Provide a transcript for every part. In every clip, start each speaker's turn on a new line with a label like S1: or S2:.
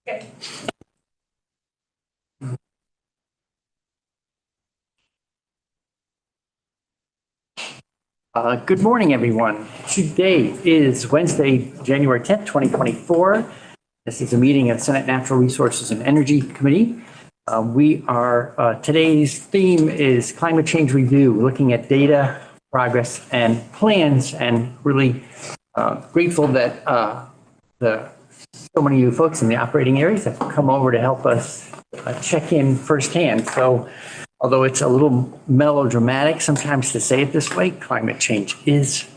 S1: Okay. Good morning, everyone. Today is Wednesday, January 10th, 2024. This is a meeting of Senate Natural Resources and Energy Committee. Today's theme is climate change review, looking at data, progress, and plans, and really grateful that so many of you folks in the operating areas have come over to help us check in firsthand. So although it's a little melodramatic sometimes to say it this way, climate change is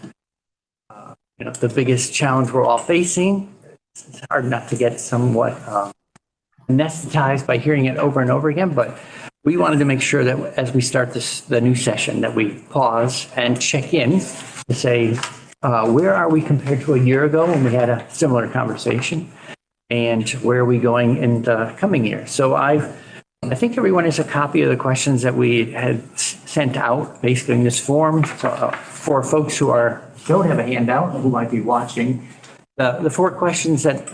S1: the biggest challenge we're all facing. It's hard not to get somewhat anesthetized by hearing it over and over again, but we wanted to make sure that as we start the new session that we pause and check in to say, where are we compared to a year ago when we had a similar conversation, and where are we going in the coming year? So I think everyone has a copy of the questions that we had sent out basically in this form. So for folks who don't have a handout, who might be watching, the 4 questions that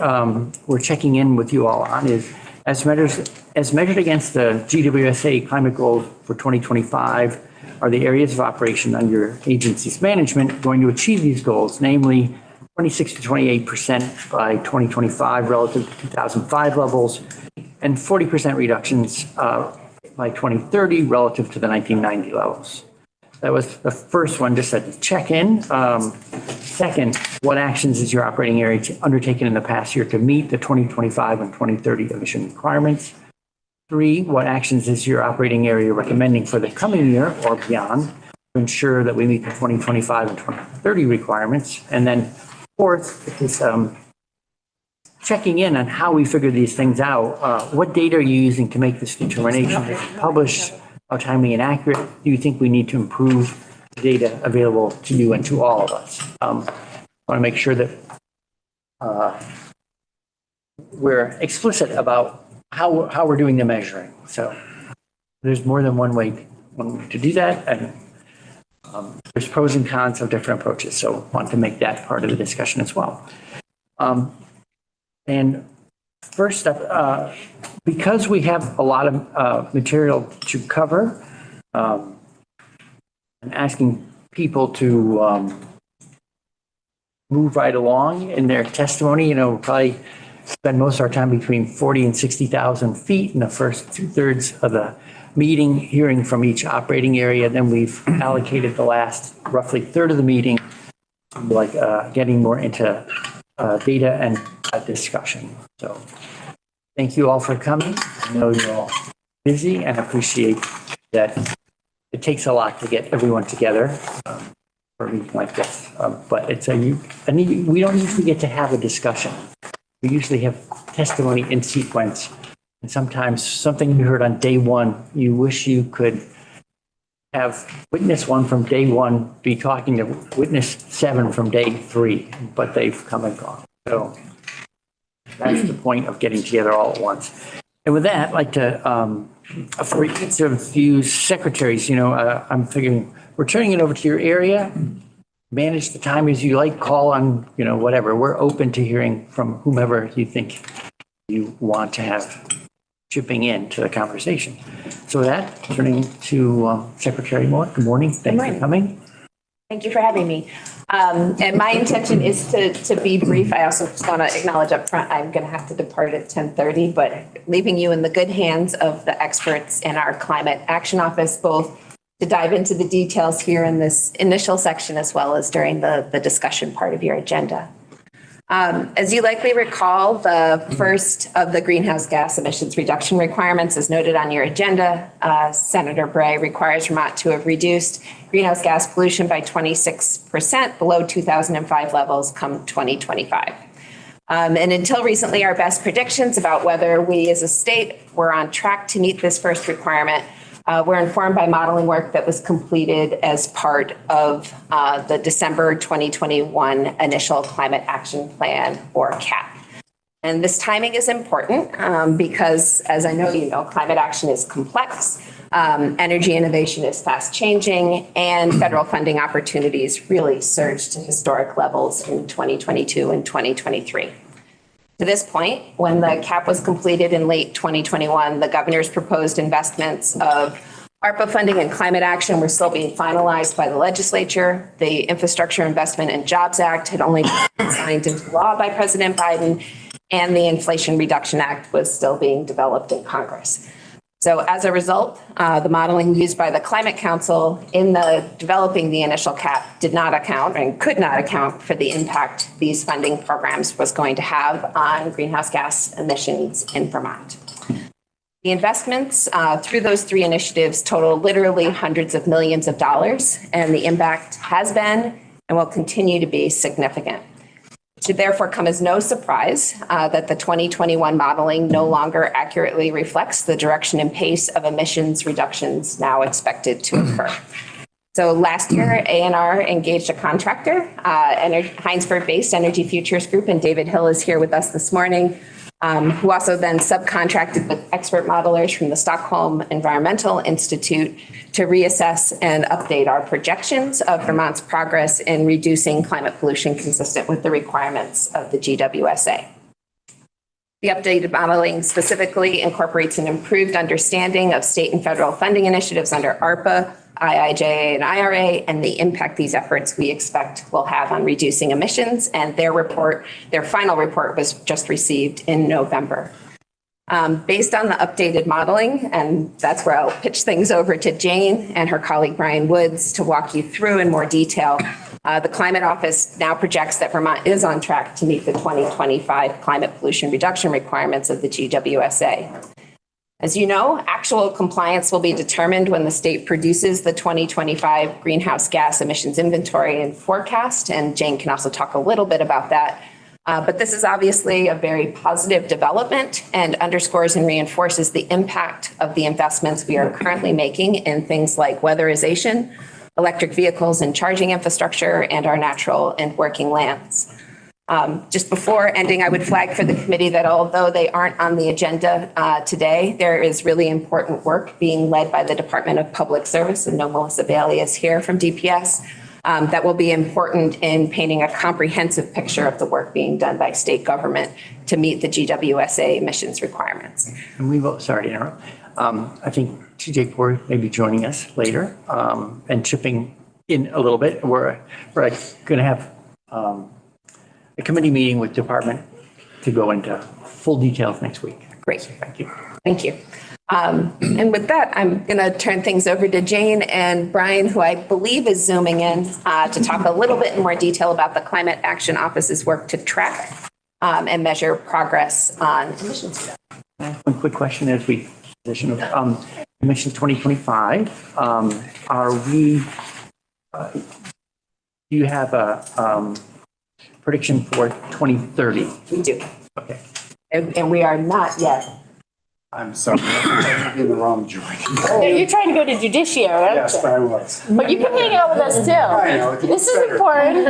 S1: we're checking in with you all on is, as measured against the GWSA climate goals for 2025, are the areas of operation under your agency's management going to achieve these goals, namely 26 to 28% by 2025 relative to 2005 levels, and 40% reductions by 2030 relative to the 1990 levels. That was the first one, just a check-in. Second, what actions is your operating area undertaken in the past year to meet the 2025 and 2030 emission requirements? 3, what actions is your operating area recommending for the coming year or beyond to ensure that we meet the 2025 and 2030 requirements? And then 4th is checking in on how we figure these things out. What data are you using to make this determination? Is it published? How timely and accurate do you think we need to improve the data available to you and to all of us? I want to make sure that we're explicit about how we're doing the measuring. So there's more than one way to do that, and there's pros and cons of different approaches. So I want to make that part of the discussion as well. And first up, because we have a lot of material to cover, and asking people to move right along in their testimony, we'll probably spend most of our time between 40 and 60,000 feet in the first 2/3 of the meeting, hearing from each operating area. Then we've allocated the last roughly third of the meeting, getting more into data and discussion. So thank you all for coming. I know you're all busy and appreciate that it takes a lot to get everyone together for a meeting like this. But we don't usually get to have a discussion. We usually have testimony in sequence. And sometimes something you heard on day 1, you wish you could have witness 1 from day 1 be talking to witness 7 from day 3, but they've come and gone. So that's the point of getting together all at once. And with that, I'd like to, for each of you secretaries, I'm figuring we're turning it over to your area. Manage the time as you like, call on, whatever. We're open to hearing from whomever you think you want to have chipping in to the conversation. So with that, turning to Secretary Moore. Good morning. Thanks for coming.
S2: Thank you for having me. And my intention is to be brief. I also just want to acknowledge up front, I'm going to have to depart at 10:30, but leaving you in the good hands of the experts in our Climate Action Office, both to dive into the details here in this initial section, as well as during the discussion part of your agenda. As you likely recall, the first of the greenhouse gas emissions reduction requirements is noted on your agenda. Senator Bray requires Vermont to have reduced greenhouse gas pollution by 26% below 2005 levels come 2025. And until recently, our best predictions about whether we as a state were on track to meet this first requirement were informed by modeling work that was completed as part of the December 2021 Initial Climate Action Plan, or CAP. And this timing is important because, as I know you know, climate action is complex, energy innovation is fast changing, and federal funding opportunities really surged to historic levels in 2022 and 2023. To this point, when the cap was completed in late 2021, the governor's proposed investments of ARPA funding and climate action were still being finalized by the legislature. The Infrastructure Investment and Jobs Act had only been signed into law by President Biden, and the Inflation Reduction Act was still being developed in Congress. So as a result, the modeling used by the Climate Council in developing the initial cap did not account and could not account for the impact these funding programs was going to have on greenhouse gas emissions in Vermont. The investments through those three initiatives total literally hundreds of millions of dollars, and the impact has been and will continue to be significant. It should therefore come as no surprise that the 2021 modeling no longer accurately reflects the direction and pace of emissions reductions now expected to occur. So last year, ANR engaged a contractor, Heinsberg-based Energy Futures Group, and David Hill is here with us this morning, who also then subcontracted with expert modelers from the Stockholm Environmental Institute to reassess and update our projections of Vermont's progress in reducing climate pollution consistent with the requirements of the GWSA. The updated modeling specifically incorporates an improved understanding of state and federal funding initiatives under ARPA, IIJA, and IRA, and the impact these efforts we expect will have on reducing emissions. And their final report was just received in November. Based on the updated modeling, and that's where I'll pitch things over to Jane and her colleague Brian Woods to walk you through in more detail. The Climate Office now projects that Vermont is on track to meet the 2025 climate pollution reduction requirements of the GWSA. As you know, actual compliance will be determined when the state produces the 2025 greenhouse gas emissions inventory and forecast, and Jane can also talk a little bit about that. But this is obviously a very positive development and underscores and reinforces the impact of the investments we are currently making in things like weatherization, electric vehicles and charging infrastructure, and our natural and working lands. Just before ending, I would flag for the committee that although they aren't on the agenda today, there is really important work being led by the Department of Public Service, and no Melissa Bailey is here from DPS, that will be important in painting a comprehensive picture of the work being done by state government to meet the GWSA emissions requirements.
S1: And we will, sorry to interrupt. I think TJ Corey may be joining us later and chipping in a little bit. We're going to have a committee meeting with department to go into full details next week.
S2: Great.
S1: Thank you.
S2: Thank you. And with that, I'm going to turn things over to Jane and Brian, who I believe is zooming in to talk a little bit in more detail about the Climate Action Office's work to track and measure progress on emissions reduction.
S1: One quick question as we position of emissions 2025. Are we, do you have a prediction for 2030?
S2: We do.
S1: Okay.
S2: And we are not yet.
S3: I'm sorry, I'm in the wrong joint.
S4: You're trying to go to judiciary, aren't
S3: Yes,
S4: you?
S3: I was.
S4: But you can hang out with us too.
S3: I know.
S4: This is important.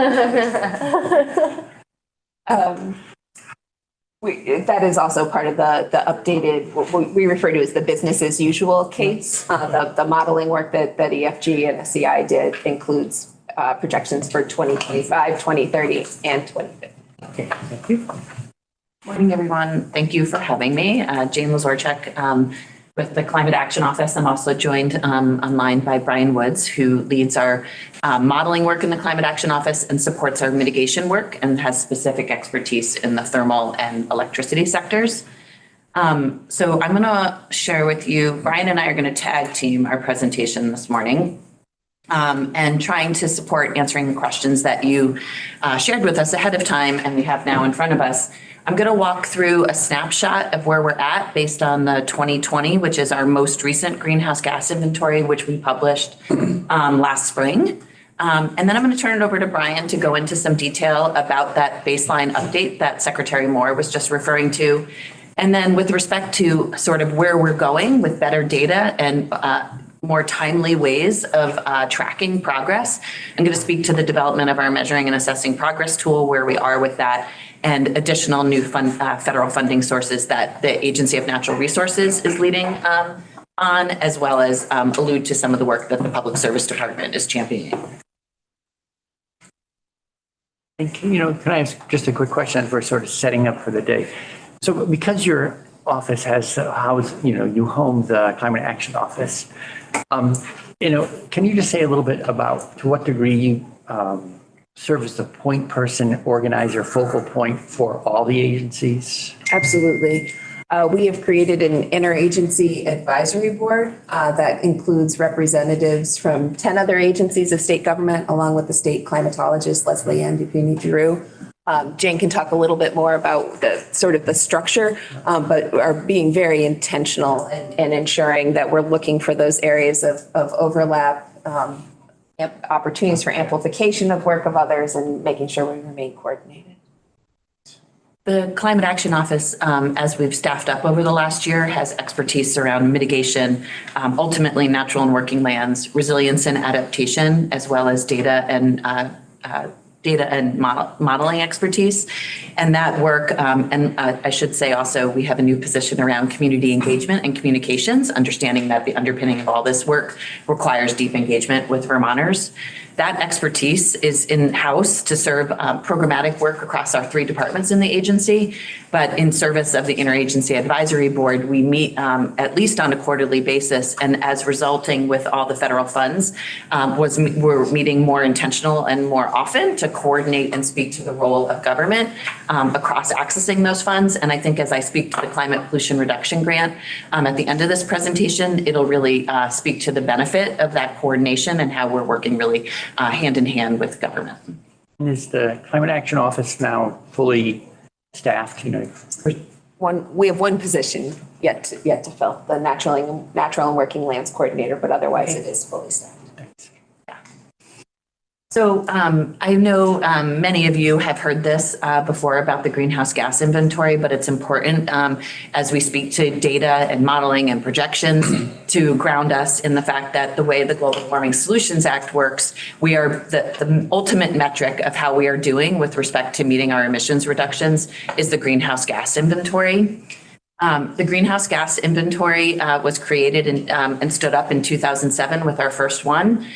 S2: That is also part of the updated, what we refer to as the business as usual case. The modeling work that EFG and SCI did includes projections for 2025, 2030, and 2050.
S1: Okay. Thank you.
S5: Morning, everyone. Thank you for having me. Jane Lazorchuk with the Climate Action Office. I'm also joined online by Brian Woods, who leads our modeling work in the Climate Action Office and supports our mitigation work and has specific expertise in the thermal and electricity sectors. So I'm going to share with you, Brian and I are going to tag team our presentation this morning. And trying to support answering the questions that you shared with us ahead of time and we have now in front of us. I'm going to walk through a snapshot of where we're at based on the 2020, which is our most recent greenhouse gas inventory, which we published last spring. And then I'm going to turn it over to Brian to go into some detail about that baseline update that Secretary Moore was just referring to. And then with respect to sort of where we're going with better data and more timely ways of tracking progress. I'm going to speak to the development of our measuring and assessing progress tool, where we are with that, and additional new federal funding sources that the Agency of Natural Resources is leading on, as well as allude to some of the work that the Public Service Department is championing.
S1: And can I ask just a quick question as we're sort of setting up for the day? So because your office has housed, you home the Climate Action Office, can you just say a little bit about to what degree you serve as the point person, organizer, focal point for all the agencies?
S2: Absolutely. We have created an interagency advisory board that includes representatives from 10 other agencies of state government, along with the state climatologist, Leslie Ann Dupini-Drew. Jane can talk a little bit more about the sort of the structure, but are being very intentional in ensuring that we're looking for those areas of overlap, opportunities for amplification of work of others, and making sure we remain coordinated.
S5: The Climate Action Office, as we've staffed up over the last year, has expertise around mitigation, ultimately natural and working lands, resilience and adaptation, as well as data and modeling expertise. And that work, I should say also, we have a new position around community engagement and communications, understanding that the underpinning of all this work requires deep engagement with Vermonters. That expertise is in-house to serve programmatic work across our 3 departments in the agency. But in service of the Interagency Advisory Board, we meet at least on a quarterly basis. And as resulting with all the federal funds, we're meeting more intentional and more often to coordinate and speak to the role of government across accessing those funds. And I think as I speak to the Climate Pollution Reduction Grant at the end of this presentation, it'll really speak to the benefit of that coordination and how we're working really hand in hand with government.
S1: And is the Climate Action Office now fully staffed?
S2: We have one position yet to fill, the natural and working lands coordinator, but otherwise it is fully staffed.
S5: So I know many of you have heard this before about the greenhouse gas inventory, but it's important as we speak to data and modeling and projections to ground us in the fact that the way the Global Warming Solutions Act works, we are the ultimate metric of how we are doing with respect to meeting our emissions reductions is the greenhouse gas inventory. The greenhouse gas inventory was created and stood up in 2007 with our first one.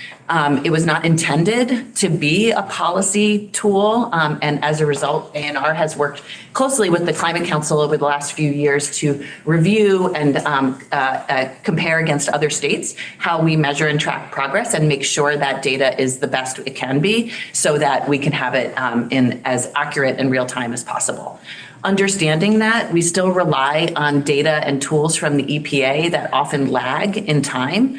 S5: It was not intended to be a policy tool, and as a result, ANR has worked closely with the Climate Council over the last few years to review and compare against other states how we measure and track progress and make sure that data is the best it can be so that we can have it in as accurate and real time as possible. Understanding that, we still rely on data and tools from the EPA that often lag in time.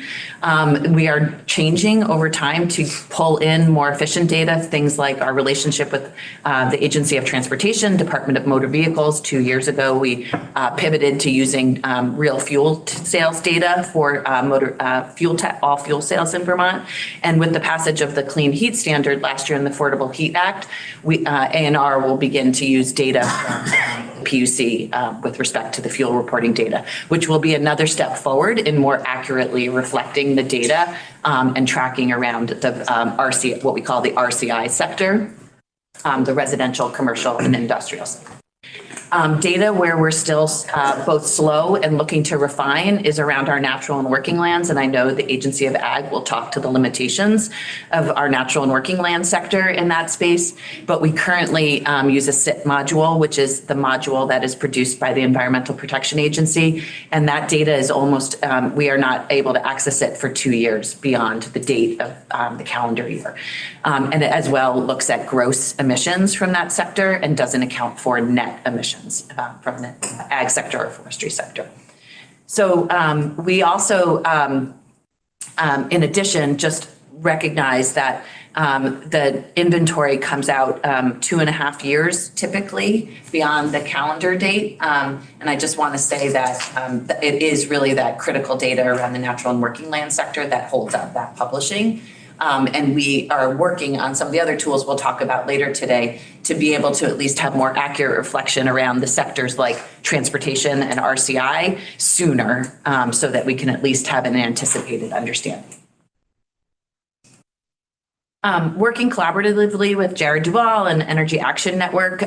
S5: We are changing over time to pull in more efficient data, things like our relationship with the Agency of Transportation, Department of Motor Vehicles. 2 years ago, we pivoted to using real fuel sales data for all fuel sales in Vermont. And with the passage of the Clean Heat Standard last year in the Affordable Heat Act, ANR will begin to use data PUC with respect to the fuel reporting data, which will be another step forward in more accurately reflecting the data and tracking around the what we call the RCI sector, the residential, commercial, and industrial sector. Data where we're still both slow and looking to refine is around our natural and working lands. And I know the Agency of Ag will talk to the limitations of our natural and working land sector in that space. But we currently use a SIT module, which is the module that is produced by the Environmental Protection Agency. And that data is almost, we are not able to access it for 2 years beyond the date of the calendar year. And it as well looks at gross emissions from that sector and doesn't account for net emissions from the ag sector or forestry sector. So we also, in addition, just recognize that the inventory comes out 2.5 years typically beyond the calendar date. And I just want to say that it is really that critical data around the natural and working land sector that holds up that publishing. And we are working on some of the other tools we'll talk about later today to be able to at least have more accurate reflection around the sectors like transportation and RCI sooner so that we can at least have an anticipated understanding. Working collaboratively with Jared Duval and Energy Action Network,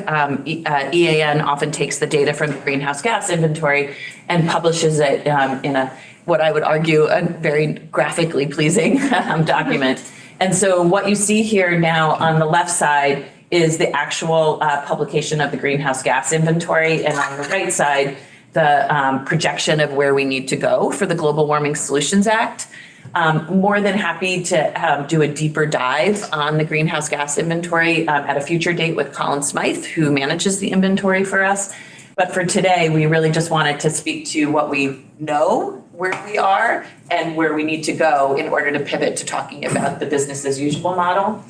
S5: EAN often takes the data from the greenhouse gas inventory and publishes it in a what I would argue a very graphically pleasing document. And so what you see here now on the left side is the actual publication of the greenhouse gas inventory. And on the right side, the projection of where we need to go for the Global Warming Solutions Act. More than happy to do a deeper dive on the greenhouse gas inventory at a future date with Colin Smythe, who manages the inventory for us. But for today, we really just wanted to speak to what we know, where we are, and where we need to go in order to pivot to talking about the business as usual model.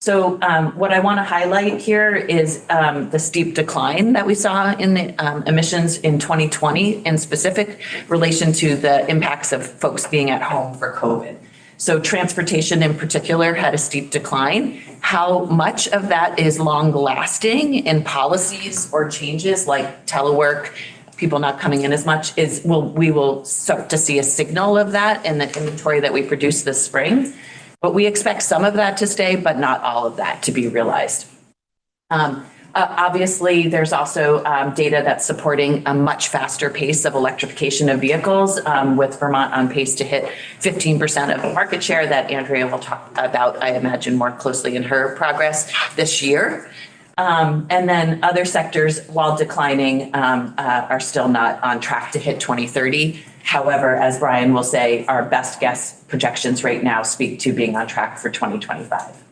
S5: So what I want to highlight here is the steep decline that we saw in the emissions in 2020, in specific relation to the impacts of folks being at home for COVID. So transportation in particular had a steep decline. How much of that is long lasting in policies or changes like telework, people not coming in as much, we will start to see a signal of that in the inventory that we produced this spring. But we expect some of that to stay, but not all of that to be realized. Obviously, there's also data that's supporting a much faster pace of electrification of vehicles, with Vermont on pace to hit 15% of the market share that Andrea will talk about, I imagine, more closely in her progress this year. And then other sectors, while declining, are still not on track to hit 2030. However, as Brian will say, our best guess projections right now speak to being on track for 2025.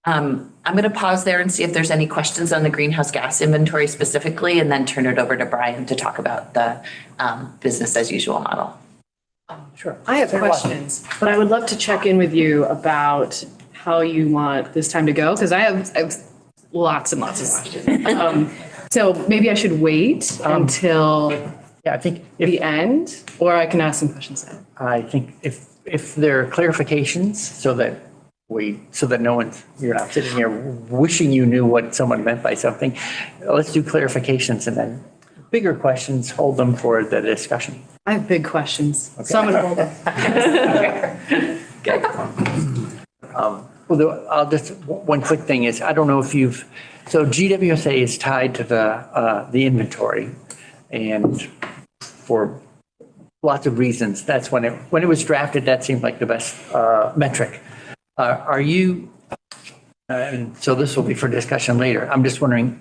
S5: I'm going to pause there and see if there's any questions on the greenhouse gas inventory specifically, and then turn it over to Brian to talk about the business as usual model.
S1: Sure.
S6: I have questions, but I would love to check in with you about how you want this time to go, because I have lots and lots of questions. So maybe I should wait until
S1: Yeah, I think
S6: the end, or I can ask some questions now.
S1: I think if there are clarifications so that no one's, you're not sitting here wishing you knew what someone meant by something, let's do clarifications, and then bigger questions, hold them for the discussion.
S6: I have big questions, so I'm going to hold them.
S1: Well, I'll just, one quick thing is, I don't know if so GWSA is tied to the inventory, and for lots of reasons, that's when it was drafted, that seemed like the best metric. Are you, and so this will be for discussion later, I'm just wondering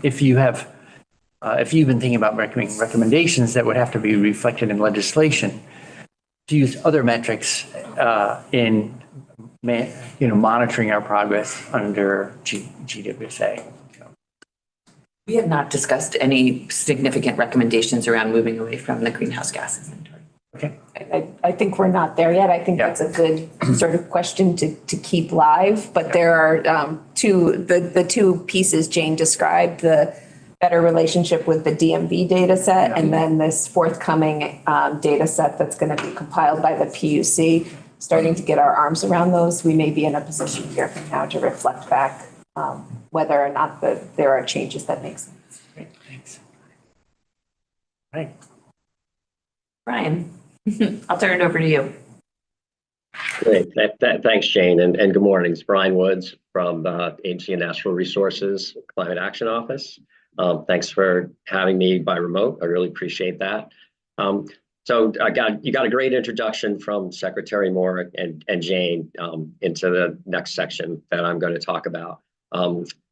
S1: if you've been thinking about recommendations that would have to be reflected in legislation to use other metrics in monitoring our progress under GWSA.
S5: We have not discussed any significant recommendations around moving away from the greenhouse gas inventory.
S1: Okay.
S2: I think we're not there yet. I think
S1: Yeah.
S2: that's a good sort of question to keep live, but there are the two pieces Jane described, the better relationship with the DMV data set, and then this forthcoming data set that's going to be compiled by the PUC, starting to get our arms around those. We may be in a position here from now to reflect back whether or not there are changes that make sense.
S1: Great, thanks. Right.
S5: Brian, I'll turn it over to you.
S7: Great. Thanks, Jane, and good morning. It's Brian Woods from the Agency of Natural Resources Climate Action Office. Thanks for having me by remote. I really appreciate that. So you got a great introduction from Secretary Moore and Jane into the next section that I'm going to talk about.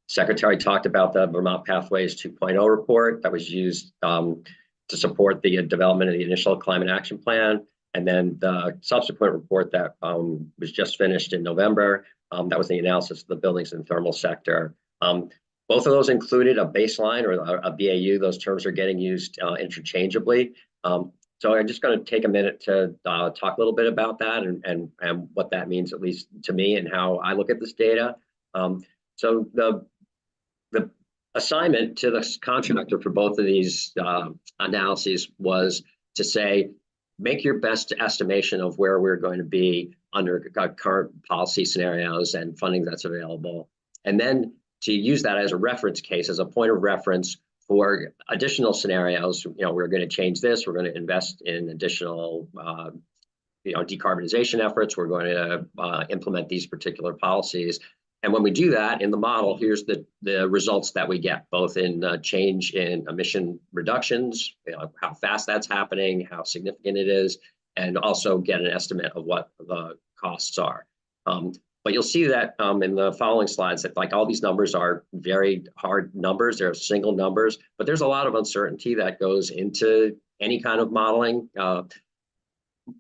S7: Secretary talked about the Vermont Pathways 2.0 report that was used to support the development of the initial climate action plan, and then the subsequent report that was just finished in November. That was the analysis of the buildings and thermal sector. Both of those included a baseline or a BAU. Those terms are getting used interchangeably. So I'm just going to take a minute to talk a little bit about that and what that means, at least to me, and how I look at this data. So the assignment to the contractor for both of these analyses was to say, make your best estimation of where we're going to be under current policy scenarios and funding that's available. And then to use that as a reference case, as a point of reference for additional scenarios. We're going to change this, we're going to invest in additional decarbonization efforts, we're going to implement these particular policies. And when we do that in the model, here's the results that we get, both in change in emission reductions, how fast that's happening, how significant it is, and also get an estimate of what the costs are. But you'll see that in the following slides that like all these numbers are very hard numbers. They're single numbers, but there's a lot of uncertainty that goes into any kind of modeling.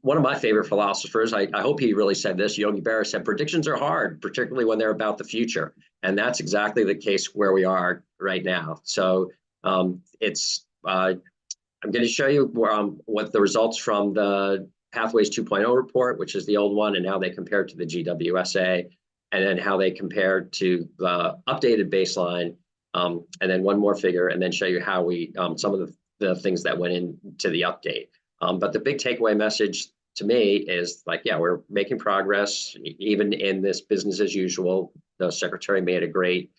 S7: One of my favorite philosophers, I hope he really said this, Yogi Berra said, predictions are hard, particularly when they're about the future. And that's exactly the case where we are right now. So I'm going to show you what the results from the Pathways 2.0 report, which is the old one, and how they compare to the GWSA, and then how they compare to the updated baseline, and then one more figure, and then show you how we, some of the things that went into the update. But the big takeaway message to me is like, yeah, we're making progress, even in this business as usual. The secretary made a great,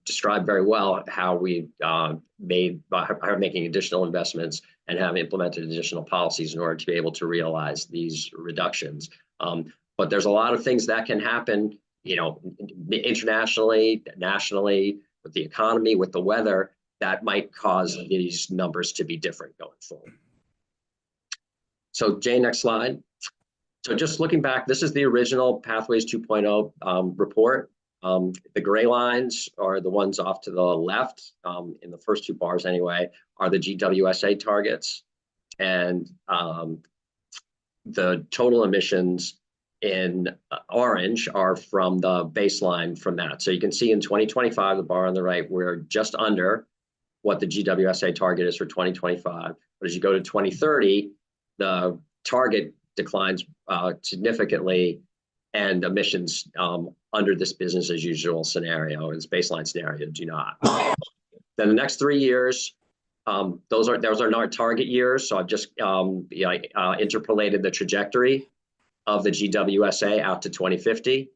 S7: described very well how we are making additional investments and have implemented additional policies in order to be able to realize these reductions. But there's a lot of things that can happen, you know, internationally, nationally, with the economy, with the weather, that might cause these numbers to be different going forward. So Jane, next slide. So just looking back, this is the original Pathways 2.0 report. The gray lines are the ones off to the left, in the first two bars anyway, are the GWSA targets. And the total emissions in orange are from the baseline from that. So you can see in 2025, the bar on the right, we're just under what the GWSA target is for 2025. But as you go to 2030, the target declines significantly, and emissions under this business as usual scenario, this baseline scenario, do not. Then the next 3 years, those are not target years. So I've just interpolated the trajectory of the GWSA out to 2050.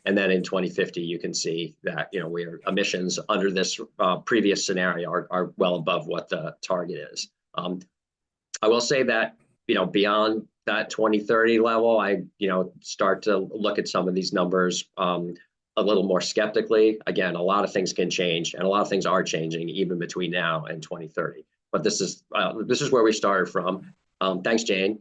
S7: And then in 2050, you can see that, you know, where emissions under this previous scenario are well above what the target is. I will say that, you know, beyond that 2030 level, I, you know, start to look at some of these numbers a little more skeptically. Again, a lot of things can change, and a lot of things are changing even between now and 2030. But this is where we started from. Thanks, Jane.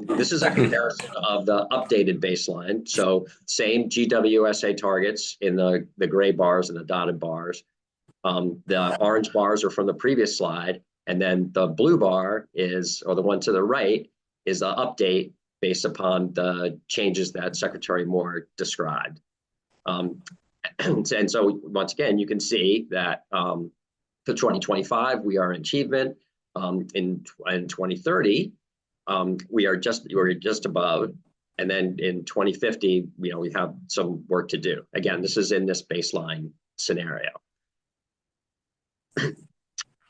S7: This is a comparison of the updated baseline. So same GWSA targets in the gray bars and the dotted bars. The orange bars are from the previous slide. And then the blue bar is, or the one to the right, is the update based upon the changes that Secretary Moore described. And so once again, you can see that for 2025, we are in achievement. In 2030, we're just above. And then in 2050, you know, we have some work to do. Again, this is in this baseline scenario.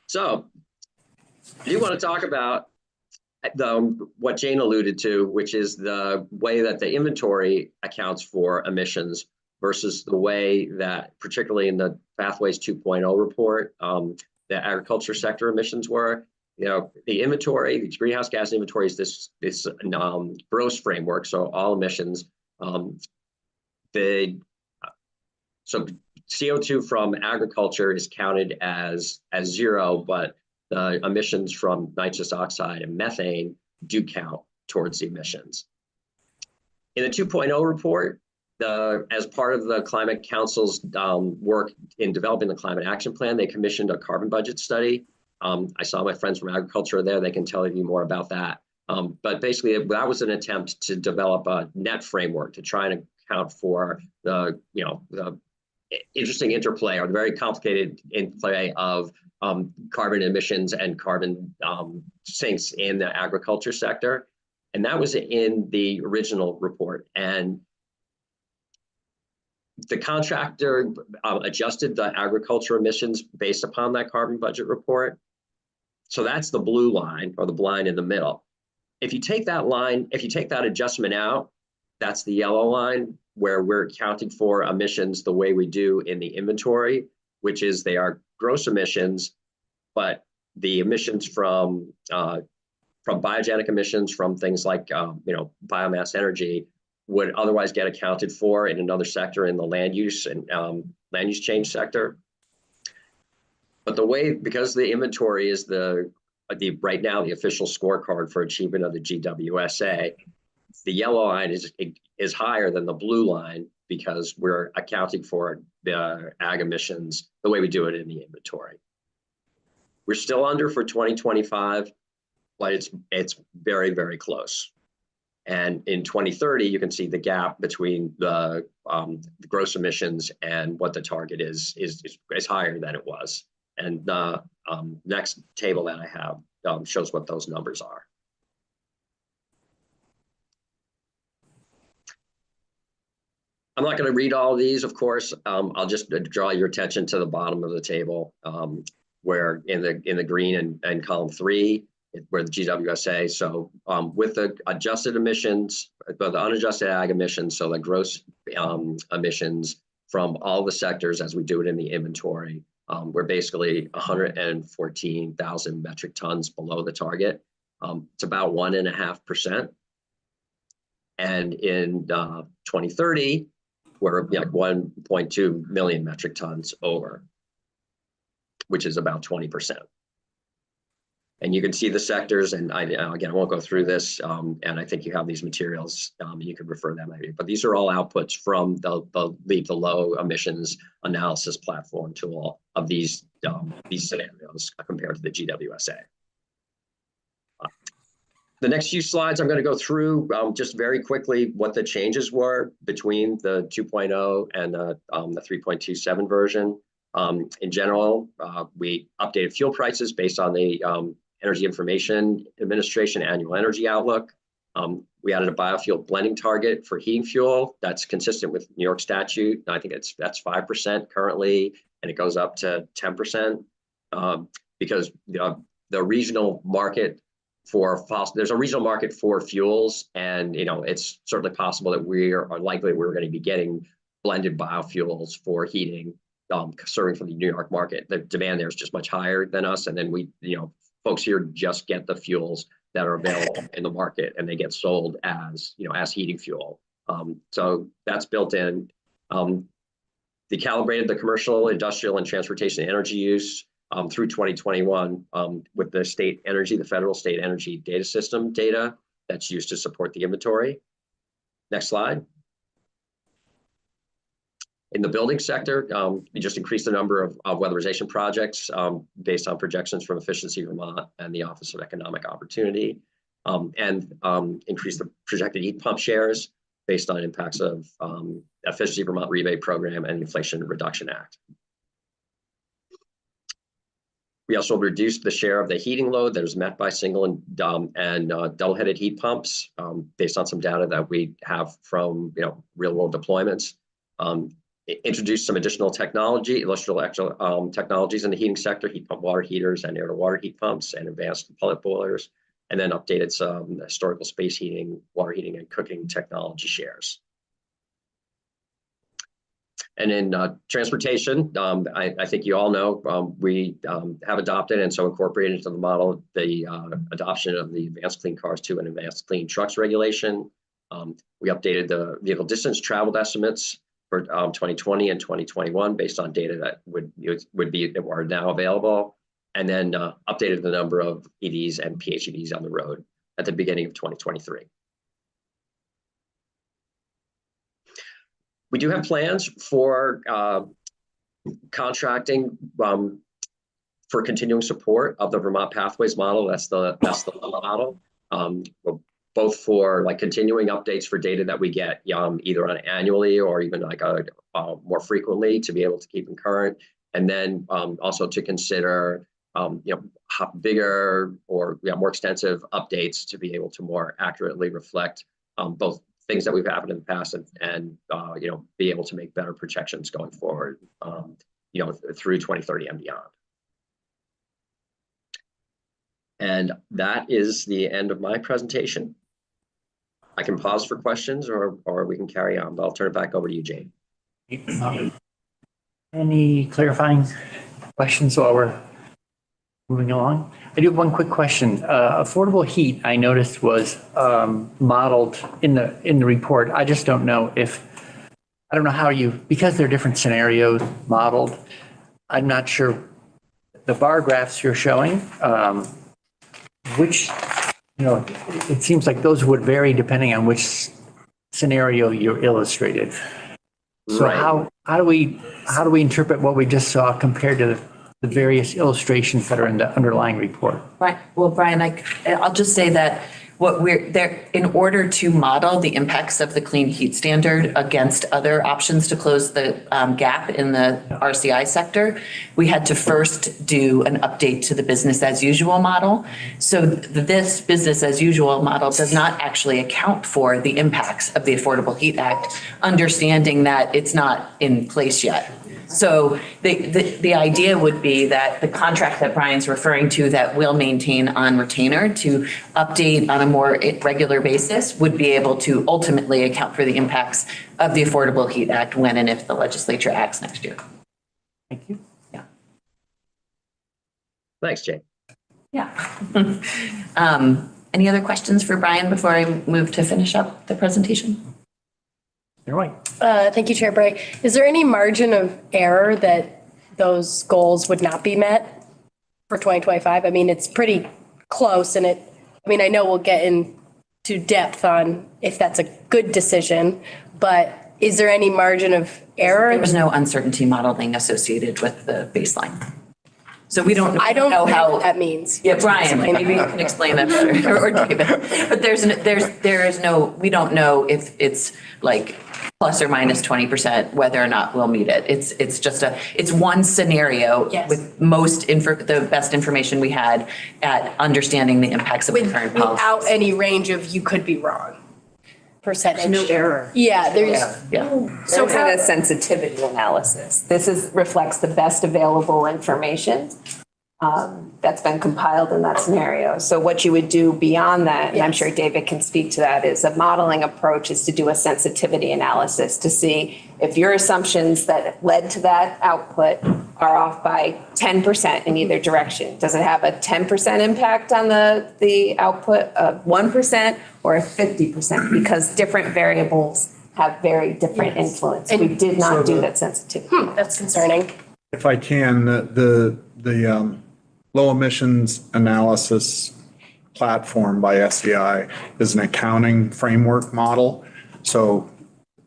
S7: So I do want to talk about what Jane alluded to, which is the way that the inventory accounts for emissions versus the way that, particularly in the Pathways 2.0 report, the agriculture sector emissions were. You know, the inventory, the greenhouse gas inventory is this gross framework, so all emissions. So CO2 from agriculture is counted as zero, but the emissions from nitrous oxide and methane do count towards the emissions. In the 2.0 report, as part of the Climate Council's work in developing the Climate Action Plan, they commissioned a carbon budget study. I saw my friends from agriculture there. They can tell you more about that. But basically, that was an attempt to develop a net framework to try and account for the interesting interplay, or the very complicated interplay of carbon emissions and carbon sinks in the agriculture sector. And that was in the original report. And the contractor adjusted the agriculture emissions based upon that carbon budget report. So that's the blue line, or the line in the middle. If you take that line, if you take that adjustment out, that's the yellow line, where we're accounting for emissions the way we do in the inventory, which is they are gross emissions, but the emissions from biogenic emissions from things like biomass energy would otherwise get accounted for in another sector, in the land use and land use change sector. But the way, because the inventory is right now the official scorecard for achievement of the GWSA, The yellow line is higher than the blue line because we're accounting for the ag emissions the way we do it in the inventory. We're still under for 2025, but it's very, very close. And in 2030, you can see the gap between the gross emissions and what the target is higher than it was. And the next table that I have shows what those numbers are. I'm not going to read all of these, of course. I'll just draw your attention to the bottom of the table, where in the green and column 3, where the GWSA. So with the adjusted emissions, but the unadjusted ag emissions, so the gross emissions from all the sectors as we do it in the inventory, we're basically 114,000 metric tons below the target. It's about 1.5%. And in 2030, we're like 1.2 million metric tons over, which is about 20%. And you can see the sectors, and again, I won't go through this, and I think you have these materials, you can refer them maybe, but these are all outputs from the low emissions analysis platform tool of these scenarios compared to the GWSA. The next few slides, I'm going to go through just very quickly what the changes were between the 2.0 and the 3.27 version. In general, we updated fuel prices based on the Energy Information Administration Annual Energy Outlook. We added a biofuel blending target for heating fuel that's consistent with New York statute. I think that's 5% currently, and it goes up to 10% because the regional market there's a regional market for fuels, and it's certainly possible that we're going to be getting blended biofuels for heating, serving from the New York market. The demand there is just much higher than us, and then we, folks here just get the fuels that are available in the market, and they get sold as heating fuel. So that's built in. They calibrated the commercial, industrial, and transportation energy use through 2021 with the the federal state energy data system data that's used to support the inventory. Next slide. In the building sector, we just increased the number of weatherization projects based on projections from Efficiency Vermont and the Office of Economic Opportunity, and increased the projected heat pump shares based on impacts of Efficiency Vermont rebate program and Inflation Reduction Act. We also reduced the share of the heating load that is met by single and double-headed heat pumps based on some data that we have from real-world deployments. Introduced some additional industrial technologies in the heating sector, heat pump water heaters and air-to-water heat pumps and advanced pellet boilers, and then updated some historical space heating, water heating, and cooking technology shares. And in transportation, I think you all know we have adopted and so incorporated into the model the adoption of the Advanced Clean Cars 2 and Advanced Clean Trucks regulation. We updated the vehicle distance traveled estimates for 2020 and 2021 based on data that are now available, and then updated the number of EVs and PHEVs on the road at the beginning of 2023. We do have plans for contracting for continuing support of the Vermont Pathways model. That's the model, both for continuing updates for data that we get either on annually or even more frequently to be able to keep them current, and then also to consider bigger or more extensive updates to be able to more accurately reflect both things that we've happened in the past and be able to make better projections going forward, through 2030 and beyond. And that is the end of my presentation. I can pause for questions or we can carry on, but I'll turn it back over to you, Jane.
S1: Any clarifying questions while we're moving along? I do have one quick question. Affordable heat, I noticed, was modeled in the report. I just don't know how because they're different scenarios modeled. I'm not sure the bar graphs you're showing, which it seems like those would vary depending on which scenario you illustrated. So
S7: Right.
S1: how do we interpret what we just saw compared to the various illustrations that are in the underlying report?
S5: Right. Well, Brian, I'll just say that what we're there, in order to model the impacts of the clean heat standard against other options to close the gap in the RCI sector, we had to first do an update to the business as usual model. So this business as usual model does not actually account for the impacts of the Affordable Heat Act, understanding that it's not in place yet. So the idea would be that the contract that Brian's referring to that we'll maintain on retainer to update on a more regular basis would be able to ultimately account for the impacts of the Affordable Heat Act when and if the legislature acts next year.
S1: Thank you.
S5: Yeah.
S7: Thanks, Jane.
S5: Yeah. Any other questions for Brian before I move to finish up the presentation?
S1: You're right.
S4: Thank you, Chair Bray. Is there any margin of error that those goals would not be met for 2025? I mean, it's pretty close and I know we'll get into depth on if that's a good decision, but is there any margin of error?
S5: There was no uncertainty modeling associated with the baseline. So we don't
S4: I don't
S5: know
S4: know
S5: how
S4: what that means.
S5: Yeah, Brian, maybe you can explain that better, or David. But we don't know if it's like plus or minus 20%, whether or not we'll meet it. It's one scenario
S4: Yes.
S5: with the best information we had at understanding the impacts of the current policy.
S4: Without any range of you could be wrong percentage.
S6: No error.
S4: Yeah, there's,
S5: Yeah.
S2: So kind of sensitivity analysis. This reflects the best available information that's been compiled in that scenario. So what you would do beyond that, and I'm sure David can speak to that, is a modeling approach is to do a sensitivity analysis to see if your assumptions that led to that output are off by 10% in either direction. Does it have a 10% impact on the output, of 1% or a 50%? Because different variables have very different influence. We did not do that sensitivity.
S4: that's concerning.
S3: If I can, the low emissions analysis platform by SEI is an accounting framework model. So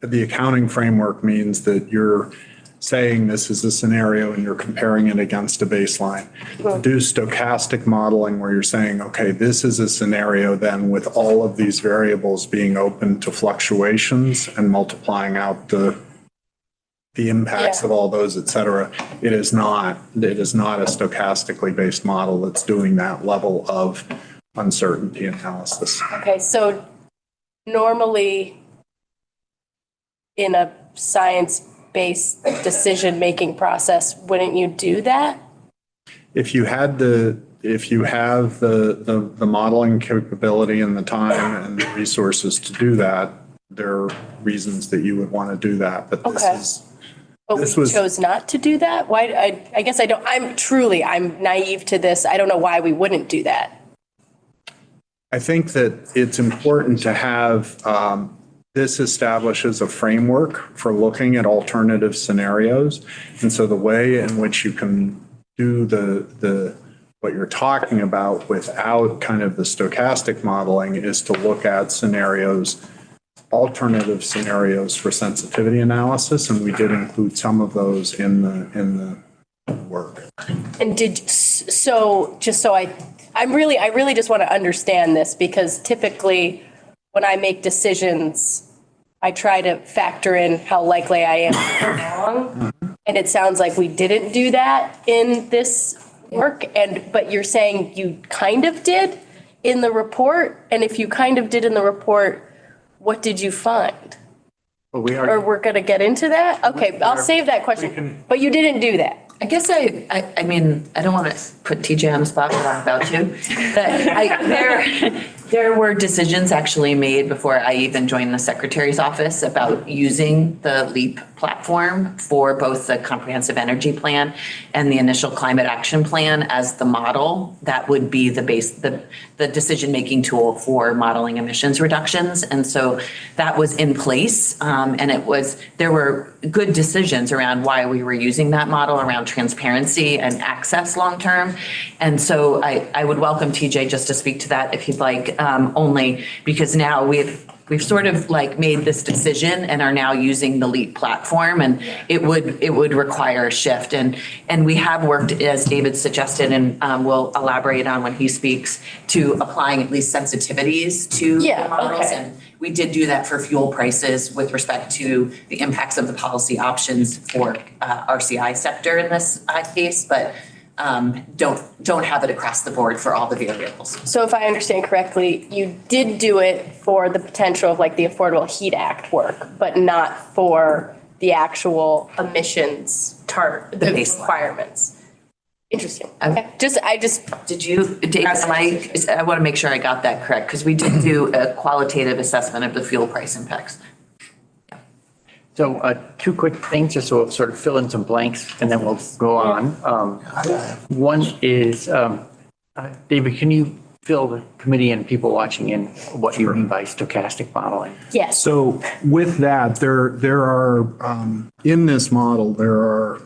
S3: the accounting framework means that you're saying this is a scenario and you're comparing it against a baseline. Do stochastic modeling where you're saying, okay, this is a scenario then with all of these variables being open to fluctuations and multiplying out the impacts of all those, et cetera. It is not a stochastically based model that's doing that level of uncertainty analysis.
S4: Okay, so normally in a science-based decision-making process, wouldn't you do that?
S3: If you have the modeling capability and the time and the resources to do that, there are reasons that you would want to do that. But
S4: Okay. But we
S3: This was-
S4: chose not to do that? Why, I guess I'm naive to this. I don't know why we wouldn't do that.
S3: I think that it's important to have, this establishes a framework for looking at alternative scenarios. And so the way in which you can do what you're talking about without kind of the stochastic modeling is to look at alternative scenarios for sensitivity analysis. And we did include some of those in the work.
S4: And I really just want to understand this because typically when I make decisions, I try to factor in how likely I am to go wrong. And it sounds like we didn't do that in this work. But you're saying you kind of did in the report? And if you kind of did in the report, what did you find?
S1: Well, we
S4: Or
S1: are,
S4: we're going to get into that? Okay, I'll save that question. But you didn't do that.
S5: I guess I mean, I don't want to put TJ on the spot, but I'm about to. There were decisions actually made before I even joined the Secretary's office about using the LEAP platform for both the comprehensive energy plan and the initial climate action plan as the model that would be the decision-making tool for modeling emissions reductions. And so that was in place. And there were good decisions around why we were using that model around transparency and access long-term. And so I would welcome TJ just to speak to that if you'd like. only because now we've sort of like made this decision and are now using the LEAP platform, and it would require a shift. And we have worked, as David suggested, and we'll elaborate on when he speaks, to applying at least sensitivities to the models.
S4: okay.
S5: And we did do that for fuel prices with respect to the impacts of the policy options for RCI sector in this case, but don't have it across the board for all the variables.
S4: So if I understand correctly, you did do it for the potential of like the Affordable Heat Act work, but not for the actual emissions the
S5: baseline.
S4: requirements. Interesting. Okay.
S5: Did you, Dave, I want to make sure I got that correct, because we did do a qualitative assessment of the fuel price impacts.
S1: So two quick things, just to sort of fill in some blanks, and then we'll go on. One is, David, can you fill the committee and people watching in what you mean by stochastic modeling?
S4: Yes.
S3: So with that, there are, in this model, there are,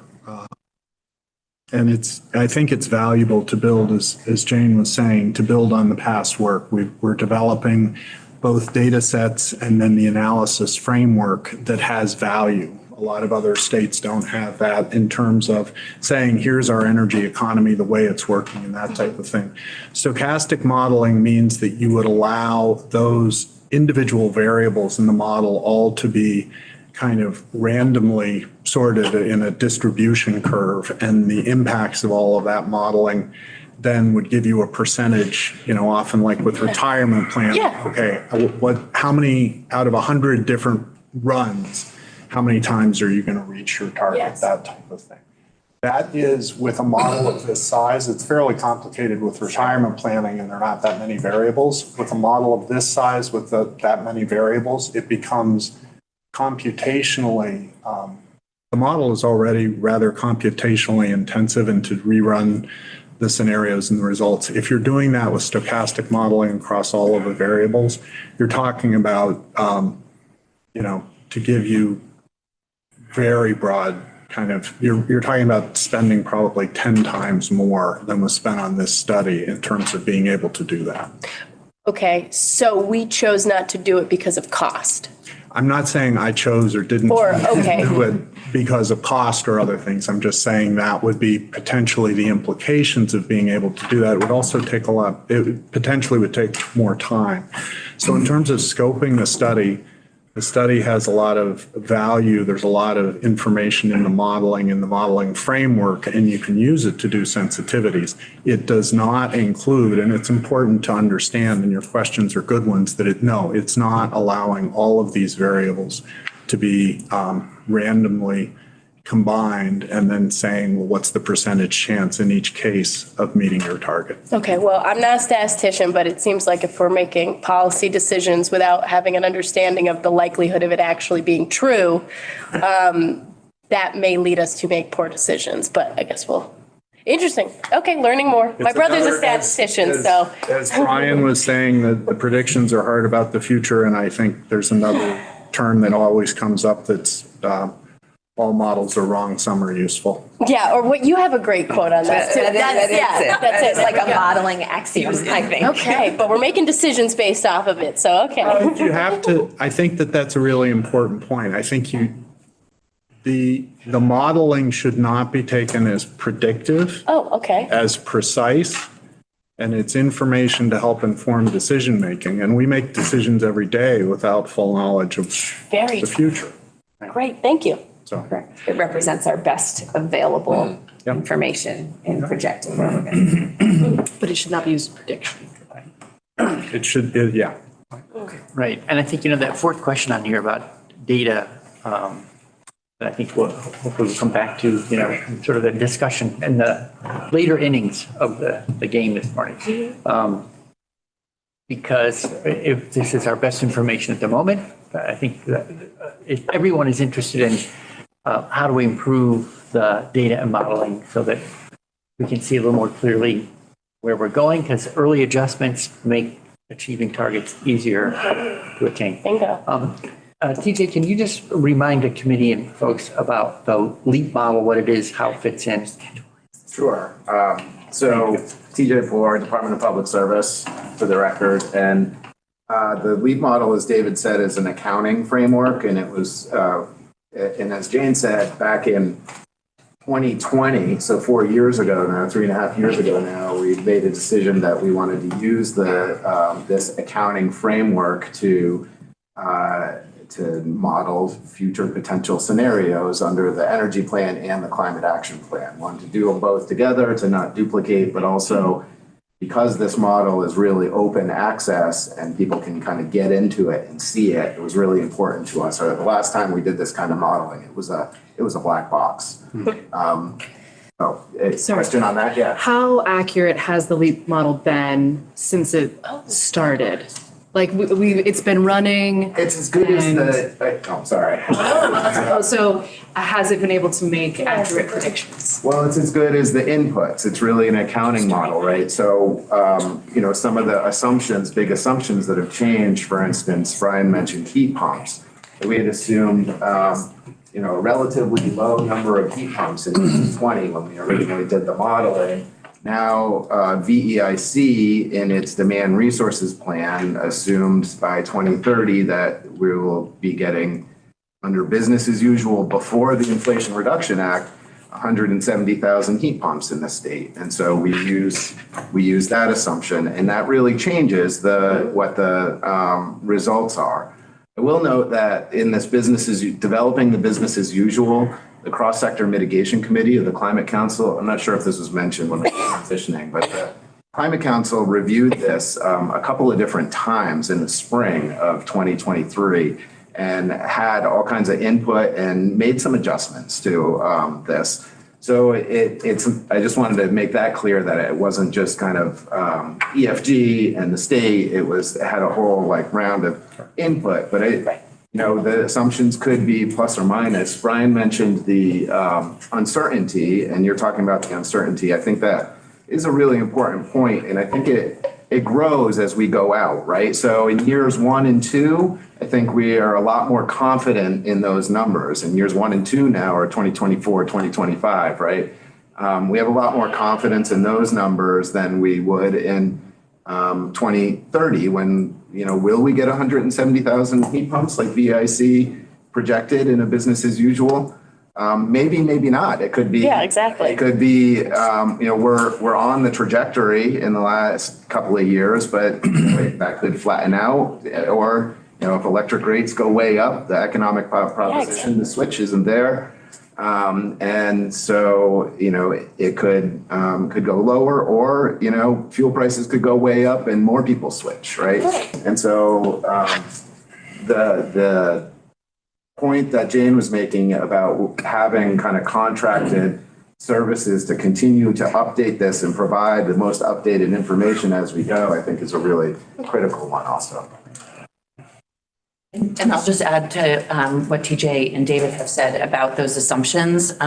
S3: and I think it's valuable to build, as Jane was saying, to build on the past work. We're developing both data sets and then the analysis framework that has value. A lot of other states don't have that in terms of saying, here's our energy economy, the way it's working and that type of thing. Stochastic modeling means that you would allow those individual variables in the model all to be kind of randomly sorted in a distribution curve, and the impacts of all of that modeling then would give you a percentage, often like with retirement plan.
S4: Yeah.
S3: Okay, how many out of 100 different runs, how many times are you going to reach your target?
S4: Yes.
S3: That type of thing. That is, with a model of this size, it's fairly complicated with retirement planning, and there are not that many variables. With a model of this size, with that many variables, it becomes computationally, the model is already rather computationally intensive, and to rerun the scenarios and the results. If you're doing that with stochastic modeling across all of the variables, you're talking about, to give you very broad kind of, you're talking about spending probably 10 times more than was spent on this study in terms of being able to do that.
S4: Okay. So we chose not to do it because of cost.
S3: I'm not saying I chose or didn't do it because of cost or other things. I'm just saying that would be potentially the implications of being able to do that. It would also take it potentially would take more time. So in terms of scoping the study has a lot of value. There's a lot of information in the modeling framework, and you can use it to do sensitivities. It does not include, and it's important to understand, and your questions are good ones, that it's not allowing all of these variables to be randomly combined and then saying, well, what's the percentage chance in each case of meeting your target?
S4: Okay, well, I'm not a statistician, but it seems like if we're making policy decisions without having an understanding of the likelihood of it actually being true, that may lead us to make poor decisions, but I guess interesting. Okay, learning more. My brother's a statistician, so.
S3: As Brian was saying, that the predictions are hard about the future, and I think there's another term that always comes up that's all models are wrong, some are useful.
S4: Yeah, or what, you have a great quote on that too. That's it.
S2: It's like a modeling axiom, I think.
S4: Okay, but we're making decisions based off of it, so okay.
S3: You have to, I think that's a really important point. I think the modeling should not be taken as predictive.
S4: Oh, okay.
S3: As precise, and it's information to help inform decision making. And we make decisions every day without full knowledge of the future.
S4: Great, thank you.
S3: So,
S2: Correct. It represents our best available information in projecting where we're going.
S6: But it should not be used as prediction.
S3: it should, yeah.
S1: Right. And I think, that fourth question on here about data, that I think we'll hopefully come back to, sort of the discussion in the later innings of the game this morning. Because if this is our best information at the moment, I think that if everyone is interested in how do we improve the data and modeling so that we can see a little more clearly where we're going, because early adjustments make achieving targets easier to attain.
S4: Bingo.
S1: TJ, can you just remind the committee and folks about the LEAP model, what it is, how it fits in?
S8: Sure. So TJ Floor, Department of Public Service, for the record. And the LEAP model, as David said, is an accounting framework. And it was, and as Jane said, back in 2020, so 4 years ago now, 3.5 years ago now, we made a decision that we wanted to use this accounting framework to model future potential scenarios under the energy plan and the climate action plan. Wanted to do them both together to not duplicate, but also because this model is really open access and people can kind of get into it and see it, it was really important to us. So the last time we did this kind of modeling, it was a black box. Question on that? Yeah.
S6: How accurate has the LEAP model been since it started? Like it's been running.
S8: It's as good as sorry.
S6: So has it been able to make accurate predictions?
S8: Well, it's as good as the inputs. It's really an accounting model, right? So, some of the assumptions, big assumptions that have changed, for instance, Brian mentioned heat pumps. We had assumed, a relatively low number of heat pumps in 2020 when we originally did the modeling. Now, VEIC in its demand resources plan assumed by 2030 that we will be getting, under business as usual before the Inflation Reduction Act, 170,000 heat pumps in the state. And so we use that assumption, and that really changes what the results are. I will note that in this developing the business as usual, the Cross-Sector Mitigation Committee of the Climate Council, I'm not sure if this was mentioned when we were transitioning, but the Climate Council reviewed this a couple of different times in the spring of 2023 and had all kinds of input and made some adjustments to this. So I just wanted to make that clear that it wasn't just kind of EFG and the state. It had a whole round of input, but the assumptions could be plus or minus. Brian mentioned the uncertainty, and you're talking about the uncertainty. I think that is a really important point, and I think it grows as we go out, right? So in years 1 and 2, I think we are a lot more confident in those numbers. And years 1 and 2 now are 2024, 2025, right? We have a lot more confidence in those numbers than we would in 2030 when, will we get 170,000 heat pumps like VIC projected in a business as usual? Maybe, maybe not. It could be.
S4: Yeah, exactly.
S8: It could be, we're on the trajectory in the last couple of years, but that could flatten out. Or, if electric rates go way up, the economic proposition, the switch isn't there. And so, it could go lower, or, fuel prices could go way up and more people switch, right? And so the point that Jane was making about having kind of contracted services to continue to update this and provide the most updated information as we go, I think is a really critical one also.
S5: And I'll just add to what TJ and David have said about those assumptions.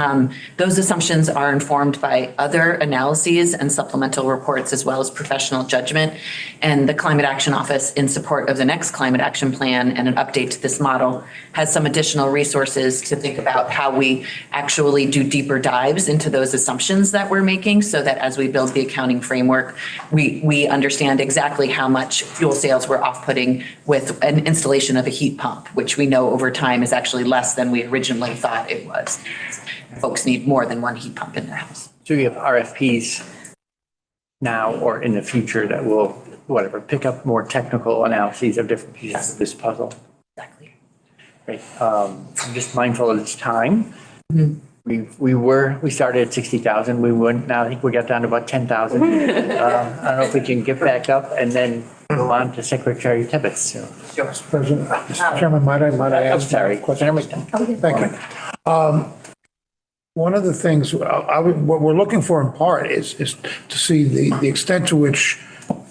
S5: Those assumptions are informed by other analyses and supplemental reports, as well as professional judgment. And the Climate Action Office, in support of the next climate action plan and an update to this model, has some additional resources to think about how we actually do deeper dives into those assumptions that we're making, so that as we build the accounting framework, we understand exactly how much fuel sales we're off-putting with an installation of a heat pump, which we know over time is actually less than we originally thought it was. Folks need more than one heat pump in their house.
S1: So you have RFPs now or in the future that will, pick up more technical analyses of different pieces of this puzzle.
S5: Exactly.
S1: Great. I'm just mindful of this time. We started at 60,000. We went, now I think we got down to about 10,000. I don't know if we can get back up and then go on to Secretary Tibbetts. So.
S9: Mr. President, Mr. Chairman, might I
S1: I'm
S9: ask?
S1: sorry.
S9: Question? Thank you. One of the things, what we're looking for in part is to see the extent to which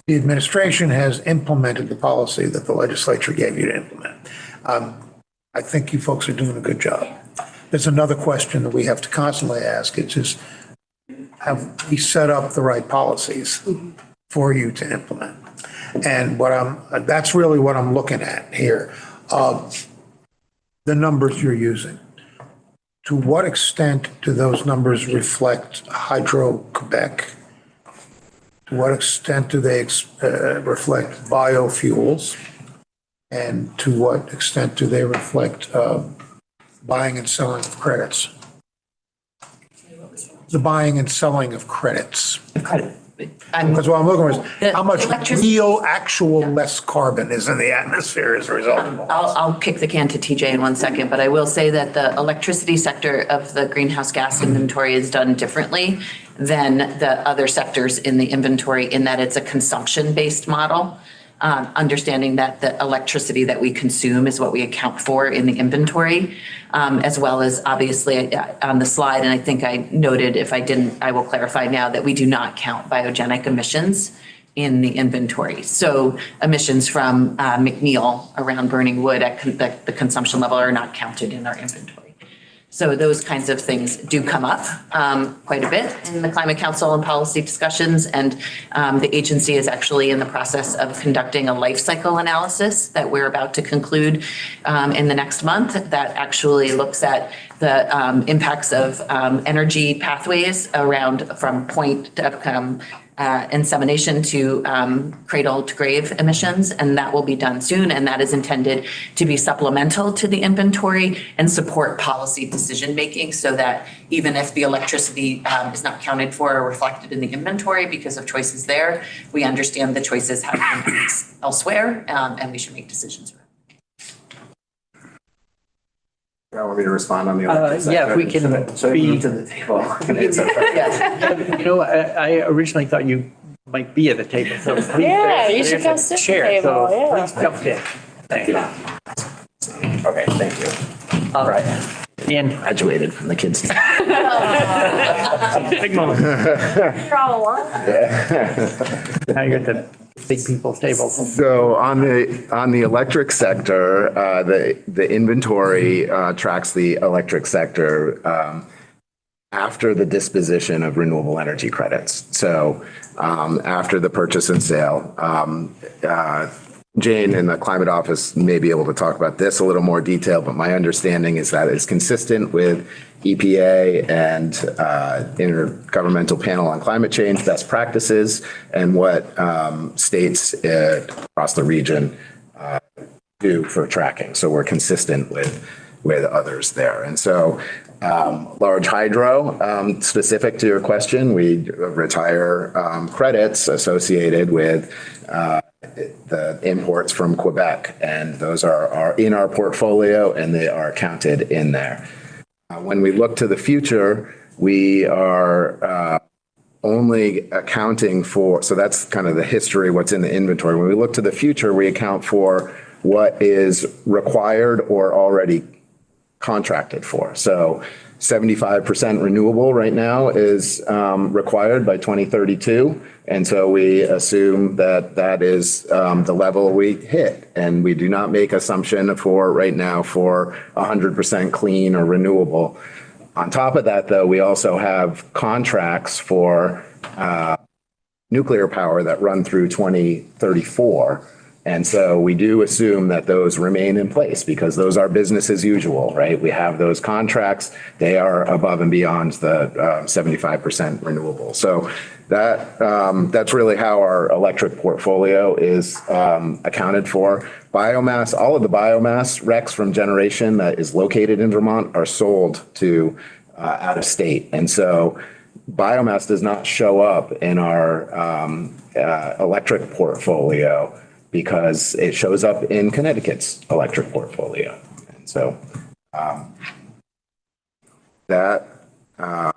S9: the administration has implemented the policy that the legislature gave you to implement. I think you folks are doing a good job. There's another question that we have to constantly ask. It's just, have we set up the right policies for you to implement? And that's really what I'm looking at here. The numbers you're using. To what extent do those numbers reflect Hydro-Quebec To what extent do they reflect biofuels? And to what extent do they reflect buying and selling of credits? The buying and selling of credits. That's what I'm looking for, is how much real, actual less carbon is in the atmosphere as a result of all this?
S5: I'll kick the can to TJ in 1 second, but I will say that the electricity sector of the greenhouse gas inventory is done differently than the other sectors in the inventory in that it's a consumption-based model. Understanding that the electricity that we consume is what we account for in the inventory, as well as obviously on the slide, and I think I noted, if I didn't, I will clarify now, that we do not count biogenic emissions in the inventory. So emissions from McNeil around burning wood at the consumption level are not counted in our inventory. So those kinds of things do come up quite a bit in the Climate Council and policy discussions. And the agency is actually in the process of conducting a life cycle analysis that we're about to conclude in the next month that actually looks at the impacts of energy pathways around from point insemination to cradle to grave emissions, and that will be done soon. And that is intended to be supplemental to the inventory and support policy decision making, so that even if the electricity is not counted for or reflected in the inventory because of choices there, we understand the choices have impacts elsewhere, and we should make decisions around.
S8: You want me to respond on the electric sector?
S1: Yeah, if we can
S8: Should I
S1: be.
S8: move to the table?
S1: Yes. You know, I originally thought you might be at the table, so please.
S4: Yeah, you should
S1: there's
S4: come
S1: a
S4: sit at the
S1: chair,
S4: table,
S1: so
S4: yeah.
S1: Please jump in. Thank you.
S8: Okay, thank you.
S1: All right. And
S8: Graduated from the kids.
S1: big moment.
S4: You're all alone.
S1: Now you're at the big people's table.
S8: So on the electric sector, the inventory tracks the electric sector after the disposition of renewable energy credits. So after the purchase and sale, Jane in the climate office may be able to talk about this a little more detail, but my understanding is that it's consistent with EPA and Intergovernmental Panel on Climate Change best practices and what states across the region do for tracking. So we're consistent with others there. And so large hydro, specific to your question, we retire credits associated with the imports from Quebec, and those are in our portfolio and they are counted in there. When we look to the future, we are only accounting for, so that's kind of the history, what's in the inventory. When we look to the future, we account for what is required or already contracted for. So 75% renewable right now is required by 2032. And so we assume that that is the level we hit. And we do not make assumption for right now for 100% clean or renewable. On top of that, though, we also have contracts for nuclear power that run through 2034. And so we do assume that those remain in place because those are business as usual, right? We have those contracts. They are above and beyond the 75% renewable. So that's really how our electric portfolio is accounted for. Biomass, all of the biomass RECs from generation that is located in Vermont are sold to out of state. And so biomass does not show up in our electric portfolio because it shows up in Connecticut's electric portfolio. And so that I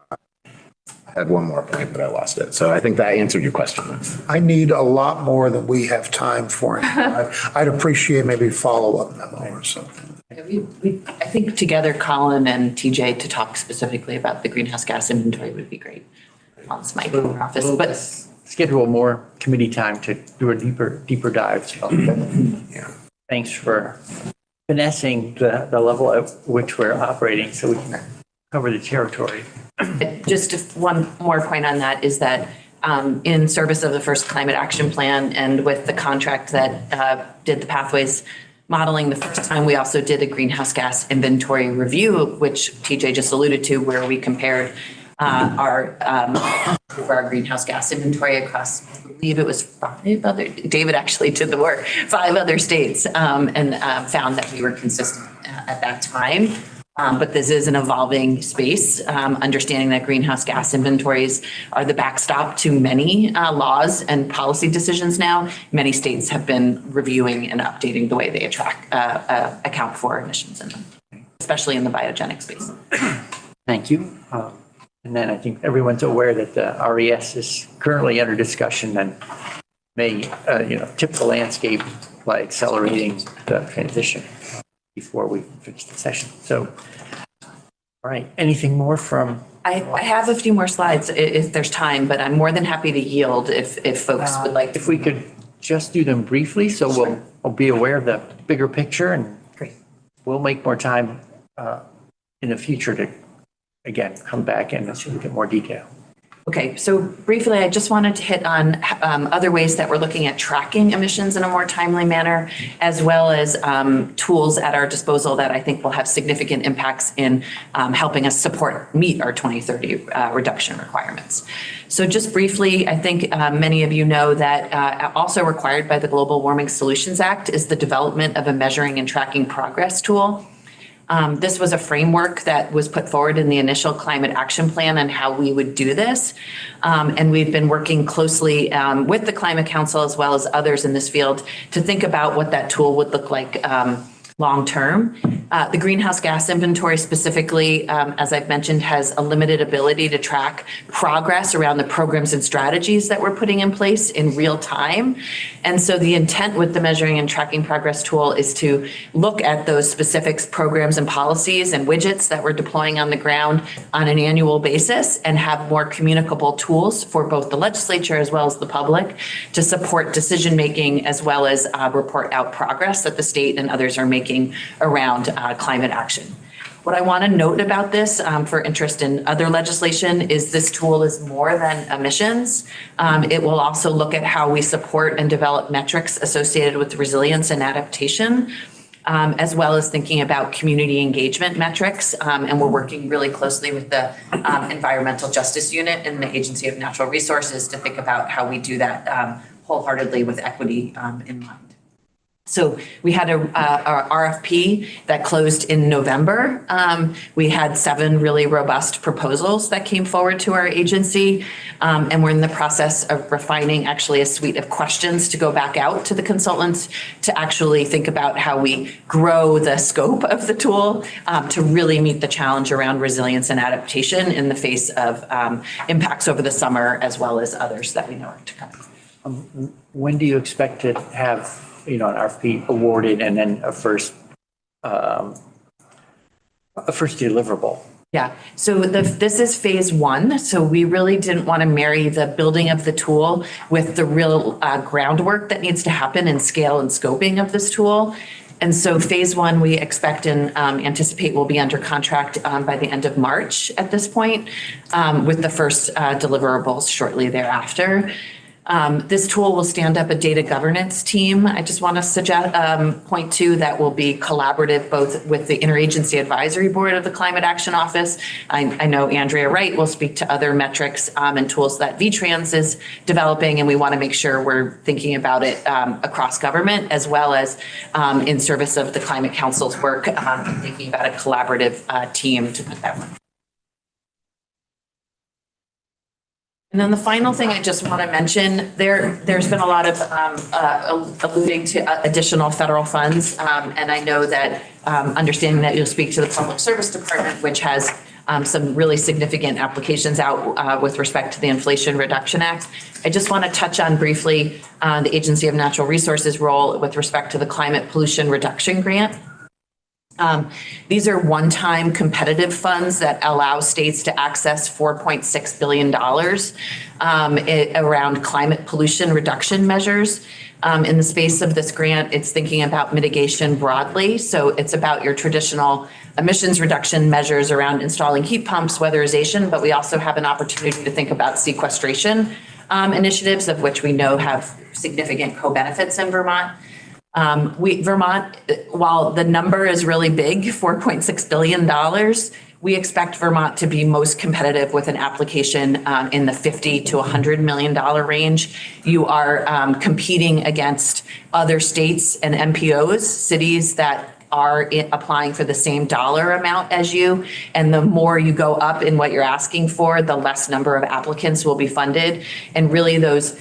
S8: had one more point, but I lost it. So I think that answered your question.
S9: I need a lot more than we have time for. I'd appreciate maybe follow-up memo or something.
S5: I think together, Colin and TJ to talk specifically about the greenhouse gas inventory would be great. Collin's my office, but
S1: Schedule more committee time to do a deeper dive. So
S8: Yeah.
S1: thanks for finessing the level at which we're operating so we can cover the territory.
S5: just one more point on that is that in service of the first climate action plan and with the contract that did the pathways modeling the first time, we also did a greenhouse gas inventory review, which TJ just alluded to, where we compared for our greenhouse gas inventory across, I believe it was 5 other, David actually did the work, 5 other states, and found that we were consistent at that time. But this is an evolving space, understanding that greenhouse gas inventories are the backstop to many laws and policy decisions now. Many states have been reviewing and updating the way they account for emissions in them, especially in the biogenic space.
S1: Thank you. And then I think everyone's aware that the RES is currently under discussion and may, tip the landscape by accelerating the transition before we finish the session. So, all right, anything more from?
S5: I have a few more slides if there's time, but I'm more than happy to yield if folks would like.
S1: If we could just do them briefly, so we'll be aware of the bigger picture, and
S5: Great.
S1: we'll make more time in the future to, again, come back and look at more detail.
S5: Okay, so briefly, I just wanted to hit on other ways that we're looking at tracking emissions in a more timely manner, as well as tools at our disposal that I think will have significant impacts in helping us meet our 2030 reduction requirements. So just briefly, I think many of you know that also required by the Global Warming Solutions Act is the development of a measuring and tracking progress tool. This was a framework that was put forward in the initial climate action plan on how we would do this. And we've been working closely with the Climate Council as well as others in this field to think about what that tool would look like long-term. The greenhouse gas inventory specifically, as I've mentioned, has a limited ability to track progress around the programs and strategies that we're putting in place in real time. And so the intent with the measuring and tracking progress tool is to look at those specific programs and policies and widgets that we're deploying on the ground on an annual basis and have more communicable tools for both the legislature as well as the public to support decision-making as well as report out progress that the state and others are making around climate action. What I want to note about this for interest in other legislation is this tool is more than emissions. It will also look at how we support and develop metrics associated with resilience and adaptation, as well as thinking about community engagement metrics. And we're working really closely with the Environmental Justice Unit in the Agency of Natural Resources to think about how we do that wholeheartedly with equity in mind. So we had a RFP that closed in November. We had 7 really robust proposals that came forward to our agency. And we're in the process of refining actually a suite of questions to go back out to the consultants to actually think about how we grow the scope of the tool to really meet the challenge around resilience and adaptation in the face of impacts over the summer, as well as others that we know are to come.
S1: When do you expect to have an RFP awarded and then a first deliverable?
S5: Yeah, so this is phase 1. So we really didn't want to marry the building of the tool with the real groundwork that needs to happen in scale and scoping of this tool. And so phase 1, we expect and anticipate will be under contract by the end of March at this point, with the first deliverables shortly thereafter. This tool will stand up a data governance team. I just want to suggest, point to that will be collaborative both with the Interagency Advisory Board of the Climate Action Office. I know Andrea Wright will speak to other metrics and tools that VTrans is developing, and we want to make sure we're thinking about it across government as well as in service of the Climate Council's work, thinking about a collaborative team to put that one. And then the final thing I just want to mention, there's been a lot of alluding to additional federal funds. And I know that understanding that you'll speak to the Public Service Department, which has some really significant applications out with respect to the Inflation Reduction Act. I just want to touch on briefly the Agency of Natural Resources role with respect to the Climate Pollution Reduction Grant. These are one-time competitive funds that allow states to access $4.6 billion around climate pollution reduction measures. In the space of this grant, it's thinking about mitigation broadly. So it's about your traditional emissions reduction measures around installing heat pumps, weatherization, but we also have an opportunity to think about sequestration initiatives, of which we know have significant co-benefits in Vermont. Vermont, while the number is really big, $4.6 billion, we expect Vermont to be most competitive with an application in the $50 to $100 million range. You are competing against other states and MPOs, cities that are applying for the same dollar amount as you. And the more you go up in what you're asking for, the less number of applicants will be funded. And really those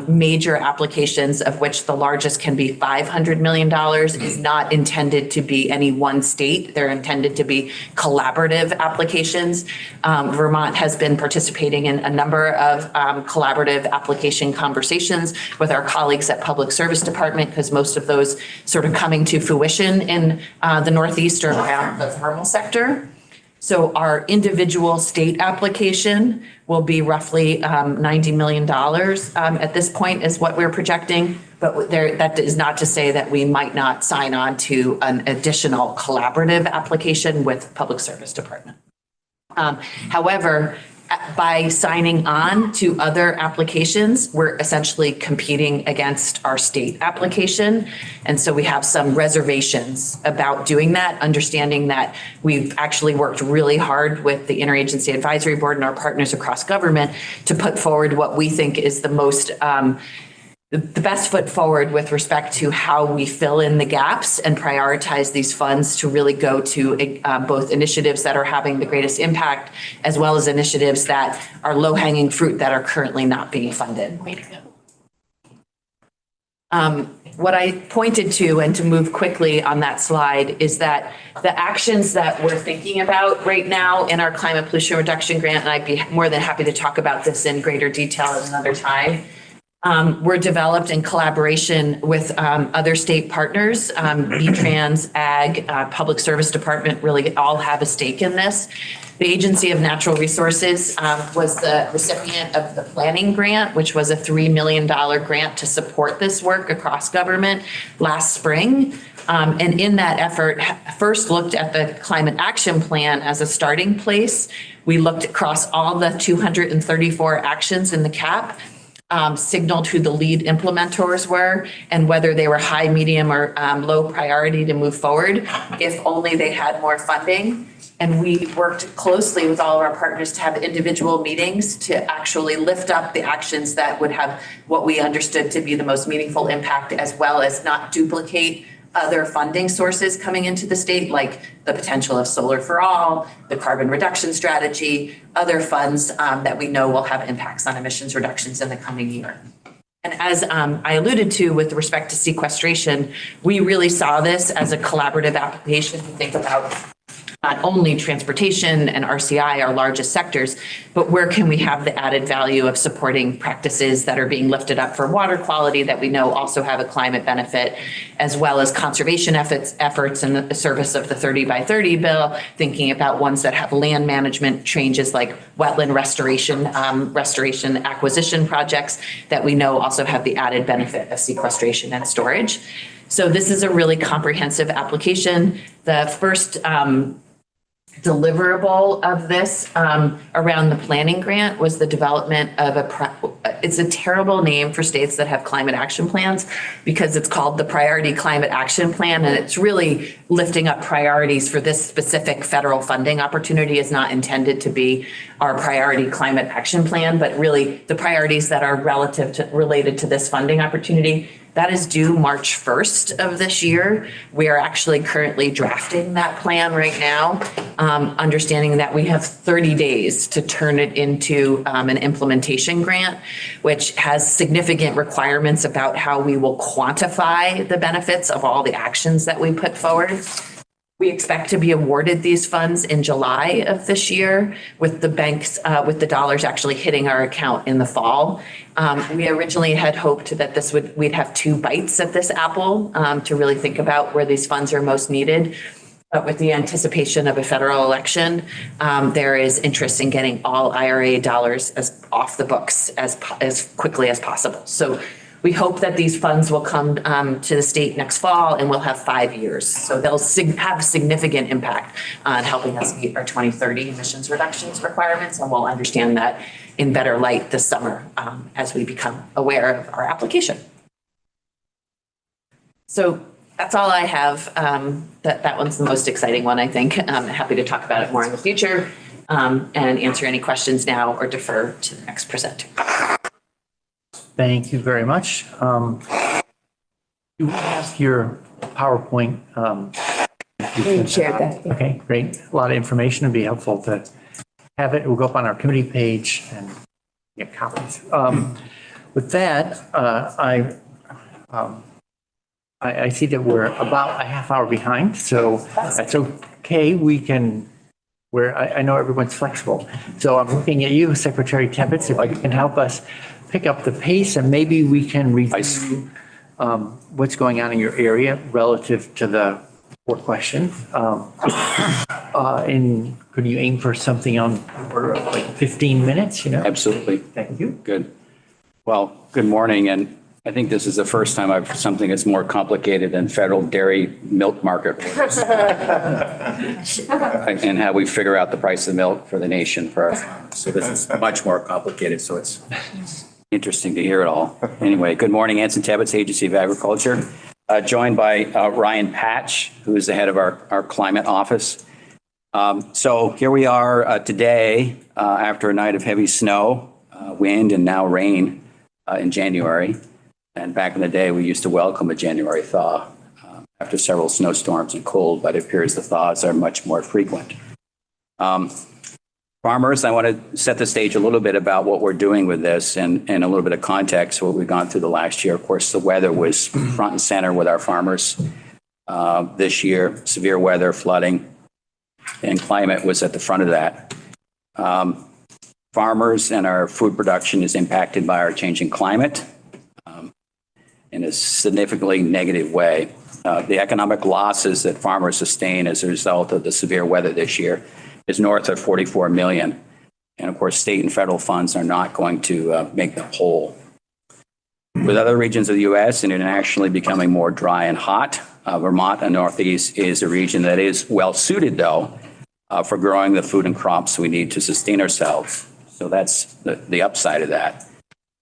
S5: major applications, of which the largest can be $500 million, is not intended to be any one state. They're intended to be collaborative applications. Vermont has been participating in a number of collaborative application conversations with our colleagues at Public Service Department, because most of those sort of coming to fruition in the Northeast or around the thermal sector. So our individual state application will be roughly $90 million at this point is what we're projecting. But that is not to say that we might not sign on to an additional collaborative application with Public Service Department. However, by signing on to other applications, we're essentially competing against our state application. And so we have some reservations about doing that, understanding that we've actually worked really hard with the Interagency Advisory Board and our partners across government to put forward what we think is the most the best foot forward with respect to how we fill in the gaps and prioritize these funds to really go to both initiatives that are having the greatest impact, as well as initiatives that are low-hanging fruit that are currently not being funded. What I pointed to, and to move quickly on that slide, is that the actions that we're thinking about right now in our climate pollution reduction grant, and I'd be more than happy to talk about this in greater detail at another time, were developed in collaboration with other state partners, VTrans, Ag, Public Service Department, really all have a stake in this. The Agency of Natural Resources was the recipient of the planning grant, which was a $3 million grant to support this work across government last spring. And in that effort, first looked at the climate action plan as a starting place. We looked across all the 234 actions in the CAP, signaled who the lead implementers were and whether they were high, medium, or low priority to move forward, if only they had more funding. And we worked closely with all of our partners to have individual meetings to actually lift up the actions that would have what we understood to be the most meaningful impact, as well as not duplicate other funding sources coming into the state, like the potential of solar for all, the carbon reduction strategy, other funds that we know will have impacts on emissions reductions in the coming year. And as I alluded to with respect to sequestration, we really saw this as a collaborative application to think about not only transportation and RCI, our largest sectors, but where can we have the added value of supporting practices that are being lifted up for water quality that we know also have a climate benefit, as well as conservation efforts in the service of the 30 by 30 bill, thinking about ones that have land management changes like wetland restoration, restoration acquisition projects that we know also have the added benefit of sequestration and storage. So this is a really comprehensive application. The first deliverable of this around the planning grant was the development of it's a terrible name for states that have climate action plans, because it's called the Priority Climate Action Plan, and it's really lifting up priorities for this specific federal funding opportunity. Is not intended to be our Priority Climate Action Plan, but really the priorities that are related to this funding opportunity. That is due March 1st of this year. We are actually currently drafting that plan right now, understanding that we have 30 days to turn it into an implementation grant, which has significant requirements about how we will quantify the benefits of all the actions that we put forward. We expect to be awarded these funds in July of this year, with the banks, with the dollars actually hitting our account in the fall. We originally had hoped that we'd have 2 bites at this apple to really think about where these funds are most needed. But with the anticipation of a federal election, there is interest in getting all IRA dollars off the books as quickly as possible. So we hope that these funds will come to the state next fall, and we'll have 5 years. So they'll have significant impact on helping us meet our 2030 emissions reductions requirements, and we'll understand that in better light this summer as we become aware of our application. So that's all I have. That one's the most exciting one, I think. I'm happy to talk about it more in the future and answer any questions now or defer to the next presenter.
S1: Thank you very much. You have your PowerPoint.
S2: We shared that.
S1: Okay, great. A lot of information. It'd be helpful to have it. We'll go up on our committee page and get copies. With that, I see that we're about a half hour behind, so that's okay. We can, I know everyone's flexible. So I'm looking at you, Secretary Tebbetts, if you can help us pick up the pace and maybe we can review what's going on in your area relative to the 4 questions. And could you aim for something on order of like 15 minutes,
S10: Absolutely.
S1: Thank you.
S10: Good. Well, good morning. And I think this is the first time I've something that's more complicated than federal dairy milk market rules. And how we figure out the price of milk for the nation for our farmers. So this is much more complicated. So it's interesting to hear it all. Anyway, good morning, Anson Tebbetts, Agency of Agriculture. Joined by Ryan Patch, who is the head of our climate office. So here we are today after a night of heavy snow, wind, and now rain in January. And back in the day, we used to welcome a January thaw after several snowstorms and cold, but it appears the thaws are much more frequent. Farmers, I want to set the stage a little bit about what we're doing with this and a little bit of context, what we've gone through the last year. Of course, the weather was front and center with our farmers this year. Severe weather, flooding, and climate was at the front of that. Farmers and our food production is impacted by our changing climate in a significantly negative way. The economic losses that farmers sustain as a result of the severe weather this year is north of 44 million. And of course, state and federal funds are not going to make them whole. With other regions of the U.S. and internationally becoming more dry and hot, Vermont and Northeast is a region that is well suited, though, for growing the food and crops we need to sustain ourselves. So that's the upside of that.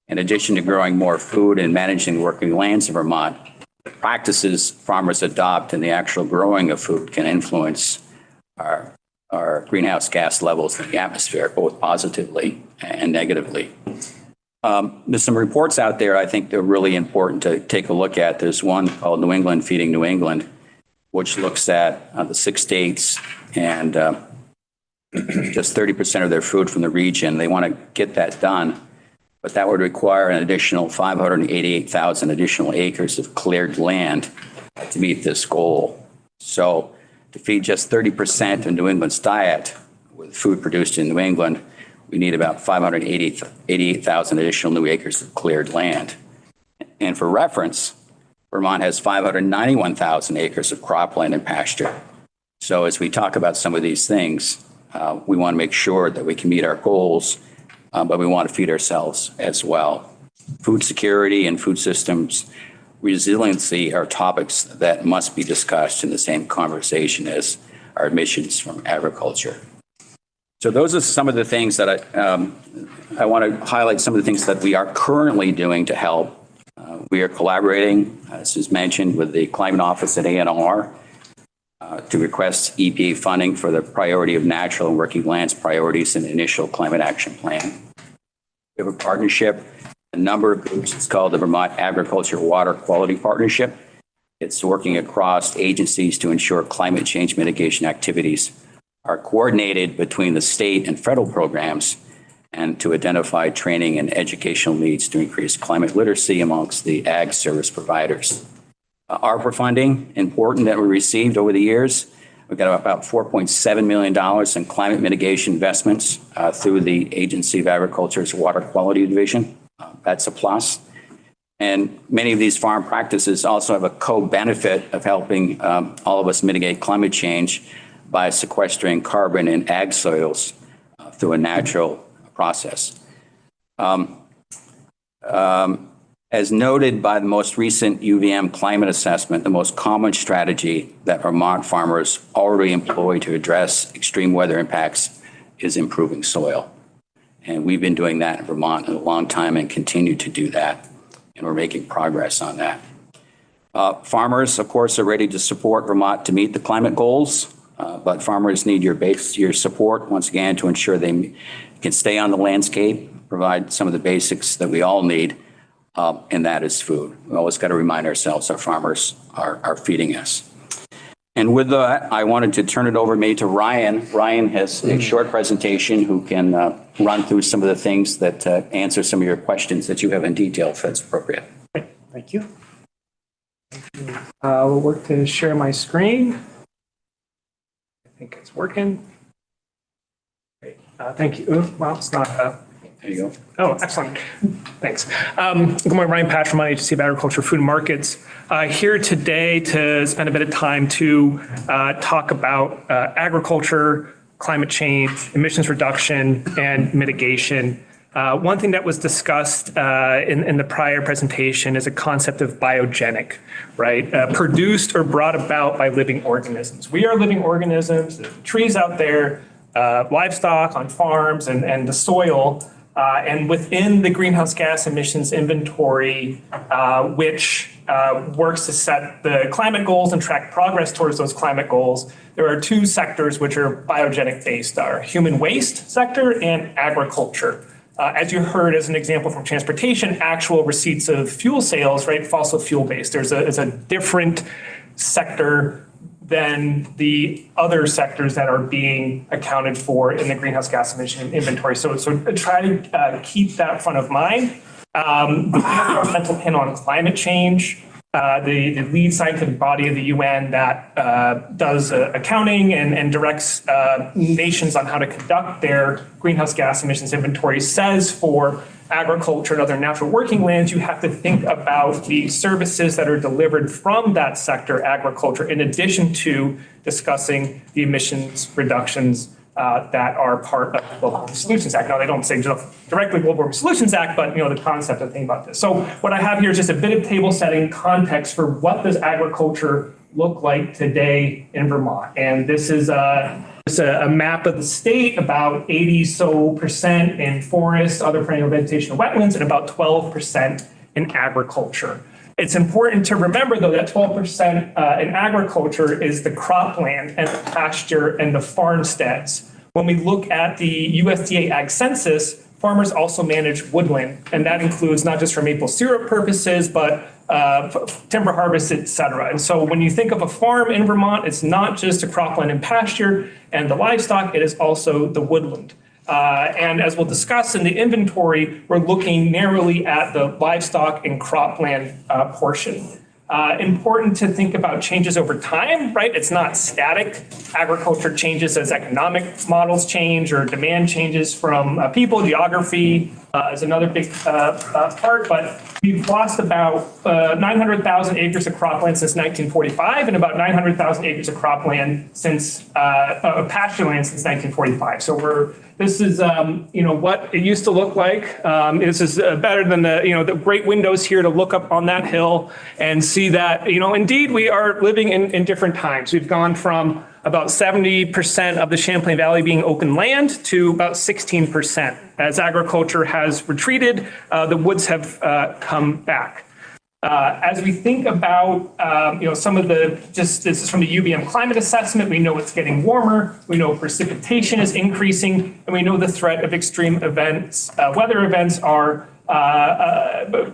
S10: In addition to growing more food and managing working lands in Vermont, the practices farmers adopt in the actual growing of food can influence our greenhouse gas levels in the atmosphere, both positively and negatively. There's some reports out there I think they're really important to take a look at. There's one called New England Feeding New England, which looks at the 6 states and just 30% of their food from the region. They want to get that done, but that would require an additional 588,000 additional acres of cleared land to meet this goal. So to feed just 30% of New England's diet with food produced in New England, we need about 588,000 additional new acres of cleared land. And for reference, Vermont has 591,000 acres of cropland and pasture. So as we talk about some of these things, we want to make sure that we can meet our goals, but we want to feed ourselves as well. Food security and food systems resiliency are topics that must be discussed in the same conversation as our emissions from agriculture. So those are some of the things that I want to highlight, some of the things that we are currently doing to help. We are collaborating, as is mentioned, with the Climate Office at ANR to request EPA funding for the priority of natural and working lands priorities in the initial climate action plan. We have a partnership, a number of groups. It's called the Vermont Agriculture Water Quality Partnership. It's working across agencies to ensure climate change mitigation activities are coordinated between the state and federal programs and to identify training and educational needs to increase climate literacy amongst the ag service providers. ARPA funding, important that we received over the years. We've got about $4.7 million in climate mitigation investments through the Agency of Agriculture's Water Quality Division. That's a plus. And many of these farm practices also have a co-benefit of helping all of us mitigate climate change by sequestering carbon in ag soils through a natural process. As noted by the most recent UVM climate assessment, the most common strategy that Vermont farmers already employ to address extreme weather impacts is improving soil. And we've been doing that in Vermont in a long time and continue to do that. And we're making progress on that. Farmers, of course, are ready to support Vermont to meet the climate goals, but farmers need your support once again to ensure they can stay on the landscape, provide some of the basics that we all need, and that is food. We always got to remind ourselves our farmers are feeding us. And with that, I wanted to turn it over maybe to Ryan. Ryan has a short presentation who can run through some of the things that answer some of your questions that you have in detail, if that's appropriate.
S11: Great, thank you. We'll work to share my screen. I think it's working. Great, thank you. Well, it's not.
S10: There you go.
S11: Oh, excellent. Thanks. Good morning, Ryan Patch from Agency of Agriculture, Food and Markets. Here today to spend a bit of time to talk about agriculture, climate change, emissions reduction, and mitigation. One thing that was discussed in the prior presentation is a concept of biogenic, right? Produced or brought about by living organisms. We are living organisms, the trees out there, livestock on farms, and the soil. And within the greenhouse gas emissions inventory, which works to set the climate goals and track progress towards those climate goals, there are two sectors which are biogenic based, our human waste sector and agriculture. As you heard as an example from transportation, actual receipts of fuel sales, right, fossil fuel based. There's a different sector than the other sectors that are being accounted for in the greenhouse gas emission inventory. So try to keep that front of mind. The Environmental Panel on Climate Change, the lead scientific body of the UN that does accounting and directs nations on how to conduct their greenhouse gas emissions inventory, says for agriculture and other natural working lands, you have to think about the services that are delivered from that sector, agriculture, in addition to discussing the emissions reductions that are part of the Global Warming Solutions Act. Now, they don't say directly Global Warming Solutions Act, but the concept of thinking about this. So what I have here is just a bit of table setting context for what does agriculture look like today in Vermont. And this is a map of the state, about 80% in forests, other perennial vegetation, and wetlands, and about 12% in agriculture. It's important to remember, though, that 12% in agriculture is the cropland and the pasture and the farmsteads. When we look at the USDA Ag Census, farmers also manage woodland, and that includes not just for maple syrup purposes, but timber harvest, et cetera. And so when you think of a farm in Vermont, it's not just a cropland and pasture and the livestock, it is also the woodland. And as we'll discuss in the inventory, we're looking narrowly at the livestock and cropland portion. Important to think about changes over time, right? It's not static. Agriculture changes as economic models change or demand changes from people. Geography is another big part, but we've lost about 900,000 acres of cropland since 1945 and about 900,000 acres of cropland since pasture land since 1945. So this is, what it used to look like. This is better than the great windows here to look up on that hill and see that, indeed we are living in different times. We've gone from about 70% of the Champlain Valley being open land to about 16%. As agriculture has retreated, the woods have come back. As we think about, some of this is from the UVM climate assessment, we know it's getting warmer, we know precipitation is increasing, and we know the threat of extreme events, weather events are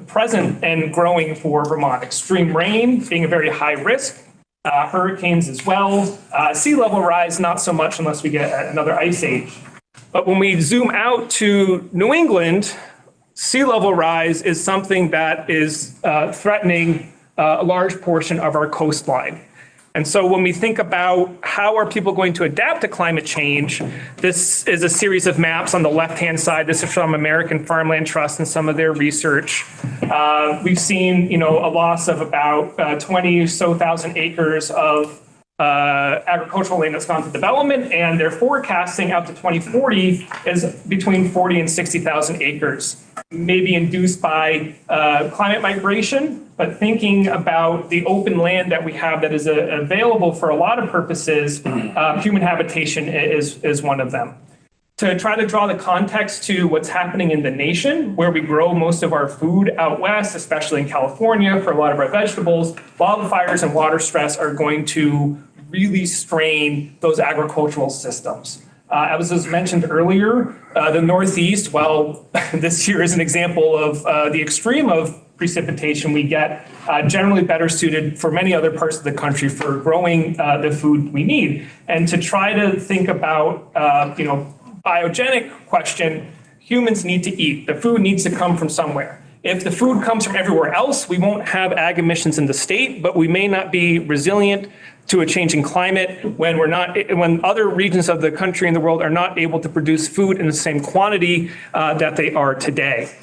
S11: present and growing for Vermont. Extreme rain being a very high risk, hurricanes as well, sea level rise, not so much unless we get another ice age. But when we zoom out to New England, sea level rise is something that is threatening a large portion of our coastline. And so when we think about how are people going to adapt to climate change, this is a series of maps on the left-hand side. This is from American Farmland Trust and some of their research. We've seen, a loss of about 20 or so thousand acres of agricultural land that's gone to development, and they're forecasting out to 2040 is between 40 and 60,000 acres, maybe induced by climate migration, but thinking about the open land that we have that is available for a lot of purposes, human habitation is one of them. to try to draw the context to what's happening in the nation, where we grow most of our food out west, especially in California for a lot of our vegetables, wildfires and water stress are going to really strain those agricultural systems. As was mentioned earlier, the Northeast, well, this year is an example of the extreme of precipitation we get, generally better suited for many other parts of the country for growing the food we need. And to try to think about, biogenic question, humans need to eat. The food needs to come from somewhere. If the food comes from everywhere else, we won't have ag emissions in the state, but we may not be resilient to a changing climate when other regions of the country and the world are not able to produce food in the same quantity that they are today.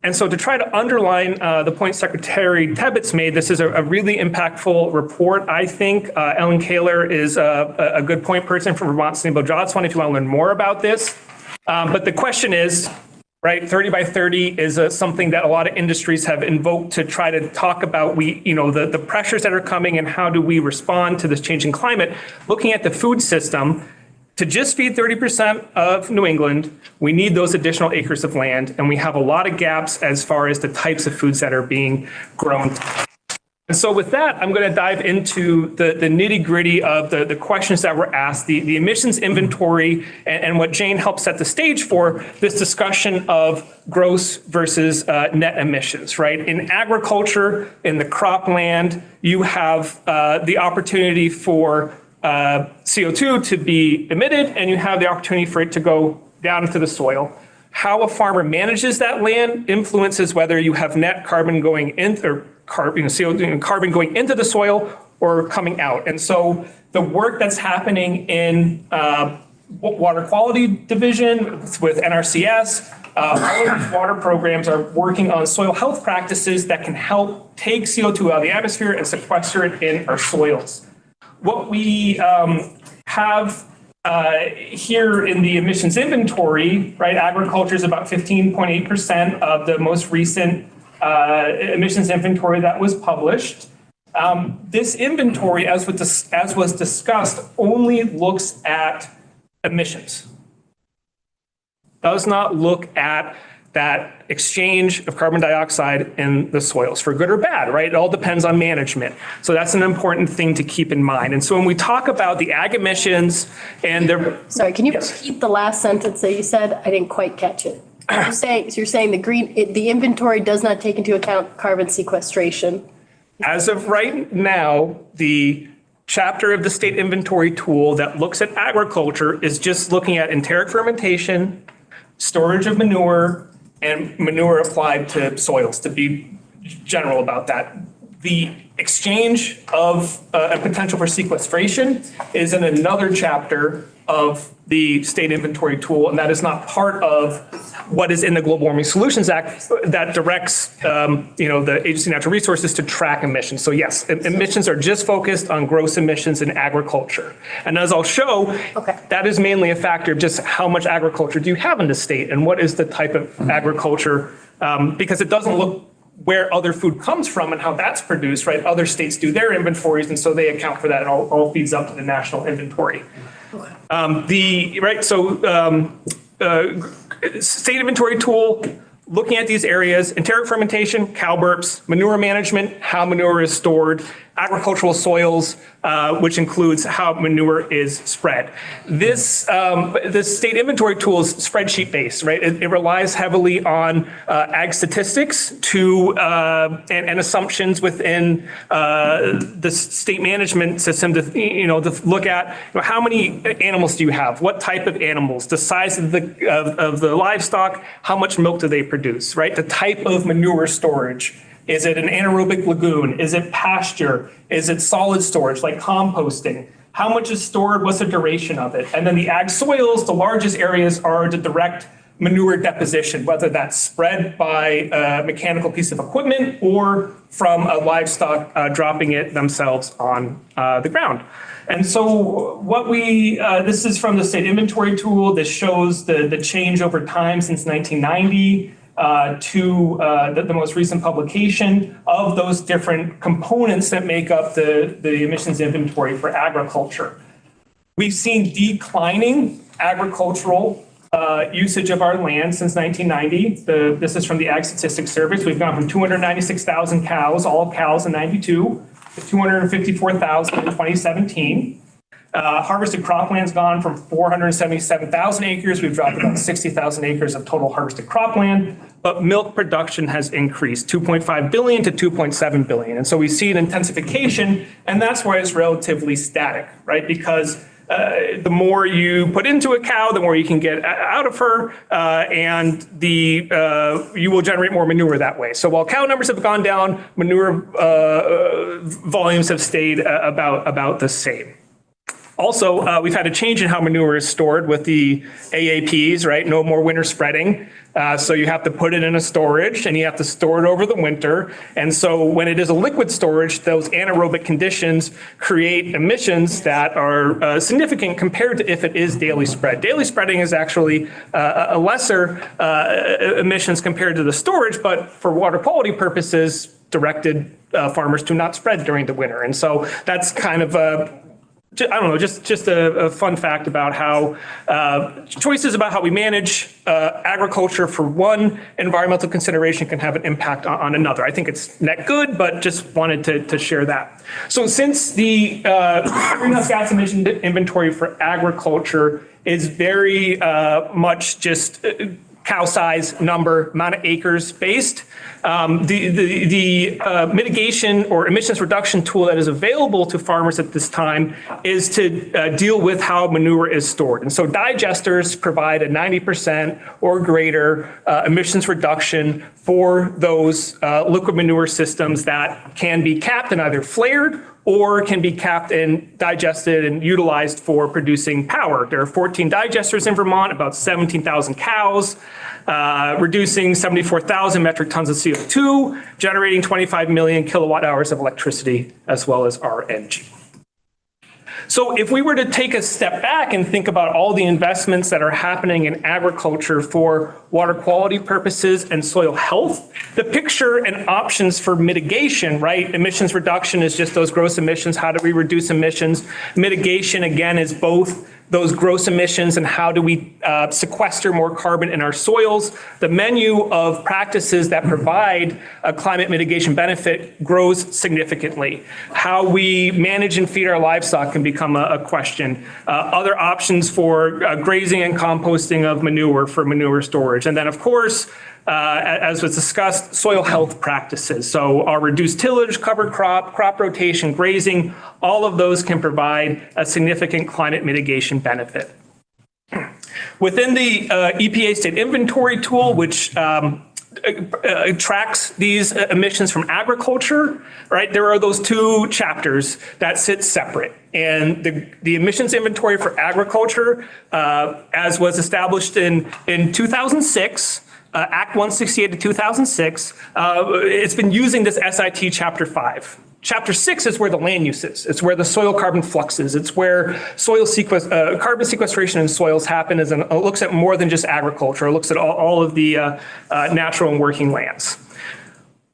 S11: And so to try to underline the point Secretary Tebbetts made, this is a really impactful report, I think. Ellen Kaler is a good point person from Vermont Sustainable Jobs Fund if you want to learn more about this. But the question is, right, 30 by 30 is something that a lot of industries have invoked to try to talk about the pressures that are coming and how do we respond to this changing climate. Looking at the food system, to just feed 30% of New England, we need those additional acres of land, and we have a lot of gaps as far as the types of foods that are being grown. And so with that, I'm going to dive into the nitty gritty of the questions that were asked, the emissions inventory, and what Jane helped set the stage for this discussion of gross versus net emissions, right? In agriculture, in the cropland, you have the opportunity for CO2 to be emitted, and you have the opportunity for it to go down into the soil. How a farmer manages that land influences whether you have net carbon going in or CO2 carbon going into the soil or coming out. And so the work that's happening in water quality division with NRCS, all of these water programs are working on soil health practices that can help take CO2 out of the atmosphere and sequester it in our soils. What we have here in the emissions inventory, right, agriculture is about 15.8% of the most recent emissions inventory that was published. This inventory, as was discussed, only looks at emissions. Does not look at that exchange of carbon dioxide in the soils, for good or bad, right? It all depends on management. So that's an important thing to keep in mind. And so when we talk about the ag emissions and the...
S4: Sorry, can you repeat the last sentence that you said? I didn't quite catch it. You're saying the inventory does not take into account carbon sequestration.
S11: As of right now, the chapter of the state inventory tool that looks at agriculture is just looking at enteric fermentation, storage of manure, and manure applied to soils, to be general about that. The exchange of a potential for sequestration is in another chapter of the state inventory tool, and that is not part of what is in the Global Warming Solutions Act that directs the Agency of Natural Resources to track emissions. So yes, emissions are just focused on gross emissions in agriculture. And as I'll show, that is mainly a factor of just how much agriculture do you have in the state and what is the type of agriculture, because it doesn't look where other food comes from and how that's produced, right? Other states do their inventories, and so they account for that, and all feeds up to the national inventory. State inventory tool, looking at these areas, enteric fermentation, cow burps, manure management, how manure is stored, agricultural soils, which includes how manure is spread. This state inventory tool is spreadsheet based, right? It relies heavily on ag statistics and assumptions within the state management system to look at how many animals do you have, what type of animals, the size of the livestock, how much milk do they produce, right? The type of manure storage. Is it an anaerobic lagoon? Is it pasture? Is it solid storage like composting? How much is stored? What's the duration of it? And then the ag soils, the largest areas are the direct manure deposition, whether that's spread by a mechanical piece of equipment or from a livestock dropping it themselves on the ground. And so this is from the state inventory tool. This shows the change over time since 1990. To the most recent publication of those different components that make up the emissions inventory for agriculture. We've seen declining agricultural usage of our land since 1990. This is from the Ag Statistics Service. We've gone from 296,000 cows, all cows in 92, to 254,000 in 2017. Harvested cropland's gone from 477,000 acres. We've dropped about 60,000 acres of total harvested cropland, but milk production has increased 2.5 billion to 2.7 billion. And so we see an intensification, and that's why it's relatively static, right? Because the more you put into a cow, the more you can get out of her, and you will generate more manure that way. So while cow numbers have gone down, manure volumes have stayed about the same. Also, we've had a change in how manure is stored with the AAPs, right? No more winter spreading. So you have to put it in a storage and you have to store it over the winter. And so when it is a liquid storage, those anaerobic conditions create emissions that are significant compared to if it is daily spread. Daily spreading is actually a lesser emissions compared to the storage, but for water quality purposes, directed farmers to not spread during the winter. And so that's kind of I don't know, just a fun fact about how choices about how we manage agriculture for one environmental consideration can have an impact on another. I think it's net good, but just wanted to share that. So since the greenhouse gas emission inventory for agriculture is very much just cow size, number, amount of acres based, the mitigation or emissions reduction tool that is available to farmers at this time is to deal with how manure is stored. And so digesters provide a 90% or greater emissions reduction for those liquid manure systems that can be capped and either flared or can be capped and digested and utilized for producing power. There are 14 digesters in Vermont, about 17,000 cows, reducing 74,000 metric tons of CO2, generating 25 million kilowatt hours of electricity, as well as RNG. So if we were to take a step back and think about all the investments that are happening in agriculture for water quality purposes and soil health, the picture and options for mitigation, right? Emissions reduction is just those gross emissions. How do we reduce emissions? Mitigation, again, is both those gross emissions and how do we sequester more carbon in our soils. The menu of practices that provide a climate mitigation benefit grows significantly. How we manage and feed our livestock can become a question. Other options for grazing and composting of manure for manure storage. And then, of course, as was discussed, soil health practices. So our reduced tillage, cover crop rotation, grazing, all of those can provide a significant climate mitigation benefit. Within the EPA state inventory tool, which tracks these emissions from agriculture, right? There are those two chapters that sit separate. And the emissions inventory for agriculture, as was established in 2006, Act 168 of 2006, it's been using this SIT Chapter 5. Chapter 6 is where the land use is. It's where the soil carbon flux is. It's where soil carbon sequestration in soils happen. It looks at more than just agriculture. It looks at all of the natural and working lands.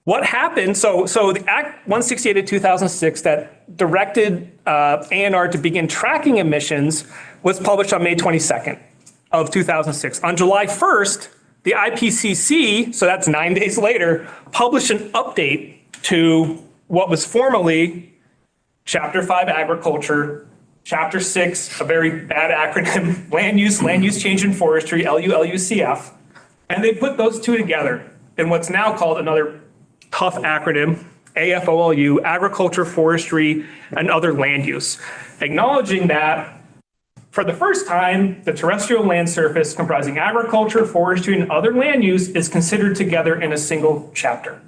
S11: What happened, so the Act 168 of 2006 that directed ANR to begin tracking emissions was published on May 22nd of 2006. On July 1st, the IPCC, so that's 9 days later, published an update to what was formerly Chapter 5 Agriculture, Chapter 6, a very bad acronym, Land Use Change in Forestry, LULUCF, and they put those two together in what's now called another tough acronym, AFOLU, Agriculture, Forestry, and Other Land Use, acknowledging that for the first time, the terrestrial land surface comprising agriculture, forestry, and other land use is considered together in a single chapter.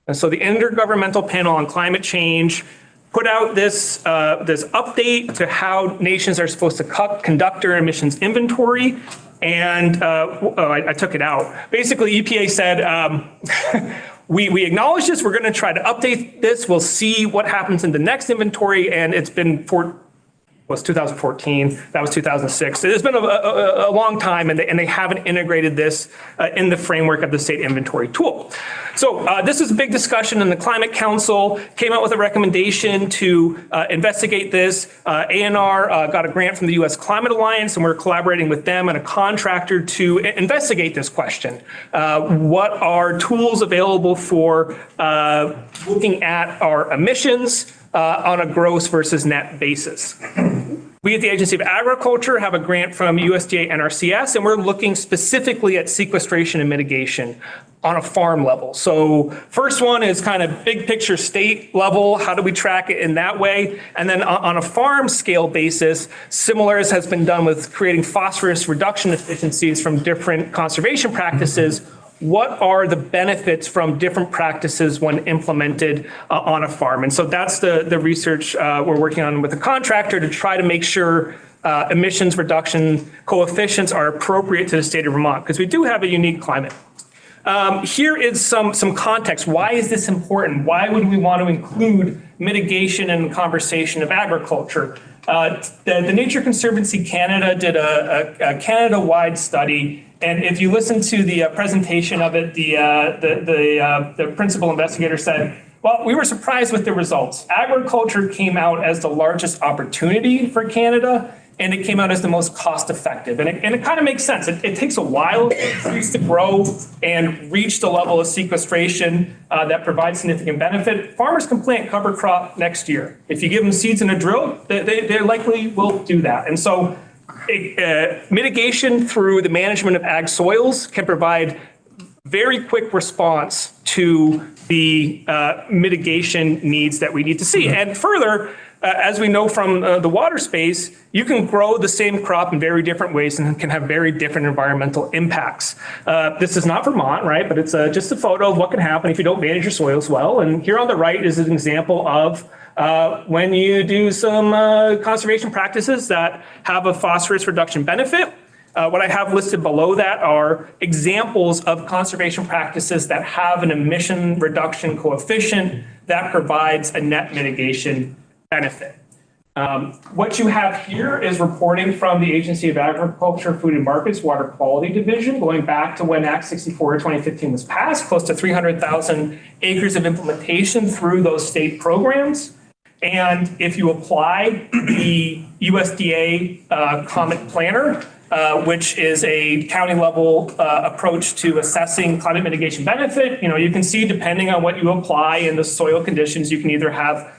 S11: And so the Intergovernmental Panel on Climate Change put out this update to how nations are supposed to conduct their emissions inventory. And I took it out. Basically, EPA said, we acknowledge this. We're going to try to update this. We'll see what happens in the next inventory. And it's been was 2014, that was 2006. It's been a long time, and they haven't integrated this in the framework of the state inventory tool. So this is a big discussion, and the Climate Council came out with a recommendation to investigate this. ANR got a grant from the U.S. Climate Alliance, and we're collaborating with them and a contractor to investigate this question. What are tools available for looking at our emissions on a gross versus net basis? We at the Agency of Agriculture have a grant from USDA NRCS, and we're looking specifically at sequestration and mitigation on a farm level. So first one is kind of big picture state level. How do we track it in that way? And then on a farm scale basis, similar as has been done with creating phosphorus reduction efficiencies from different conservation practices. What are the benefits from different practices when implemented on a farm? And so that's the research we're working on with the contractor to try to make sure emissions reduction coefficients are appropriate to the state of Vermont, because we do have a unique climate. Here is some context. Why is this important? Why would we want to include mitigation in the conversation of agriculture? The Nature Conservancy Canada did a Canada-wide study. And if you listen to the presentation of it, the principal investigator said, well, we were surprised with the results. Agriculture came out as the largest opportunity for Canada, and it came out as the most cost effective. And it kind of makes sense. It takes a while for trees to grow and reach the level of sequestration that provides significant benefit. Farmers can plant cover crop next year. If you give them seeds and a drill, they likely will do that. And so mitigation through the management of ag soils can provide very quick response to the mitigation needs that we need to see. And further, as we know from the water space, you can grow the same crop in very different ways and can have very different environmental impacts. This is not Vermont, right? But it's just a photo of what can happen if you don't manage your soils well. And here on the right is an example of when you do some conservation practices that have a phosphorus reduction benefit. What I have listed below that are examples of conservation practices that have an emission reduction coefficient that provides a net mitigation benefit. What you have here is reporting from the Agency of Agriculture, Food and Markets Water Quality Division, going back to when Act 64 of 2015 was passed, close to 300,000 acres of implementation through those state programs. And if you apply the USDA Climate Planner, which is a county level approach to assessing climate mitigation benefit, you can see depending on what you apply in the soil conditions, you can either have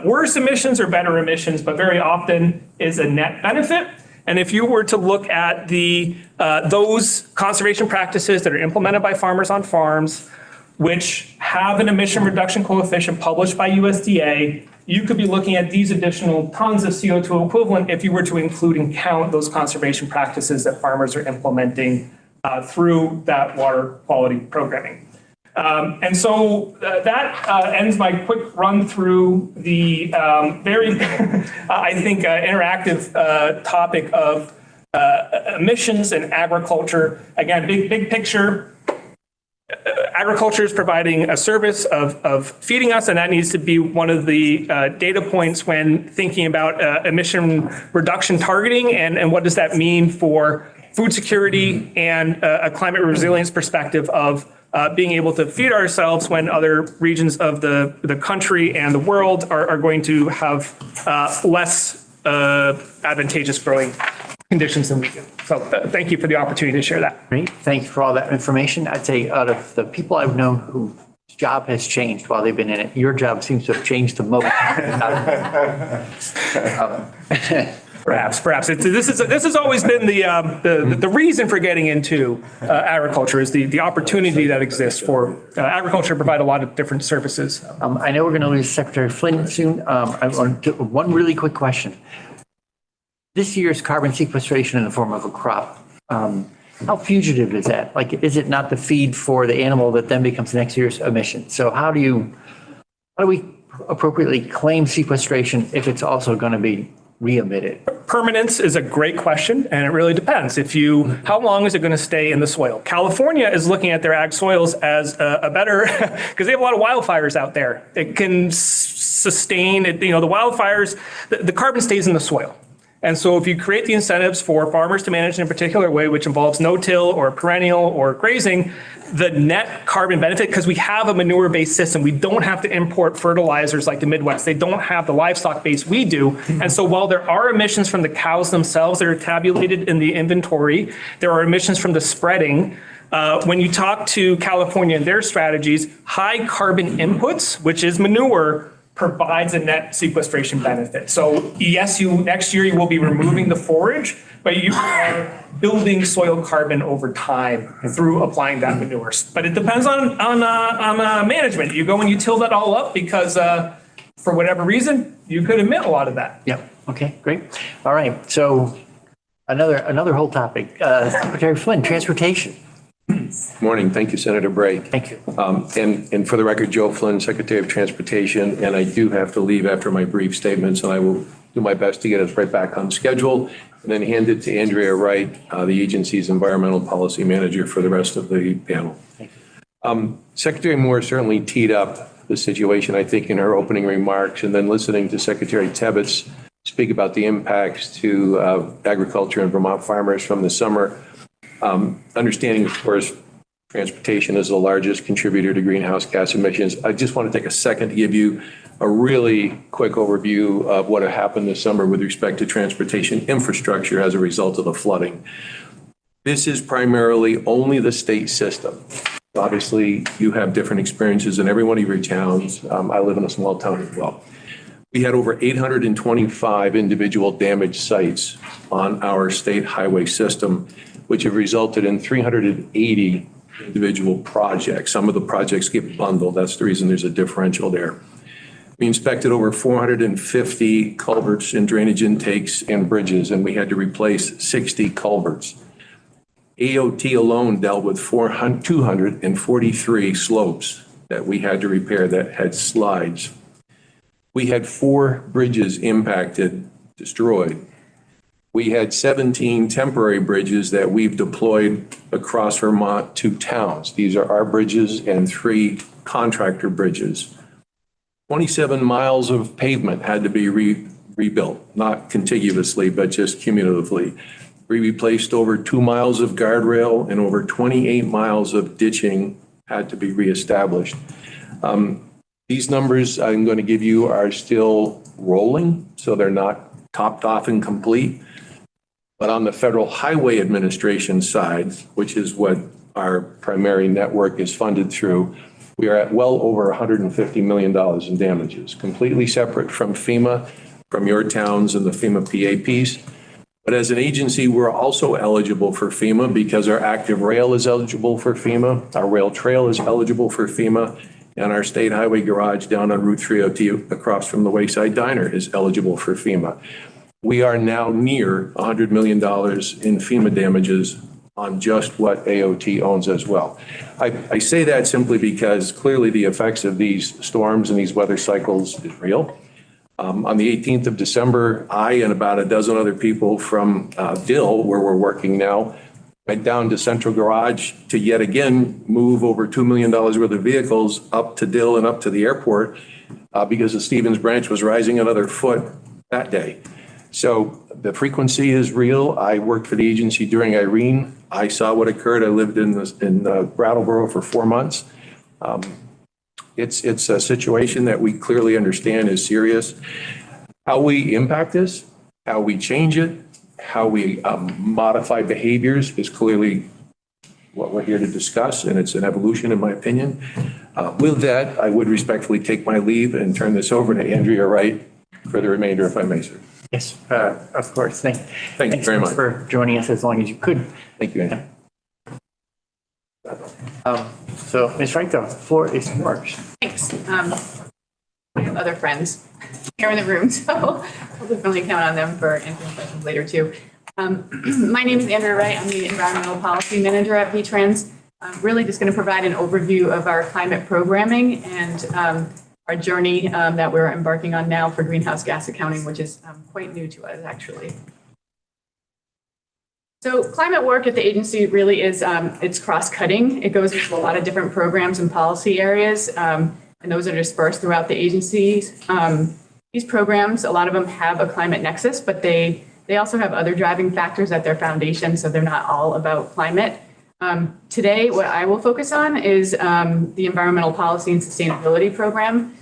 S11: worse emissions or better emissions, but very often is a net benefit. And if you were to look at those conservation practices that are implemented by farmers on farms, which have an emission reduction coefficient published by USDA, you could be looking at these additional tons of CO2 equivalent if you were to include and count those conservation practices that farmers are implementing through that water quality programming. And so that ends my quick run through the very, I think, interactive topic of emissions and agriculture. Again, big picture. Agriculture is providing a service of feeding us, and that needs to be one of the data points when thinking about emission reduction targeting and what does that mean for food security and a climate resilience perspective of being able to feed ourselves when other regions of the country and the world are going to have less advantageous growing conditions than we do. So thank you for the opportunity to share that.
S1: Great. Thank you for all that information. I'd say out of the people I've known whose job has changed while they've been in it, your job seems to have changed the most.
S11: Perhaps. This has always been the reason for getting into agriculture is the opportunity that exists for agriculture to provide a lot of different services.
S1: I know we're going to lose Secretary Flynn soon. I want to, one really quick question. This year's carbon sequestration in the form of a crop, how fugitive is that? Like, is it not the feed for the animal that then becomes next year's emission? So how do we appropriately claim sequestration if it's also going to be re-emitted?
S11: Permanence is a great question, and it really depends. How long is it going to stay in the soil? California is looking at their ag soils as a better, because they have a lot of wildfires out there. It can sustain, the wildfires, the carbon stays in the soil. And so if you create the incentives for farmers to manage in a particular way, which involves no-till or perennial or grazing, the net carbon benefit, because we have a manure-based system, we don't have to import fertilizers like the Midwest. They don't have the livestock base we do. And so while there are emissions from the cows themselves that are tabulated in the inventory, there are emissions from the spreading. When you talk to California and their strategies, high carbon inputs, which is manure, provides a net sequestration benefit. So yes, next year you will be removing the forage, but you are building soil carbon over time through applying that manure. But it depends on management. You go and you till that all up because for whatever reason, you could emit a lot of that.
S1: Yep. Okay, great. All right. So another whole topic. Secretary Flynn, transportation.
S12: Morning. Thank you, Senator Bray.
S1: Thank you.
S12: And for the record, Joe Flynn, Secretary of Transportation, and I do have to leave after my brief statements, and I will do my best to get us right back on schedule and then hand it to Andrea Wright, the agency's environmental policy manager, for the rest of the panel. Secretary Moore certainly teed up the situation, I think, in her opening remarks, and then listening to Secretary Tebbets speak about the impacts to agriculture and Vermont farmers from the summer. Understanding, of course, transportation is the largest contributor to greenhouse gas emissions. I just want to take a second to give you a really quick overview of what happened this summer with respect to transportation infrastructure as a result of the flooding. This is primarily only the state system. Obviously, you have different experiences in every one of your towns. I live in a small town as well. We had over 825 individual damaged sites on our state highway system, which have resulted in 380 individual projects. Some of the projects get bundled. That's the reason there's a differential there. We inspected over 450 culverts and drainage intakes and bridges, and we had to replace 60 culverts. AOT alone dealt with 243 slopes that we had to repair that had slides. We had 4 bridges impacted, destroyed. We had 17 temporary bridges that we've deployed across Vermont to towns. These are our bridges and 3 contractor bridges. 27 miles of pavement had to be rebuilt, not contiguously, but just cumulatively. We replaced over 2 miles of guardrail and over 28 miles of ditching had to be reestablished. These numbers I'm going to give you are still rolling, so they're not topped off and complete. But on the Federal Highway Administration side, which is what our primary network is funded through, we are at well over $150 million in damages, completely separate from FEMA, from your towns and the FEMA PAPs. But as an agency, we're also eligible for FEMA because our active rail is eligible for FEMA, our rail trail is eligible for FEMA, and our state highway garage down on Route 302 across from the Wayside Diner is eligible for FEMA. We are now near $100 million in FEMA damages on just what AOT owns as well. I say that simply because clearly the effects of these storms and these weather cycles is real. On the 18th of December, I and about a dozen other people from Dill, where we're working now, went down to Central Garage to yet again move over $2 million worth of vehicles up to Dill and up to the airport because the Stevens Branch was rising another foot that day. So the frequency is real. I worked for the agency during Irene. I saw what occurred. I lived in Brattleboro for 4 months. It's a situation that we clearly understand is serious. How we impact this, how we change it, how we modify behaviors is clearly what we're here to discuss, and it's an evolution, in my opinion. With that, I would respectfully take my leave and turn this over to Andrea Wright for the remainder, if I may, sir.
S1: Yes, of course. Thank
S12: you very much
S1: for joining us as long as you could.
S12: Thank you, Andrea.
S1: So, Ms. Wright, the floor is yours.
S6: Thanks. I have other friends here in the room, so I'll definitely count on them for answering questions later too. My name is Andrea Wright. I'm the Environmental Policy Manager at VTrans. I'm really just going to provide an overview of our climate programming and our journey that we're embarking on now for greenhouse gas accounting, which is quite new to us, actually. So climate work at the agency really is, it's cross-cutting. It goes into a lot of different programs and policy areas, and those are dispersed throughout the agencies. These programs, a lot of them have a climate nexus, but they They also have other driving factors at their foundation, so they're not all about climate. Today, what I will focus on is the Environmental Policy and Sustainability Program,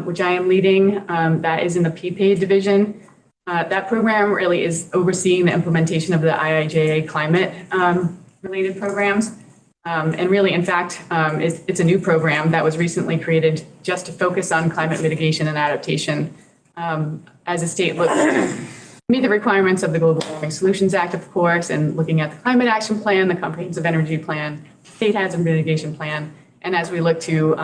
S6: which I am leading. That is in the PPAID division. That program really is overseeing the implementation of the IIJA climate related programs. And really, in fact, it's a new program that was recently created just to focus on climate mitigation and adaptation as a state looks to meet the requirements of the Global Warming Solutions Act, of course, and looking at the Climate Action Plan, the Comprehensive Energy Plan, State Hazard Mitigation Plan, and as we look to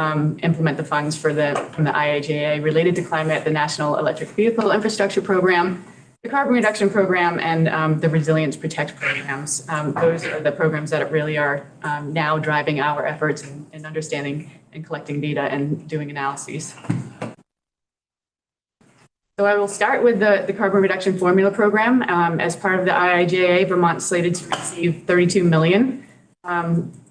S6: implement the funds from the IIJA related to climate, the National Electric Vehicle Infrastructure Program, the Carbon Reduction Program, and the Resilience Protect programs. Those are the programs that really are now driving our efforts in understanding and collecting data and doing analyses. So I will start with the Carbon Reduction Formula Program. As part of the IIJA, Vermont's slated to receive $32 million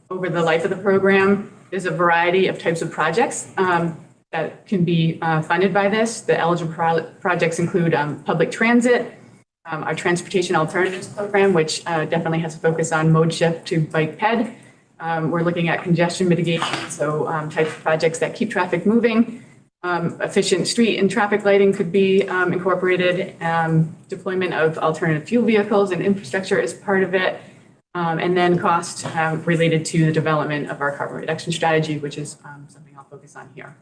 S6: over the life of the program. There's a variety of types of projects that can be funded by this. The eligible projects include public transit, our Transportation Alternatives Program, which definitely has a focus on mode shift to bike ped. We're looking at congestion mitigation, so types of projects that keep traffic moving. Efficient street and traffic lighting could be incorporated. Deployment of alternative fuel vehicles and infrastructure is part of it. And then cost related to the development of our carbon reduction strategy, which is something I'll focus on here.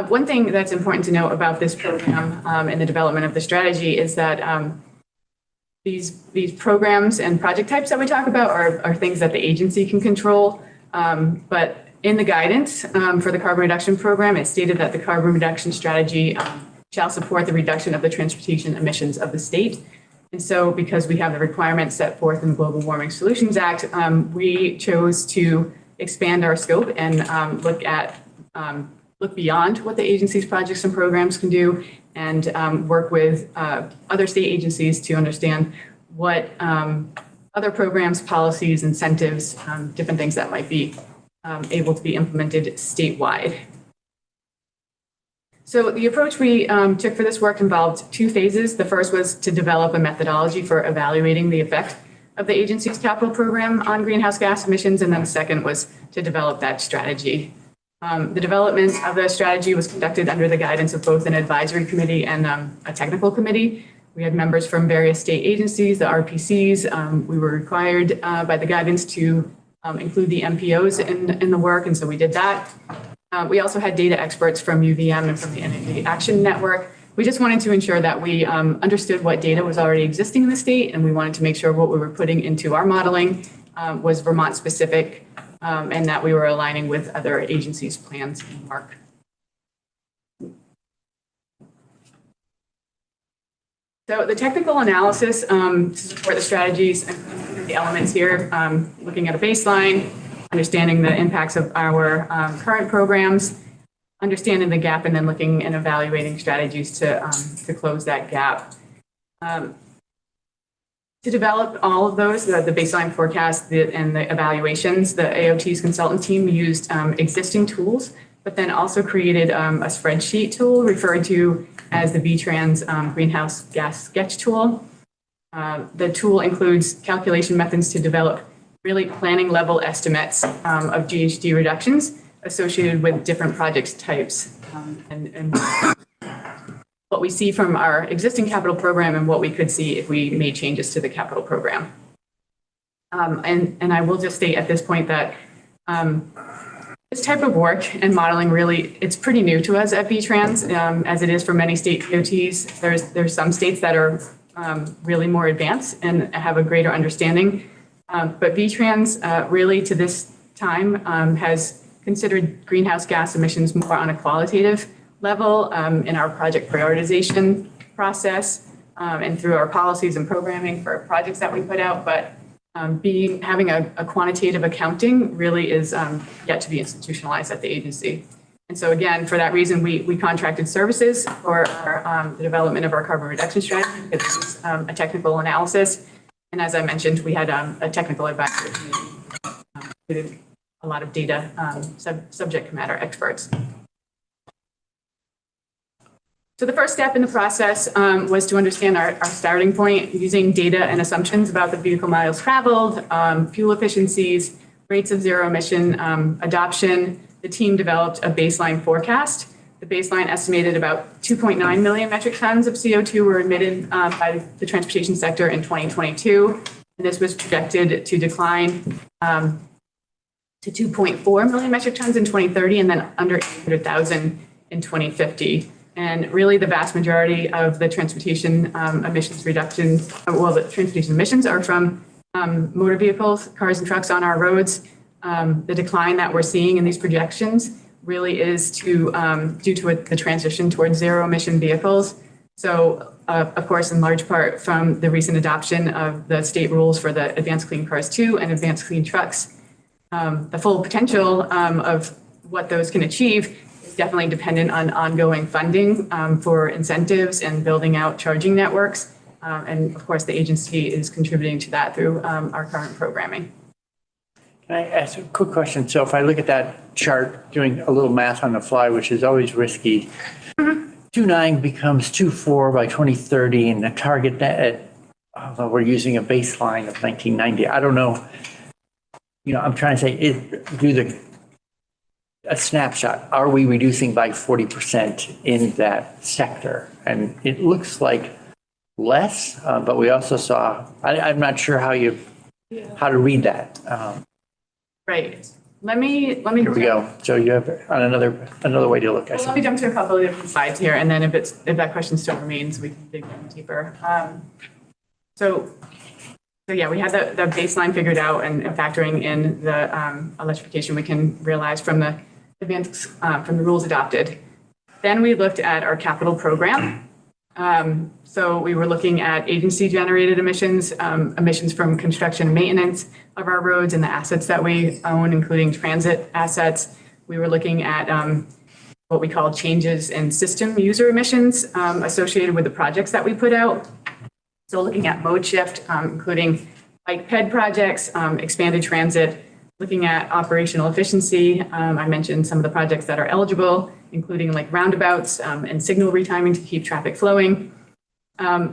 S6: One thing that's important to note about this program and the development of the strategy is that these programs and project types that we talk about are things that the agency can control. But in the guidance for the carbon reduction program, it stated that the carbon reduction strategy shall support the reduction of the transportation emissions of the state. And so because we have the requirements set forth in the Global Warming Solutions Act, we chose to expand our scope and look beyond what the agency's projects and programs can do and work with other state agencies to understand what other programs, policies, incentives, different things that might be able to be implemented statewide. So the approach we took for this work involved two phases. The first was to develop a methodology for evaluating the effect of the agency's capital program on greenhouse gas emissions, and then the second was to develop that strategy. The development of the strategy was conducted under the guidance of both an advisory committee and a technical committee. We had members from various state agencies, the RPCs. We were required by the guidance to include the MPOs in the work, and so we did that. We also had data experts from UVM and from the Energy Action Network. We just wanted to ensure that we understood what data was already existing in the state, and we wanted to make sure what we were putting into our modeling was Vermont specific, and that we were aligning with other agencies' plans and work. So the technical analysis to support the strategies and the elements here, looking at a baseline, understanding the impacts of our current programs, understanding the gap, and then looking and evaluating strategies to close that gap. To develop all of those, the baseline forecast and the evaluations, the AOT's consultant team used existing tools, but then also created a spreadsheet tool referred to as the VTrans greenhouse gas sketch tool. The tool includes calculation methods to develop really planning level estimates of GHG reductions associated with different project types and what we see from our existing capital program and what we could see if we made changes to the capital program. And I will just state at this point that this type of work and modeling really, it's pretty new to us at VTrans, as it is for many state DOTs. There's some states that are really more advanced and have a greater understanding. But VTrans really to this time has considered greenhouse gas emissions more on a qualitative level in our project prioritization process and through our policies and programming for projects that we put out. But having a quantitative accounting really is yet to be institutionalized at the agency. And so again, for that reason, we contracted services for the development of our carbon reduction strategy. It's a technical analysis. And as I mentioned, we had a technical advisory committee with a lot of data subject matter experts.
S13: So the first step in the process was to understand our starting point using data and assumptions about the vehicle miles traveled, fuel efficiencies, rates of zero emission adoption. The team developed a baseline forecast. The baseline estimated about 2.9 million metric tons of CO2 were emitted by the transportation sector in 2022. And this was projected to decline to 2.4 million metric tons in 2030 and then under 800,000 in 2050. And really the vast majority of the transportation emissions reductions, the transportation emissions are from motor vehicles, cars and trucks on our roads. The decline that we're seeing in these projections really is due to the transition towards zero emission vehicles. So of course, in large part from the recent adoption of the state rules for the Advanced Clean Cars 2 and Advanced Clean Trucks. The full potential of what those can achieve is definitely dependent on ongoing funding for incentives and building out charging networks. And of course, the agency is contributing to that through our current programming.
S1: Can I ask a quick question? So if I look at that chart, doing a little math on the fly, which is always risky, 2.9 becomes 2.4 by 2030, and the target although we're using a baseline of 1990. I don't know. I'm trying to say, a snapshot. Are we reducing by 40% in that sector? And it looks like less, but we also saw, I'm not sure how to read that.
S13: Right. Let me.
S1: Here we go. So you have another way to look at it.
S13: Let me jump to a couple of different slides here, and then if that question still remains, we can dig in deeper. So yeah, we had the baseline figured out and factoring in the electrification we can realize from the from the rules adopted. Then we looked at our capital program. So we were looking at agency-generated emissions, emissions from construction and maintenance of our roads and the assets that we own, including transit assets. We were looking at what we call changes in system user emissions associated with the projects that we put out. So looking at mode shift, including bike ped projects, expanded transit, looking at operational efficiency. I mentioned some of the projects that are eligible, including like roundabouts and signal retiming to keep traffic flowing.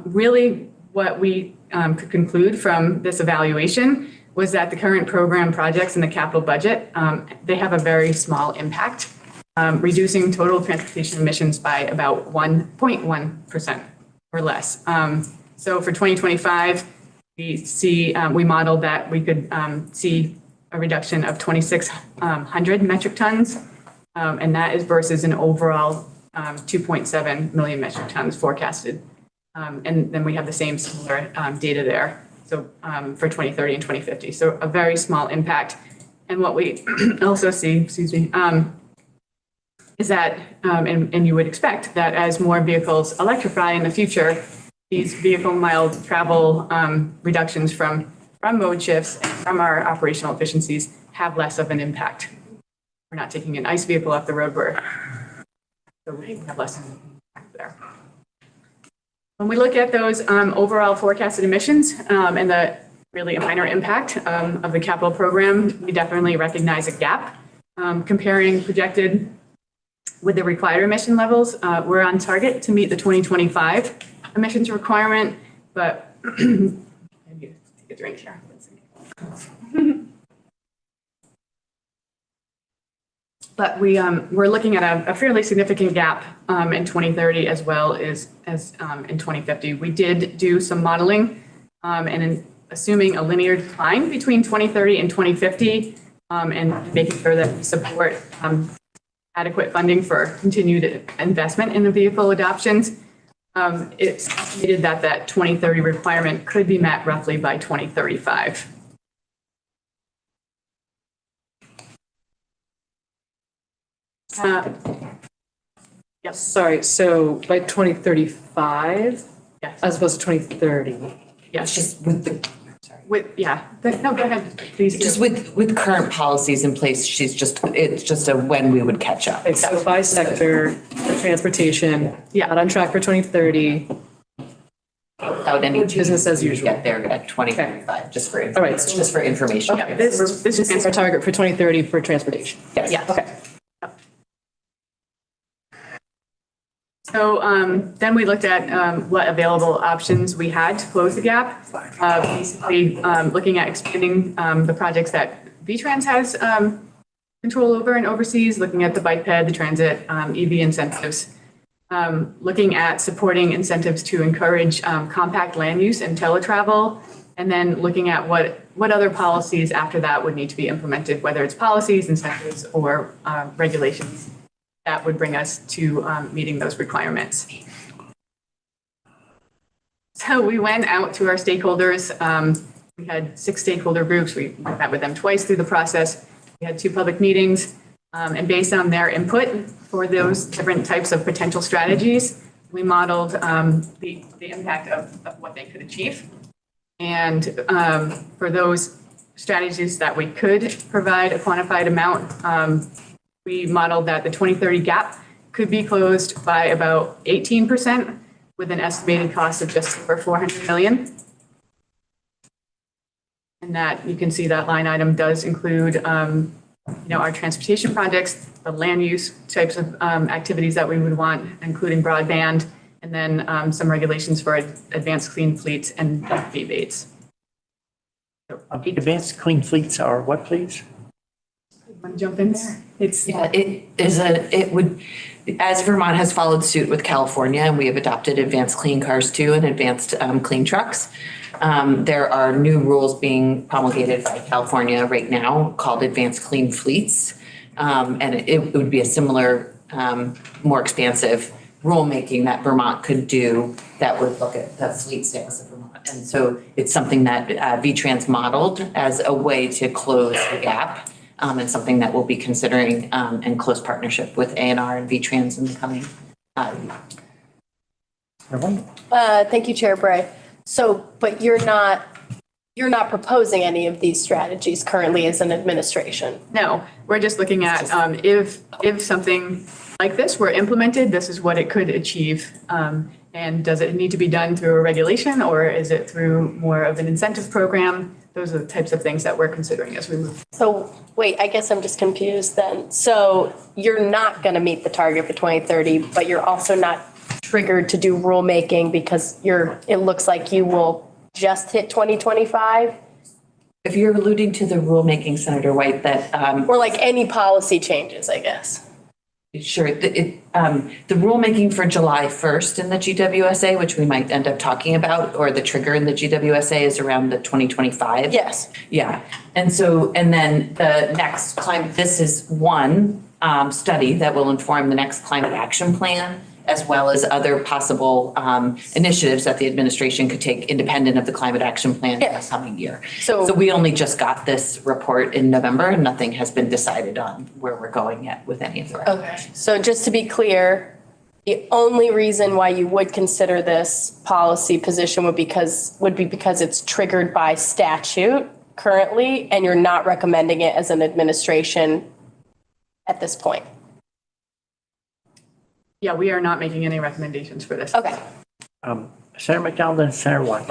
S13: Really, what we could conclude from this evaluation was that the current program projects in the capital budget, they have a very small impact, reducing total transportation emissions by about 1.1% or less. So for 2025, we modeled that we could see a reduction of 2,600 metric tons, and that is versus an overall 2.7 million metric tons forecasted. And then we have the same similar data there. So for 2030 and 2050. So a very small impact. And what we also see, is that, and you would expect that as more vehicles electrify in the future, these vehicle mile travel reductions from mode shifts and from our operational efficiencies have less of an impact. We're not taking an ICE vehicle off the road, so we have less of an impact there. When we look at those overall forecasted emissions and the really minor impact of the capital program, we definitely recognize a gap. Comparing projected with the required emission levels, we're on target to meet the 2025 emissions requirement, but maybe take a drink here. But we're looking at a fairly significant gap in 2030 as well as in 2050. We did do some modeling and assuming a linear decline between 2030 and 2050 and making sure that we support adequate funding for continued investment in the vehicle adoptions. It's estimated that 2030 requirement could be met roughly by 2035.
S6: Yes. Sorry, so by 2035?
S13: Yes.
S6: As opposed to 2030?
S13: Yes.
S5: Just with the,
S13: No, go ahead, please.
S5: just with current policies in place, it's just a when we would catch up.
S6: So by sector, transportation, not on track for 2030.
S5: Without any.
S6: Business as usual.
S5: Get there at 2035, just for,
S6: All right.
S5: just for information.
S6: Okay, this is our target for 2030 for transportation.
S5: Yes.
S6: Okay.
S13: So then we looked at what available options we had to close the gap. Basically, looking at expanding the projects that VTrans has control over and oversees, looking at the bike ped, the transit, EV incentives, looking at supporting incentives to encourage compact land use and teletravel, and then looking at what other policies after that would need to be implemented, whether it's policies, incentives, or regulations that would bring us to meeting those requirements. So we went out to our stakeholders. We had 6 stakeholder groups. We met with them twice through the process. We had 2 public meetings. And based on their input for those different types of potential strategies, we modeled the impact of what they could achieve. And for those strategies that we could provide a quantified amount, we modeled that the 2030 gap could be closed by about 18% with an estimated cost of just over $400 million. And that you can see that line item does include our transportation projects, the land use types of activities that we would want, including broadband, and then some regulations for advanced clean fleets and rebates.
S1: Advanced clean fleets are what, please?
S13: Want to jump in there?
S5: It would, as Vermont has followed suit with California, and we have adopted advanced clean cars too and advanced clean trucks. There are new rules being promulgated by California right now called advanced clean fleets. And it would be a similar, more expansive rulemaking that Vermont could do that would look at the fleet sales of Vermont. And so it's something that VTrans modeled as a way to close the gap. And something that we'll be considering in close partnership with ANR and VTrans in the coming
S4: Thank you, Chair Bray. So, but you're not proposing any of these strategies currently as an administration?
S13: No, we're just looking at if something like this were implemented, this is what it could achieve. And does it need to be done through a regulation, or is it through more of an incentive program? Those are the types of things that we're considering as we move.
S4: So wait, I guess I'm just confused then. So you're not going to meet the target for 2030, but you're also not triggered to do rulemaking because it looks like you will just hit 2025?
S5: If you're alluding to the rulemaking, Senator White, that
S4: or like any policy changes, I guess.
S5: Sure. The rulemaking for July 1st in the GWSA, which we might end up talking about, or the trigger in the GWSA is around the 2025.
S4: Yes.
S5: Yeah. And then the next climate, this is one study that will inform the next climate action plan, as well as other possible initiatives that the administration could take independent of the climate action plan in the coming year. So we only just got this report in November and nothing has been decided on where we're going yet with any of the recommendations.
S4: Okay. So just to be clear, the only reason why you would consider this policy position would be because it's triggered by statute currently, and you're not recommending it as an administration at this point.
S13: Yeah, we are not making any recommendations for this.
S4: Okay.
S1: Senator McDonald and Senator White.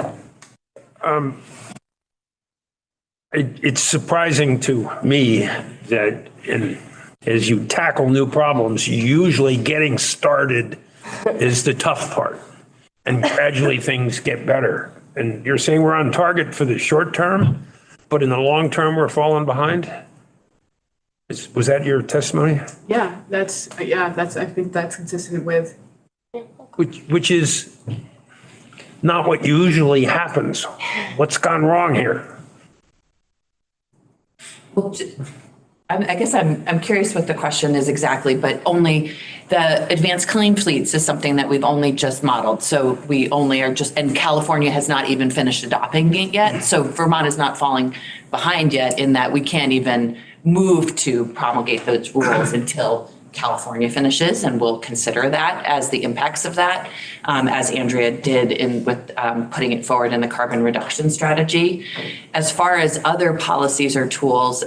S14: It's surprising to me that as you tackle new problems, usually getting started is the tough part. And gradually things get better. And you're saying we're on target for the short term, but in the long term, we're falling behind? Was that your testimony?
S13: Yeah, I think that's consistent with.
S14: Which is not what usually happens. What's gone wrong here?
S5: Well, I guess I'm curious what the question is exactly, but only the advanced clean fleets is something that we've only just modeled. So we only are just, and California has not even finished adopting it yet. So Vermont is not falling behind yet in that we can't even move to promulgate those rules until California finishes, and we'll consider that as the impacts of that, as Andrea did with putting it forward in the carbon reduction strategy. As far as other policies or tools,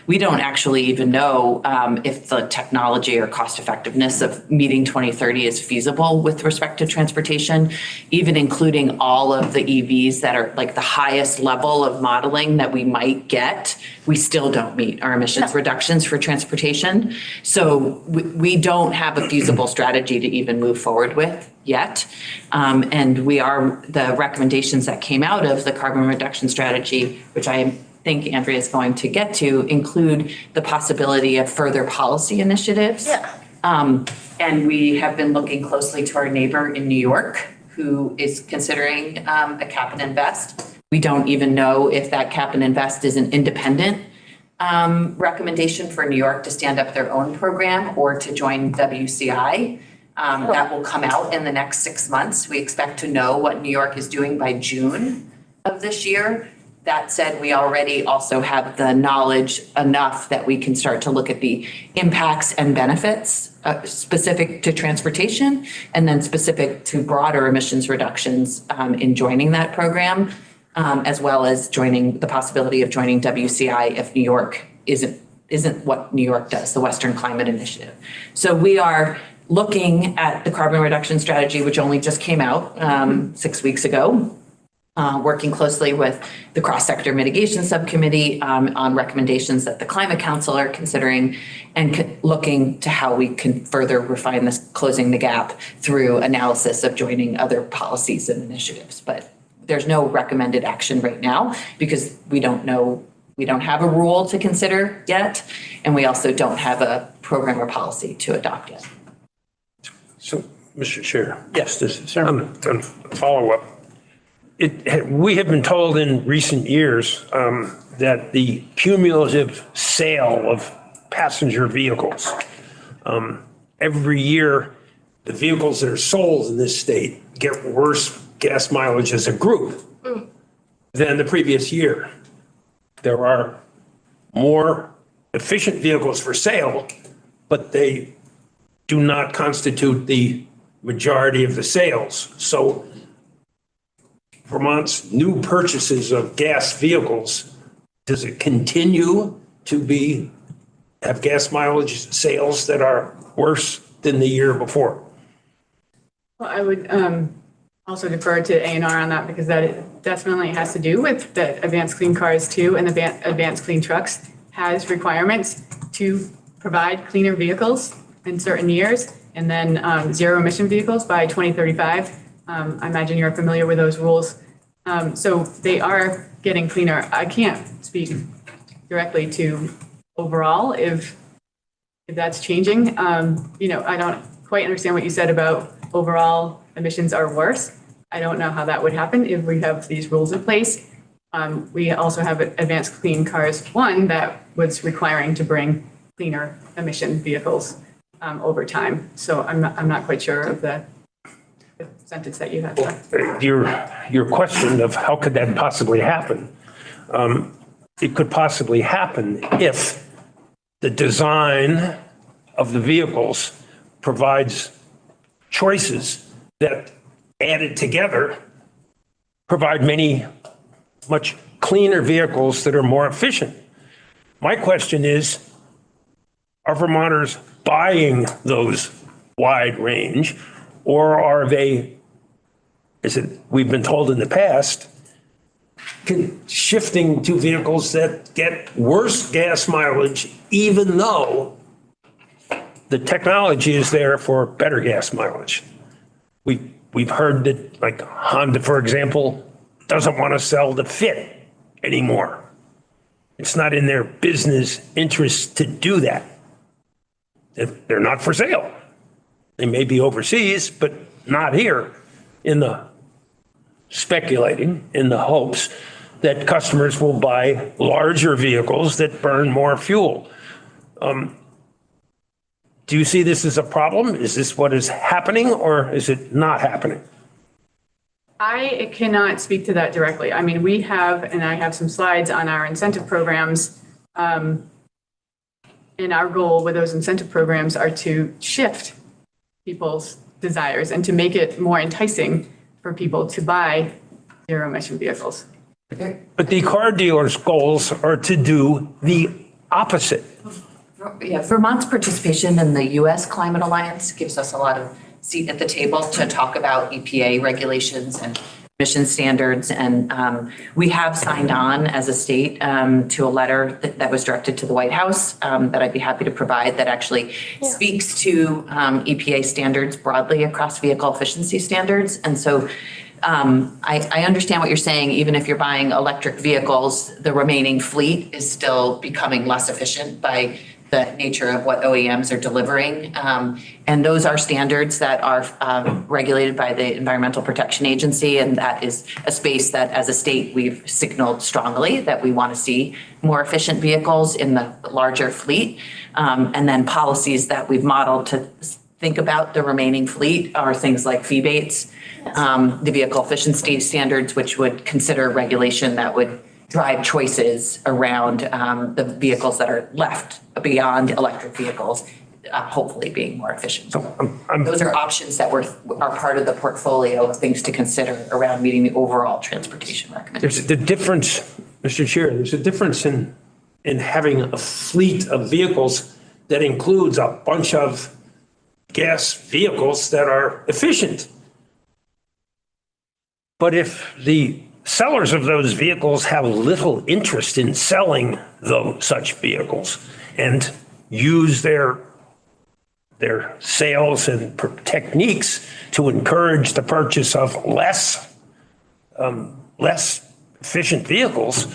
S5: we don't actually even know if the technology or cost effectiveness of meeting 2030 is feasible with respect to transportation, even including all of the EVs that are like the highest level of modeling that we might get. We still don't meet our emissions reductions for transportation. So So we don't have a feasible strategy to even move forward with yet. And the recommendations that came out of the carbon reduction strategy, which I think Andrea is going to get to, include the possibility of further policy initiatives. Yeah. And we have been looking closely to our neighbor in New York, who is considering a cap and invest. We don't even know if that cap and invest is an independent recommendation for New York to stand up their own program or to join WCI. That will come out in the next 6 months. We expect to know what New York is doing by June of this year. That said, we already also have the knowledge enough that we can start to look at the impacts and benefits specific to transportation and then specific to broader emissions reductions in joining that program, as well as the possibility of joining WCI if New York isn't what New York does, the Western Climate Initiative. So we are looking at the carbon reduction strategy, which only just came out 6 weeks ago. Working closely with the cross-sector mitigation subcommittee on recommendations that the Climate Council are considering and looking to how we can further refine this, closing the gap through analysis of joining other policies and initiatives. But there's no recommended action right now because we don't have a rule to consider yet, and we also don't have a program or policy to adopt yet.
S14: So, Mr. Chair. Yes, this is a follow-up. We have been told in recent years that the cumulative sale of passenger vehicles, every year, the vehicles that are sold in this state get worse gas mileage as a group than the previous year. There are more efficient vehicles for sale, but they do not constitute the majority of the sales. So Vermont's new purchases of gas vehicles, does it continue to have gas mileage sales that are worse than the year before?
S13: Well, I would also defer to A&R on that because that definitely has to do with the Advanced Clean Cars too, and Advanced Clean Trucks has requirements to provide cleaner vehicles in certain years and then zero emission vehicles by 2035. I imagine you're familiar with those rules. So they are getting cleaner. I can't speak directly to overall if that's changing. I don't quite understand what you said about overall emissions are worse. I don't know how that would happen if we have these rules in place. We also have Advanced Clean Cars 1 that was requiring to bring cleaner emission vehicles over time. So I'm not quite sure of the sentence that you had.
S14: Your question of how could that possibly happen? It could possibly happen if the design of the vehicles provides choices that added together provide much cleaner vehicles that are more efficient. My question is, are Vermonters buying those wide range? Or are they, we've been told in the past, shifting to vehicles that get worse gas mileage, even though the technology is there for better gas mileage? We've heard that, like Honda, for example, doesn't want to sell the Fit anymore. It's not in their business interest to do that. They're not for sale. They may be overseas, but not here, speculating in the hopes that customers will buy larger vehicles that burn more fuel. Do you see this as a problem? Is this what is happening or is it not happening?
S13: I cannot speak to that directly. I mean, I have some slides on our incentive programs. And our goal with those incentive programs are to shift people's desires and to make it more enticing for people to buy zero emission vehicles.
S14: But the car dealers' goals are to do the opposite.
S5: Yeah, Vermont's participation in the U.S. Climate Alliance gives us a lot of seat at the table to talk about EPA regulations and emission standards. And we have signed on as a state to a letter that was directed to the White House that I'd be happy to provide that actually speaks to EPA standards broadly across vehicle efficiency standards. And so I understand what you're saying. Even if you're buying electric vehicles, the remaining fleet is still becoming less efficient by the nature of what OEMs are delivering. And those are standards that are regulated by the Environmental Protection Agency. And that is a space that as a state, we've signaled strongly that we want to see more efficient vehicles in the larger fleet. And then policies that we've modeled to think about the remaining fleet are things like fee baits, the vehicle efficiency standards, which would consider regulation that would drive choices around the vehicles that are left beyond electric vehicles, hopefully being more efficient. Those are options that are part of the portfolio of things to consider around meeting the overall transportation recommendations.
S14: There's the difference, Mr. Chair, there's a difference in having a fleet of vehicles that includes a bunch of gas vehicles that are efficient. But if the sellers of those vehicles have little interest in selling such vehicles and use their sales and techniques to encourage the purchase of less efficient vehicles,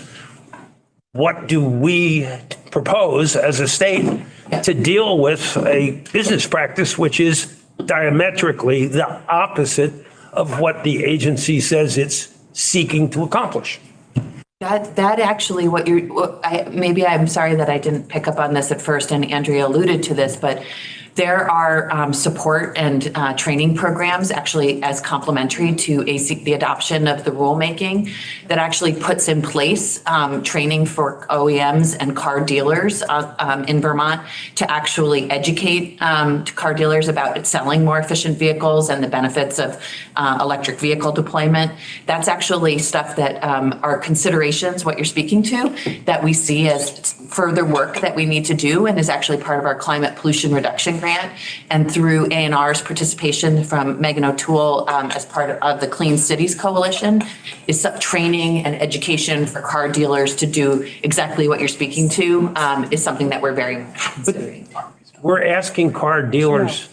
S14: what do we propose as a state to deal with a business practice which is diametrically the opposite of what the agency says it's seeking to accomplish?
S5: That actually maybe I'm sorry that I didn't pick up on this at first, and Andrea alluded to this, but there are support and training programs actually as complementary to the adoption of the rulemaking that actually puts in place training for OEMs and car dealers in Vermont to actually educate car dealers about selling more efficient vehicles and the benefits of electric vehicle deployment. That's actually stuff that are considerations, what you're speaking to, that we see as further work that we need to do and is actually part of our climate pollution reduction grant, and through ANR's participation from Megan O'Toole as part of the Clean Cities Coalition, is training and education for car dealers to do exactly what you're speaking to is something that we're very much considering.
S14: We're asking car dealers,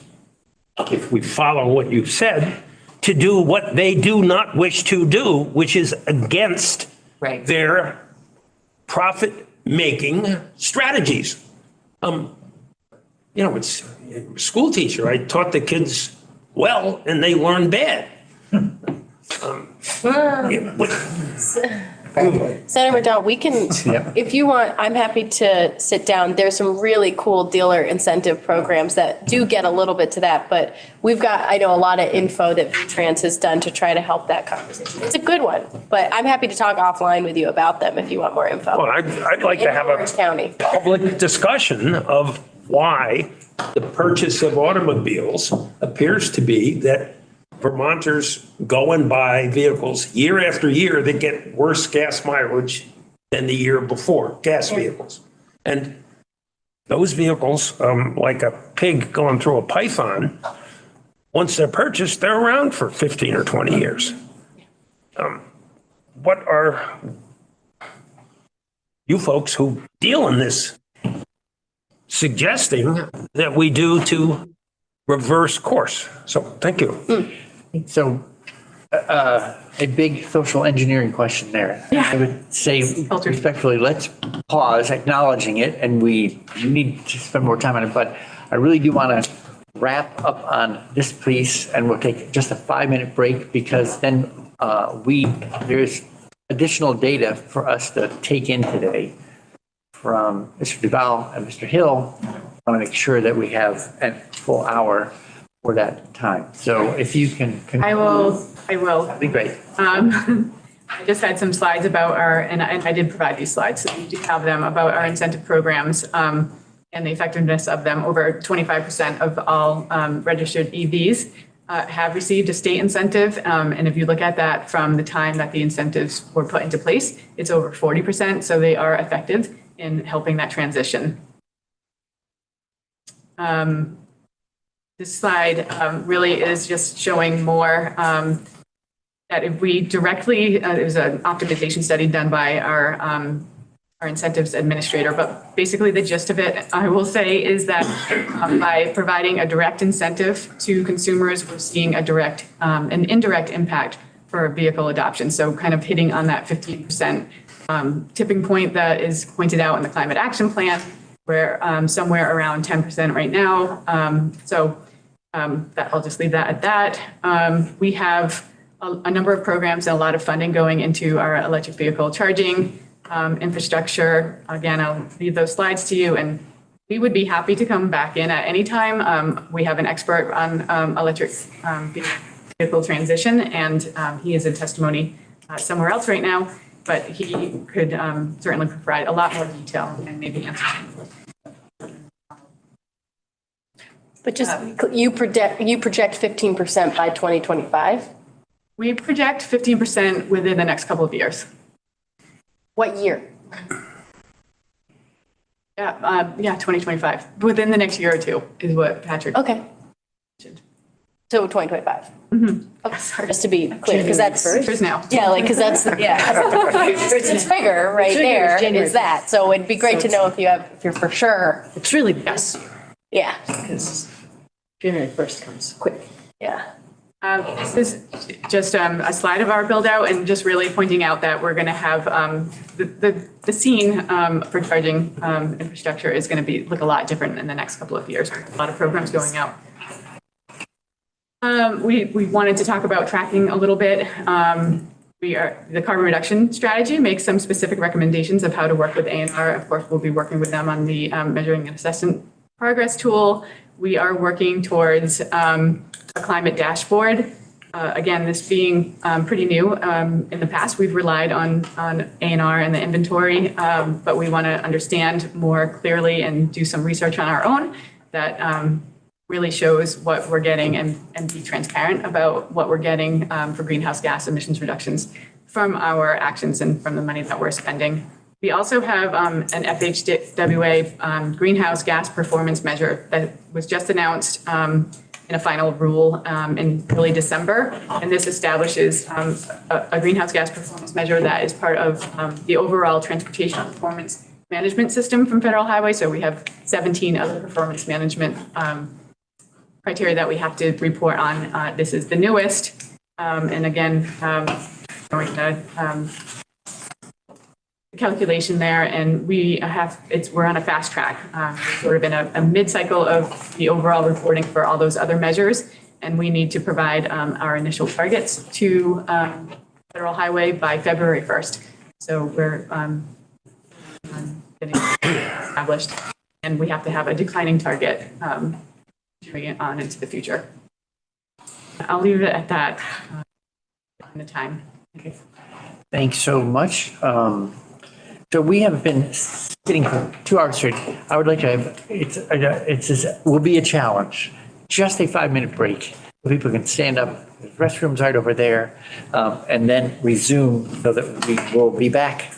S14: if we follow what you've said, to do what they do not wish to do, which is against their profit-making strategies. It's a school teacher. I taught the kids well and they learned bad.
S4: Senator McDonald, we can, if you want, I'm happy to sit down. There's some really cool dealer incentive programs that do get a little bit to that, but we've got, I know, a lot of info that VTrans has done to try to help that conversation. It's a good one, but I'm happy to talk offline with you about them if you want more info.
S14: Well, I'd like to have a public discussion of why the purchase of automobiles appears to be that Vermonters go and buy vehicles year after year that get worse gas mileage than the year before, gas vehicles. And those vehicles, like a pig going through a python, once they're purchased, they're around for 15 or 20 years. What are you folks who deal in this suggesting that we do to reverse course? So thank you.
S1: So a big social engineering question there. I would say respectfully, let's pause acknowledging it, and we need to spend more time on it, but I really do want to wrap up on this piece, and we'll take just a 5-minute break, because then there's additional data for us to take in today from Mr. Duval and Mr. Hill. I want to make sure that we have a full hour for that time. So if you can.
S13: I will.
S1: That'd be great.
S13: I just had some slides about and I did provide these slides, so you do have them, about our incentive programs and the effectiveness of them. Over 25% of all registered EVs have received a state incentive. And if you look at that from the time that the incentives were put into place, it's over 40%. So they are effective in helping that transition. This slide really is just showing more that if we directly, it was an optimization study done by our incentives administrator, but basically the gist of it, I will say, is that by providing a direct incentive to consumers, we're seeing an indirect impact for vehicle adoption. So kind of hitting on that 15% tipping point that is pointed out in the climate action plan, where somewhere around 10% right now. I'll just leave that at that. We have a number of programs and a lot of funding going into our electric vehicle charging infrastructure. Again, I'll leave those slides to you, and we would be happy to come back in at any time. We have an expert on electric vehicle transition, and he is in testimony somewhere else right now, but he could certainly provide a lot more detail and maybe answer some.
S4: But just, you project 15% by 2025?
S13: We project 15% within the next couple of years.
S4: What year?
S13: Yeah, 2025. Within the next year or two is what Patrick.
S4: Okay. So 2025. Okay, sorry. Just to be clear, because that's.
S13: Years now.
S4: Yeah, like, because that's, it's bigger right there, is that. So it'd be great to know if you're for sure.
S6: It's really
S13: Yes.
S4: Yeah.
S6: because January 1st comes quick.
S4: Yeah.
S13: This is just a slide of our build out and just really pointing out that we're going to have the scene for charging infrastructure is going to look a lot different in the next couple of years. A lot of programs going out. We wanted to talk about tracking a little bit. The carbon reduction strategy makes some specific recommendations of how to work with ANR. Of course, we'll be working with them on the measuring and assessment progress tool. We are working towards a climate dashboard. Again, this being pretty new. In the past, we've relied on ANR and the inventory, but we want to understand more clearly and do some research on our own that really shows what we're getting and be transparent about what we're getting for greenhouse gas emissions reductions from our actions and from the money that we're spending. We also have an FHWA greenhouse gas performance measure that was just announced in a final rule in early December. And this establishes a greenhouse gas performance measure that is part of the overall transportation performance management system from Federal Highway. So we have 17 other performance management criteria that we have to report on. This is the newest. And again, going to the calculation there, and we're on a fast track. We're sort of in a mid-cycle of the overall reporting for all those other measures, and we need to provide our initial targets to Federal Highway by February 1st. So we're getting established, and we have to have a declining target moving it on into the future. I'll leave it at that in the time. Okay.
S1: Thanks so much. So we have been sitting for 2 hours straight. I would like to have, will be a challenge, just a 5-minute break. People can stand up, the restrooms right over there, and then resume so that we will be back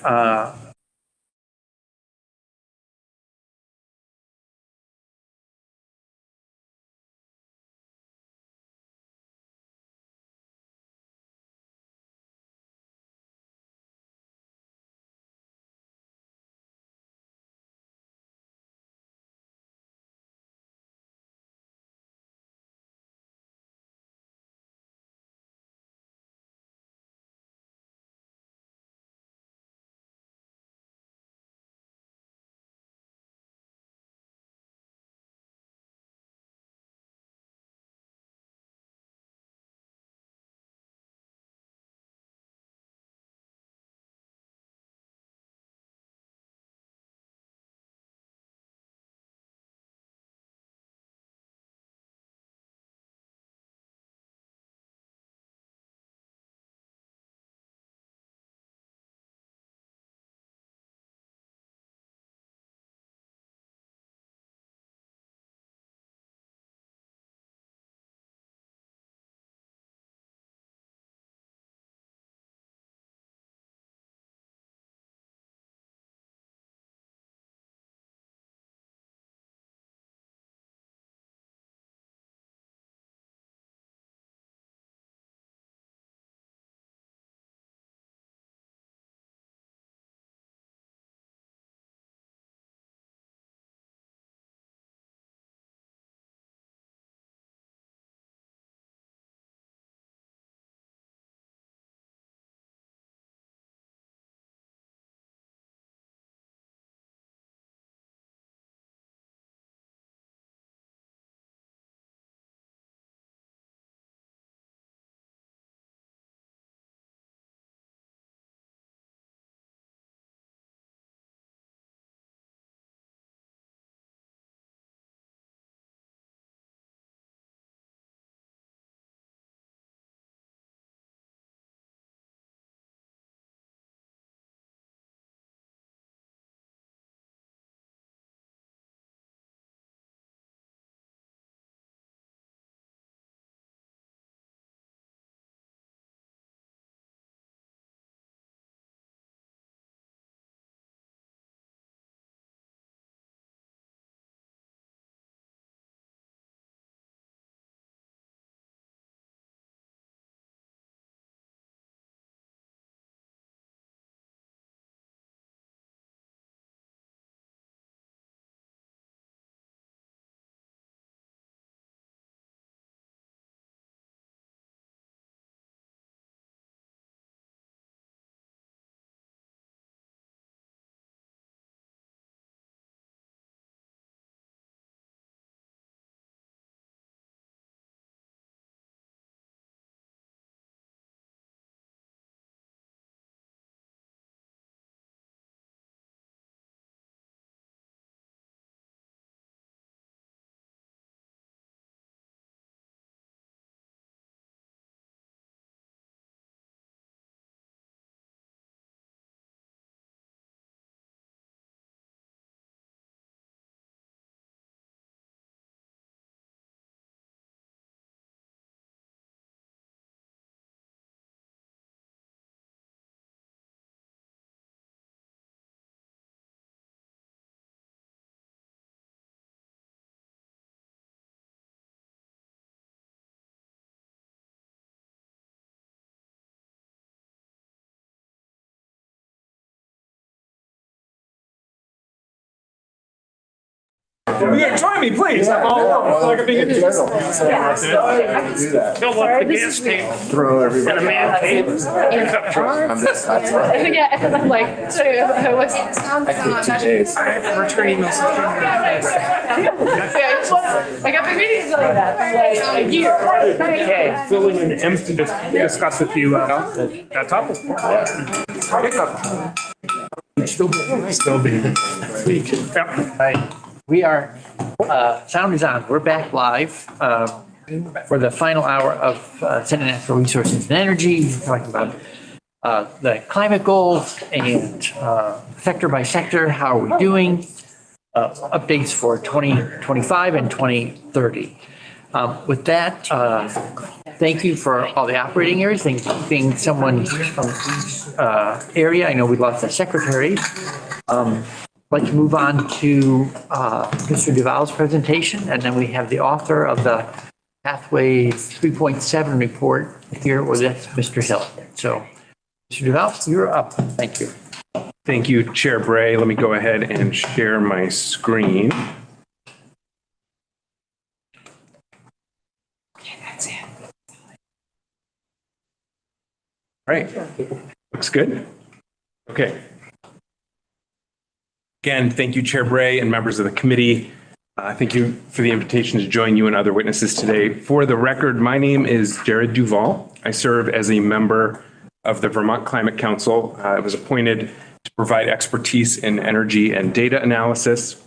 S11: Join me, please. I'm all alone. Like a big
S8: In general, people say, "Oh, do that."
S11: Fill up the gas tank
S8: Throw everybody.
S11: and a man cave.
S8: That's right.
S6: Yeah, and I'm like, I was.
S8: I take 2 days.
S11: I have to return emails.
S6: I got the meetings like that for like a year.
S11: Okay, filling in empty to discuss with you that topic. Still being. Yeah.
S1: Right. We are, sound is on. We're back live for the final hour of Senate Natural Resources and Energy. We're talking about the climate goals and sector by sector, how are we doing? Updates for 2025 and 2030. With that, thank you for all the operating areas. Thank you for being someone from each area. I know we lost a secretary. I'd like to move on to Mr. Duval's presentation, and then we have the author of the Pathway 3.7 report here with us, Mr. Hill. So, Mr. Duval, you're up. Thank you.
S15: Thank you, Chair Bray. Let me go ahead and share my screen.
S2: Okay, that's it.
S15: All right, looks good. Okay. Again, thank you, Chair Bray and members of the committee. Thank you for the invitation to join you and other witnesses today. For the record, my name is Jared Duval. I serve as a member of the Vermont Climate Council. I was appointed to provide expertise in energy and data analysis.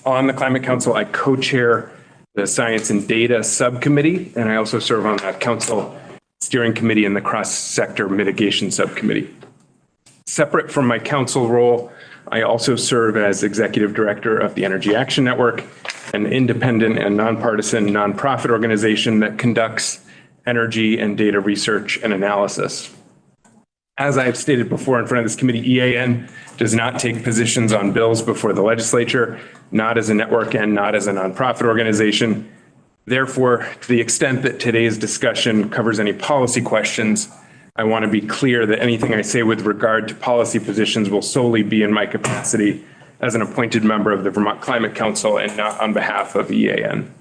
S15: On the Climate Council, I co-chair the Science and Data Subcommittee, and I also serve on that council steering committee and the cross-sector mitigation subcommittee. Separate from my council role, I also serve as executive director of the Energy Action Network, an independent and nonpartisan nonprofit organization that conducts energy and data research and analysis. As I have stated before in front of this committee, EAN does not take positions on bills before the legislature, not as a network and not as a nonprofit organization. Therefore, to the extent that today's discussion covers any policy questions, I want to be clear that anything I say with regard to policy positions will solely be in my capacity as an appointed member of the Vermont Climate Council and not on behalf of EAN.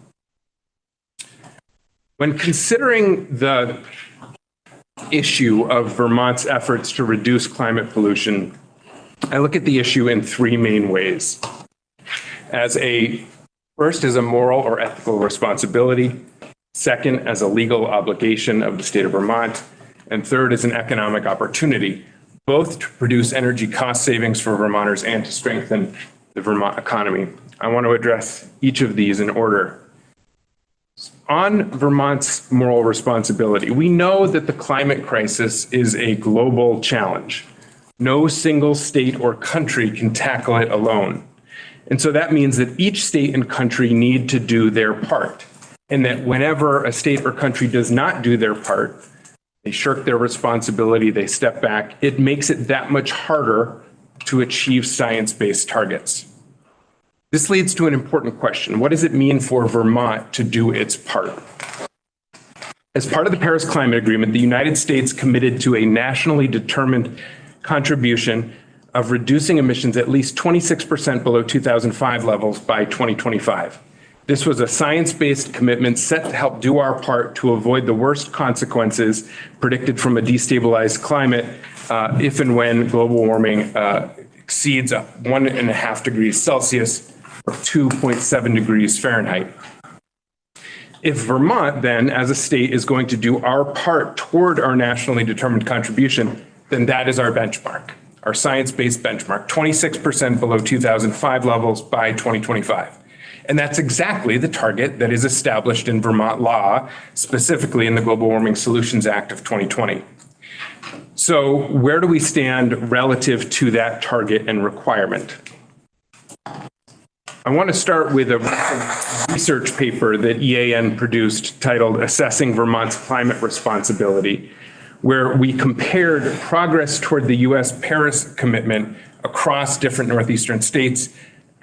S15: When considering the issue of Vermont's efforts to reduce climate pollution, I look at the issue in 3 main ways. First, as a moral or ethical responsibility. Second, as a legal obligation of the state of Vermont. And third, as an economic opportunity, both to produce energy cost savings for Vermonters and to strengthen the Vermont economy. I want to address each of these in order. On Vermont's moral responsibility, we know that the climate crisis is a global challenge. No single state or country can tackle it alone. And so that means that each state and country need to do their part. And that whenever a state or country does not do their part, they shirk their responsibility, they step back, it makes it that much harder to achieve science-based targets. This leads to an important question. What does it mean for Vermont to do its part? As part of the Paris Climate Agreement, the United States committed to a nationally determined contribution of reducing emissions at least 26% below 2005 levels by 2025. This was a science-based commitment set to help do our part to avoid the worst consequences predicted from a destabilized climate if and when global warming exceeds 1.5 degrees Celsius or 2.7 degrees Fahrenheit. If Vermont then, as a state, is going to do our part toward our nationally determined contribution, then that is our benchmark, our science-based benchmark, 26% below 2005 levels by 2025. And that's exactly the target that is established in Vermont law, specifically in the Global Warming Solutions Act of 2020. So where do we stand relative to that target and requirement? I want to start with a research paper that EAN produced titled Assessing Vermont's Climate Responsibility, where we compared progress toward the U.S. Paris commitment across different northeastern states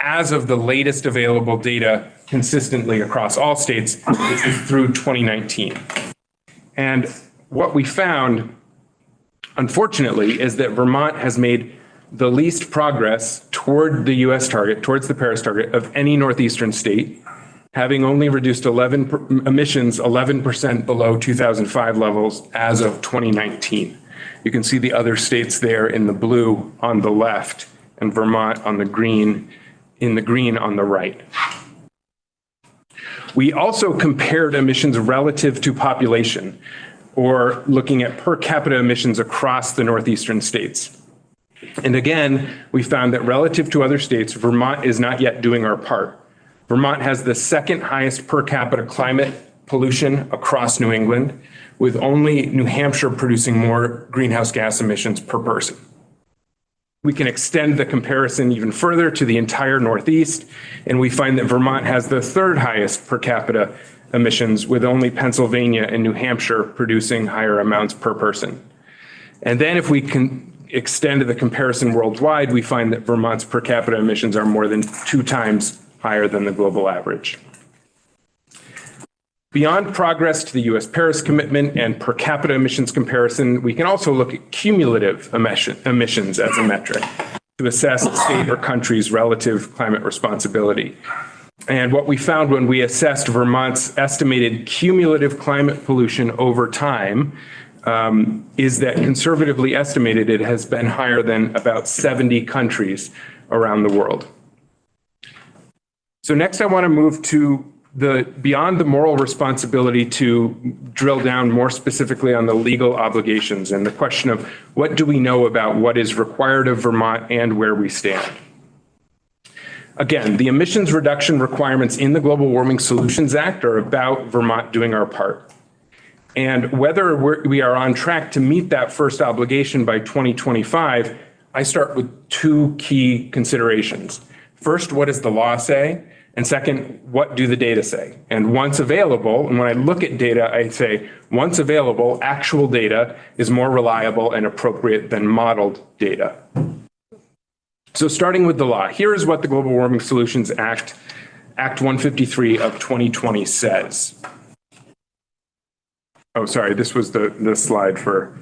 S15: as of the latest available data consistently across all states, which is through 2019. And what we found, unfortunately, is that Vermont has made the least progress toward the US target, towards the Paris target of any northeastern state, having only reduced emissions 11% below 2005 levels as of 2019. You can see the other states there in the blue on the left and Vermont on the green, in the green on the right. We also compared emissions relative to population, or looking at per capita emissions across the northeastern states. And again, we found that relative to other states, Vermont is not yet doing our part. Vermont has the second highest per capita climate pollution across New England, with only New Hampshire producing more greenhouse gas emissions per person. We can extend the comparison even further to the entire Northeast, and we find that Vermont has the third highest per capita emissions, with only Pennsylvania and New Hampshire producing higher amounts per person. And then if we can extend the comparison worldwide, we find that Vermont's per capita emissions are more than 2 times higher than the global average. Beyond progress to the US Paris commitment and per capita emissions comparison, we can also look at cumulative emissions as a metric to assess a state or country's relative climate responsibility. And what we found when we assessed Vermont's estimated cumulative climate pollution over time is that conservatively estimated, it has been higher than about 70 countries around the world. So next I want to move to beyond the moral responsibility to drill down more specifically on the legal obligations and the question of what do we know about what is required of Vermont and where we stand. Again, the emissions reduction requirements in the Global Warming Solutions Act are about Vermont doing our part. And whether we are on track to meet that first obligation by 2025, I start with 2 key considerations. First, what does the law say? And second, what do the data say? And once available, and when I look at data, I say, once available, actual data is more reliable and appropriate than modeled data. So starting with the law, here is what the Global Warming Solutions Act, Act 153 of 2020 says. Oh, sorry, this was the slide for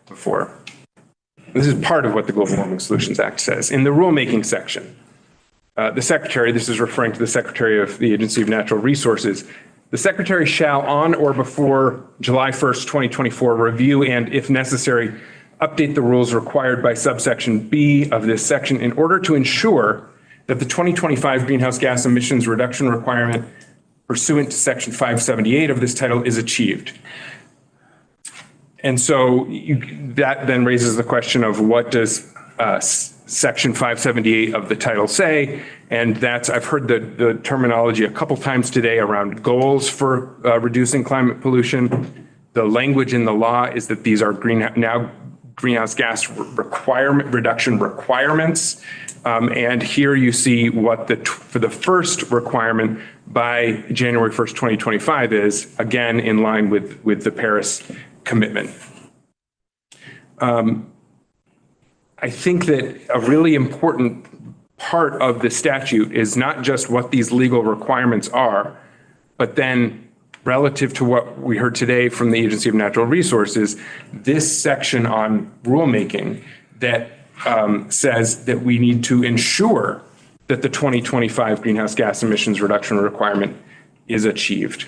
S15: before. This is part of what the Global Warming Solutions Act says. In the rulemaking section, the Secretary, this is referring to the Secretary of the Agency of Natural Resources, the Secretary shall on or before July 1st, 2024, review and, if necessary, update the rules required by subsection B of this section in order to ensure that the 2025 greenhouse gas emissions reduction requirement pursuant to section 578 of this title is achieved. And so that then raises the question of what does section 578 of the title say? And that's, I've heard the terminology a couple times today around goals for reducing climate pollution. The language in the law is that these are greenhouse gas reduction requirements. And here you see what for the first requirement by January 1st, 2025 is, again, in line with the Paris commitment. I think that a really important part of the statute is not just what these legal requirements are, but then relative to what we heard today from the Agency of Natural Resources, this section on rulemaking that says that we need to ensure that the 2025 greenhouse gas emissions reduction requirement is achieved.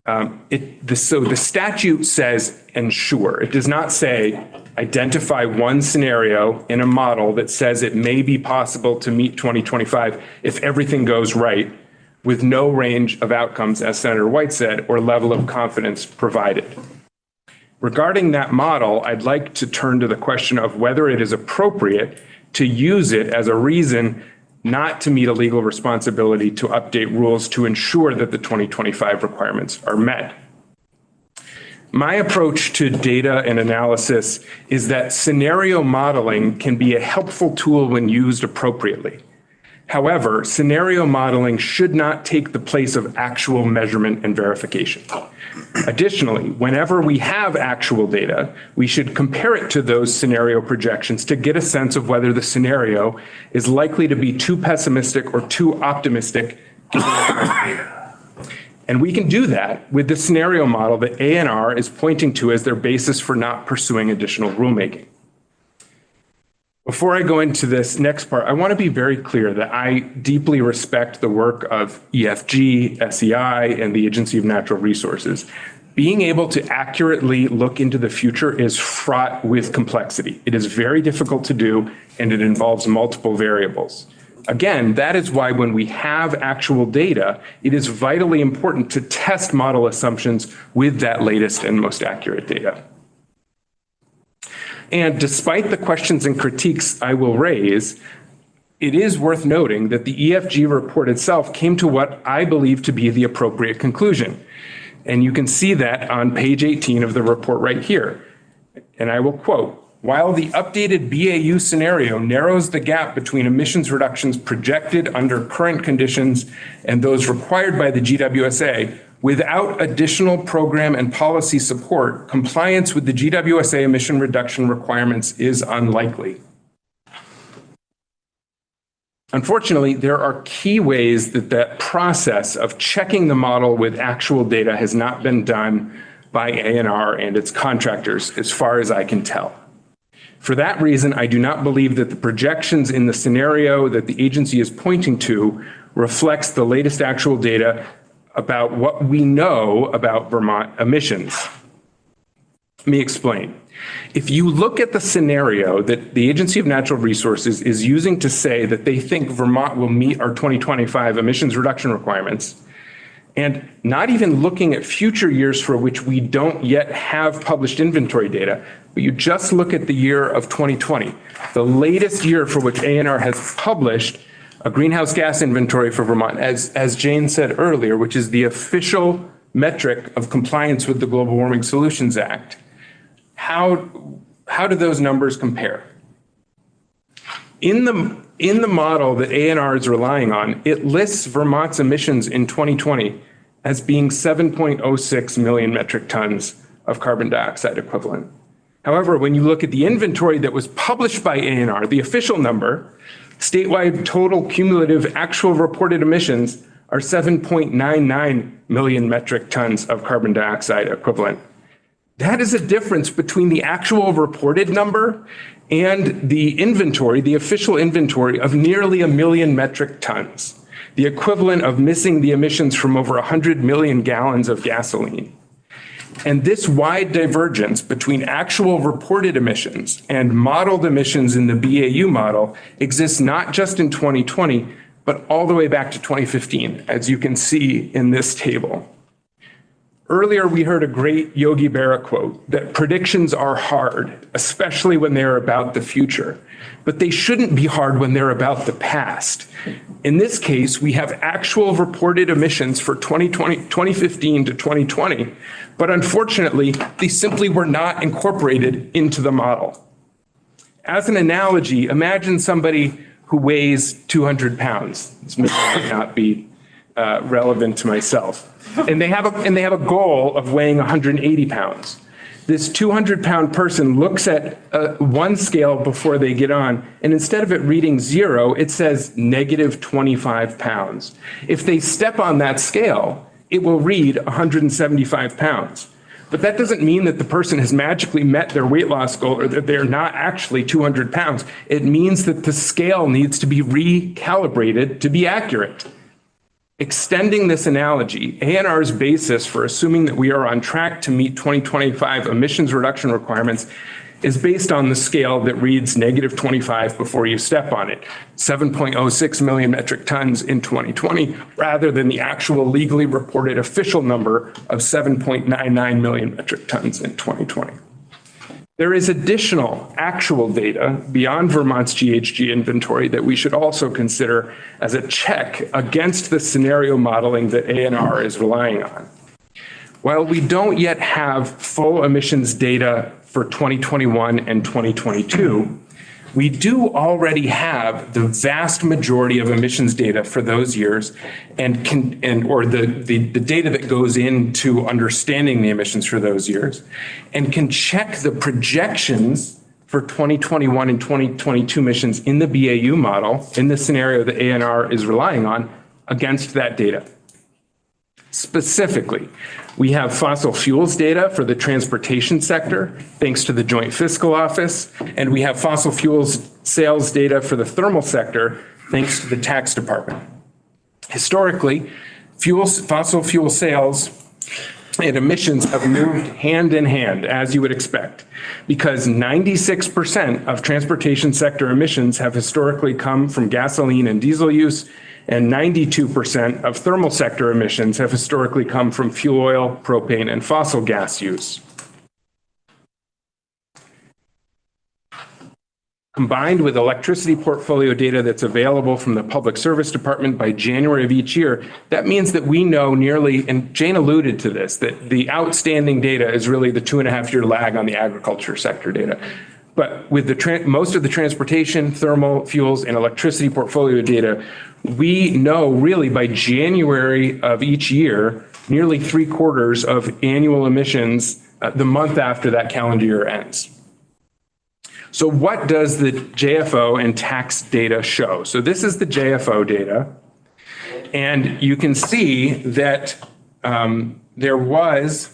S15: So the statute says ensure. It does not say identify one scenario in a model that says it may be possible to meet 2025 if everything goes right, with no range of outcomes, as Senator White said, or level of confidence provided. Regarding that model, I'd like to turn to the question of whether it is appropriate to use it as a reason not to meet a legal responsibility to update rules to ensure that the 2025 requirements are met. My approach to data and analysis is that scenario modeling can be a helpful tool when used appropriately. However, scenario modeling should not take the place of actual measurement and verification. Additionally, whenever we have actual data, we should compare it to those scenario projections to get a sense of whether the scenario is likely to be too pessimistic or too optimistic. And we can do that with the scenario model that ANR is pointing to as their basis for not pursuing additional rulemaking. Before I go into this next part, I want to be very clear that I deeply respect the work of EFG, SEI, and the Agency of Natural Resources. Being able to accurately look into the future is fraught with complexity. It is very difficult to do, and it involves multiple variables. Again, that is why when we have actual data, it is vitally important to test model assumptions with that latest and most accurate data. And despite the questions and critiques I will raise, it is worth noting that the EFG report itself came to what I believe to be the appropriate conclusion. And you can see that on page 18 of the report right here. And I will quote, "While the updated BAU scenario narrows the gap between emissions reductions projected under current conditions and those required by the GWSA, without additional program and policy support, compliance with the GWSA emission reduction requirements is unlikely." Unfortunately, there are key ways that that process of checking the model with actual data has not been done by ANR and its contractors, as far as I can tell. For that reason, I do not believe that the projections in the scenario that the agency is pointing to reflects the latest actual data about what we know about Vermont emissions. Let me explain. If you look at the scenario that the Agency of Natural Resources is using to say that they think Vermont will meet our 2025 emissions reduction requirements, and not even looking at future years for which we don't yet have published inventory data, but you just look at the year of 2020, the latest year for which ANR has published a greenhouse gas inventory for Vermont, as Jane said earlier, which is the official metric of compliance with the Global Warming Solutions Act. How do those numbers compare? In the model that ANR is relying on, it lists Vermont's emissions in 2020 as being 7.06 million metric tons of carbon dioxide equivalent. However, when you look at the inventory that was published by ANR, the official number, statewide total cumulative actual reported emissions are 7.99 million metric tons of carbon dioxide equivalent. That is a difference between the actual reported number and the inventory, the official inventory of nearly 1 million metric tons, the equivalent of missing the emissions from over 100 million gallons of gasoline. And this wide divergence between actual reported emissions and modeled emissions in the BAU model exists not just in 2020, but all the way back to 2015, as you can see in this table. Earlier, we heard a great Yogi Berra quote that predictions are hard, especially when they're about the future, but they shouldn't be hard when they're about the past. In this case, we have actual reported emissions for 2015 to 2020, but unfortunately, they simply were not incorporated into the model. As an analogy, imagine somebody who weighs 200 pounds. This may not be relevant to myself. And they have a goal of weighing 180 pounds. This 200-pound person looks at one scale before they get on, and instead of it reading 0, it says -25 pounds. If they step on that scale, it will read 175 pounds. But that doesn't mean that the person has magically met their weight loss goal or that they're not actually 200 pounds. It means that the scale needs to be recalibrated to be accurate. Extending this analogy, ANR's basis for assuming that we are on track to meet 2025 emissions reduction requirements is based on the scale that reads -25 before you step on it, 7.06 million metric tons in 2020, rather than the actual legally reported official number of 7.99 million metric tons in 2020. There is additional actual data beyond Vermont's GHG inventory that we should also consider as a check against the scenario modeling that ANR is relying on. While we don't yet have full emissions data for 2021 and 2022, we do already have the vast majority of emissions data for those years or the data that goes into understanding the emissions for those years, and can check the projections for 2021 and 2022 emissions in the BAU model, in the scenario that ANR is relying on, against that data. Specifically, we have fossil fuels data for the transportation sector, thanks to the Joint Fiscal Office, and we have fossil fuels sales data for the thermal sector, thanks to the Tax Department. Historically, fossil fuel sales and emissions have moved hand in hand, as you would expect, because 96% of transportation sector emissions have historically come from gasoline and diesel use, and 92% of thermal sector emissions have historically come from fuel oil, propane, and fossil gas use. Combined with electricity portfolio data that's available from the Public Service Department by January of each year, that means that we know nearly, and Jane alluded to this, that the outstanding data is really the 2.5-year lag on the agriculture sector data. But with most of the transportation, thermal, fuels, and electricity portfolio data, we know really by January of each year, nearly 3/4 of annual emissions the month after that calendar year ends. So what does the JFO and tax data show? So this is the JFO data, and you can see that there was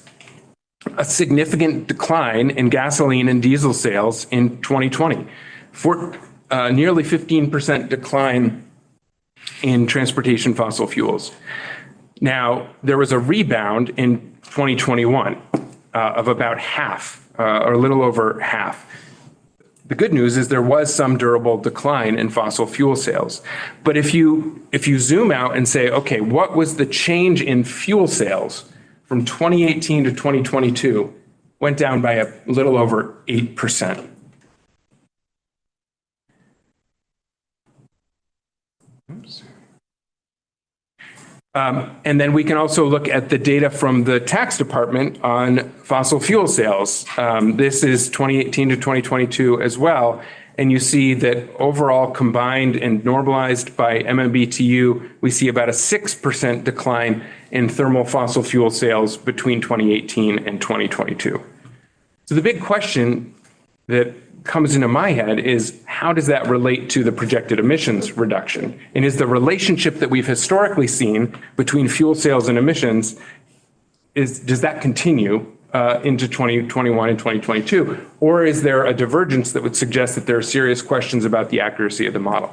S15: a significant decline in gasoline and diesel sales in 2020, for nearly 15% decline in transportation fossil fuels. Now, there was a rebound in 2021 of about half, or a little over half. The good news is there was some durable decline in fossil fuel sales. But if you zoom out and say, okay, what was the change in fuel sales from 2018 to 2022? Went down by a little over 8%. Oops. And then we can also look at the data from the tax department on fossil fuel sales. This is 2018 to 2022 as well. And you see that overall combined and normalized by MMBTU, we see about a 6% decline in thermal fossil fuel sales between 2018 and 2022. So the big question that comes into my head is, how does that relate to the projected emissions reduction? And is the relationship that we've historically seen between fuel sales and emissions, does that continue into 2021 and 2022? Or is there a divergence that would suggest that there are serious questions about the accuracy of the model?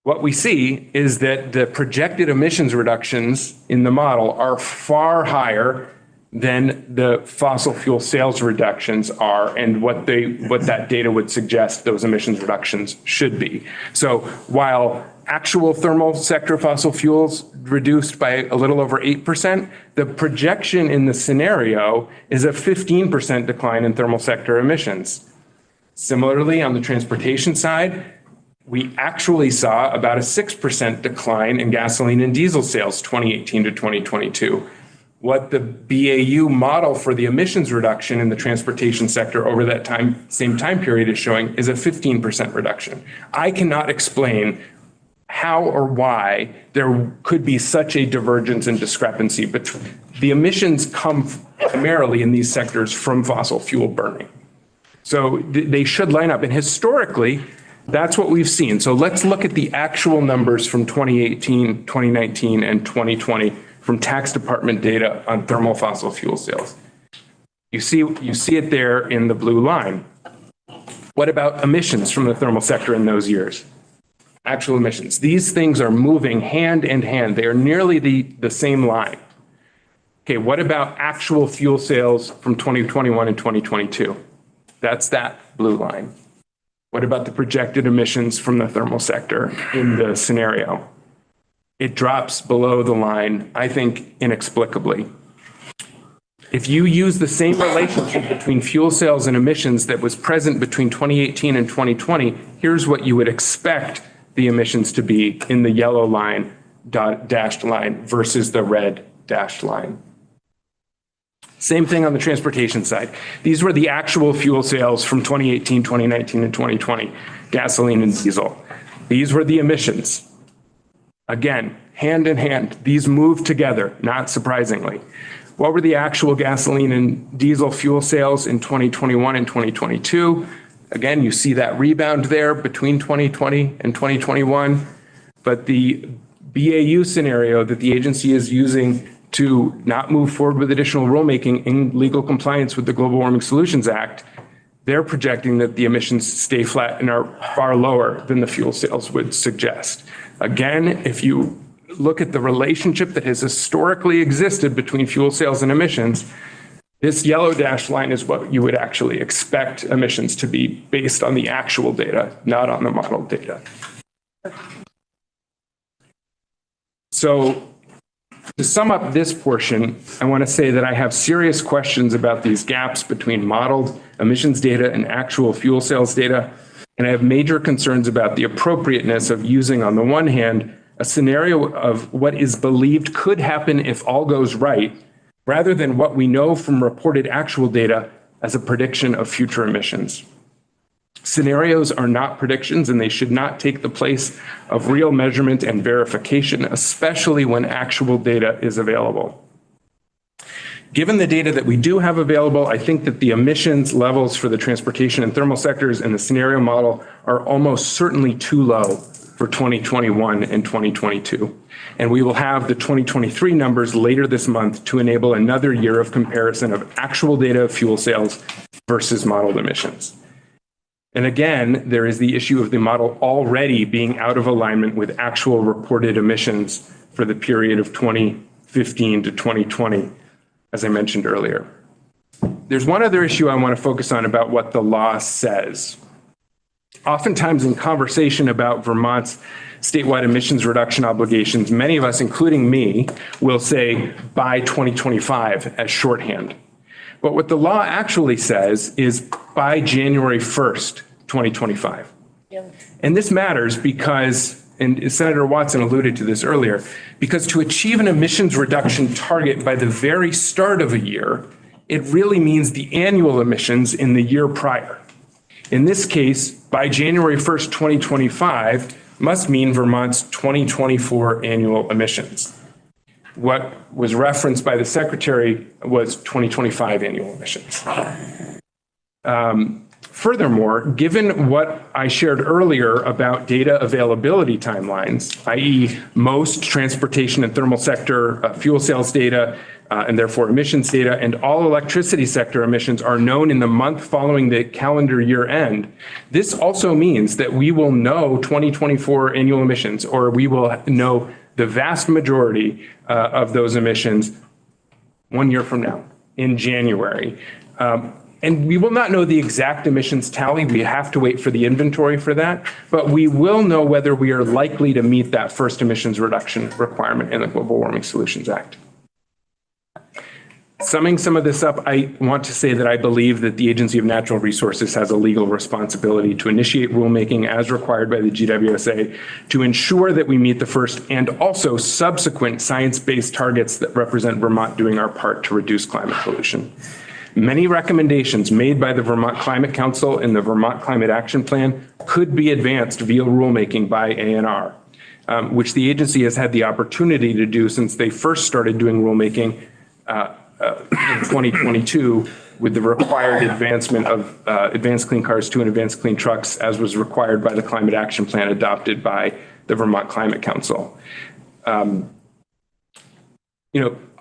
S15: What we see is that the projected emissions reductions in the model are far higher than the fossil fuel sales reductions are, and what that data would suggest those emissions reductions should be. So while actual thermal sector fossil fuels reduced by a little over 8%, the projection in the scenario is a 15% decline in thermal sector emissions. Similarly, on the transportation side, we actually saw about a 6% decline in gasoline and diesel sales 2018 to 2022. What the BAU model for the emissions reduction in the transportation sector over that same time period is showing is a 15% reduction. I cannot explain how or why there could be such a divergence and discrepancy, but the emissions come primarily in these sectors from fossil fuel burning. So they should line up, and historically, that's what we've seen. So let's look at the actual numbers from 2018, 2019, and 2020 from tax department data on thermal fossil fuel sales. You see it there in the blue line. What about emissions from the thermal sector in those years? Actual emissions. These things are moving hand in hand. They are nearly the same line. Okay, what about actual fuel sales from 2021 and 2022? That's that blue line. What about the projected emissions from the thermal sector in the scenario? It drops below the line, I think, inexplicably. If you use the same relationship between fuel sales and emissions that was present between 2018 and 2020, here's what you would expect the emissions to be in the yellow line, dashed line, versus the red dashed line. Same thing on the transportation side. These were the actual fuel sales from 2018, 2019, and 2020, gasoline and diesel. These were the emissions. Again, hand in hand, these move together, not surprisingly. What were the actual gasoline and diesel fuel sales in 2021 and 2022? Again, you see that rebound there between 2020 and 2021, but the BAU scenario that the agency is using to not move forward with additional rulemaking in legal compliance with the Global Warming Solutions Act, they're projecting that the emissions stay flat and are far lower than the fuel sales would suggest. Again, if you look at the relationship that has historically existed between fuel sales and emissions, this yellow dashed line is what you would actually expect emissions to be based on the actual data, not on the modeled data. So to sum up this portion, I want to say that I have serious questions about these gaps between modeled emissions data and actual fuel sales data. And I have major concerns about the appropriateness of using, on the one hand, a scenario of what is believed could happen if all goes right, rather than what we know from reported actual data as a prediction of future emissions. Scenarios are not predictions, and they should not take the place of real measurement and verification, especially when actual data is available. Given the data that we do have available, I think that the emissions levels for the transportation and thermal sectors in the scenario model are almost certainly too low for 2021 and 2022. And we will have the 2023 numbers later this month to enable another year of comparison of actual data of fuel sales versus modeled emissions. And again, there is the issue of the model already being out of alignment with actual reported emissions for the period of 2015 to 2020, as I mentioned earlier. There's one other issue I want to focus on about what the law says. Oftentimes in conversation about Vermont's statewide emissions reduction obligations, many of us, including me, will say by 2025 as shorthand. But what the law actually says is by January 1st, 2025. And this matters because, and Senator Watson alluded to this earlier, because to achieve an emissions reduction target by the very start of a year, it really means the annual emissions in the year prior. In this case, by January 1st, 2025 must mean Vermont's 2024 annual emissions. What was referenced by the Secretary was 2025 annual emissions. Furthermore, given what I shared earlier about data availability timelines, i.e. most transportation and thermal sector fuel sales data and therefore emissions data and all electricity sector emissions are known in the month following the calendar year end, this also means that we will know 2024 annual emissions, or we will know the vast majority of those emissions 1 year from now in January. And we will not know the exact emissions tally. We have to wait for the inventory for that, but we will know whether we are likely to meet that first emissions reduction requirement in the Global Warming Solutions Act. Summing some of this up, I want to say that I believe that the Agency of Natural Resources has a legal responsibility to initiate rulemaking as required by the GWSA to ensure that we meet the first and also subsequent science-based targets that represent Vermont doing our part to reduce climate pollution. Many recommendations made by the Vermont Climate Council and the Vermont Climate Action Plan could be advanced via rulemaking by ANR, which the agency has had the opportunity to do since they first started doing rulemaking in 2022 with the required advancement of Advanced Clean Cars 2 and Advanced Clean Trucks, as was required by the Climate Action Plan adopted by the Vermont Climate Council.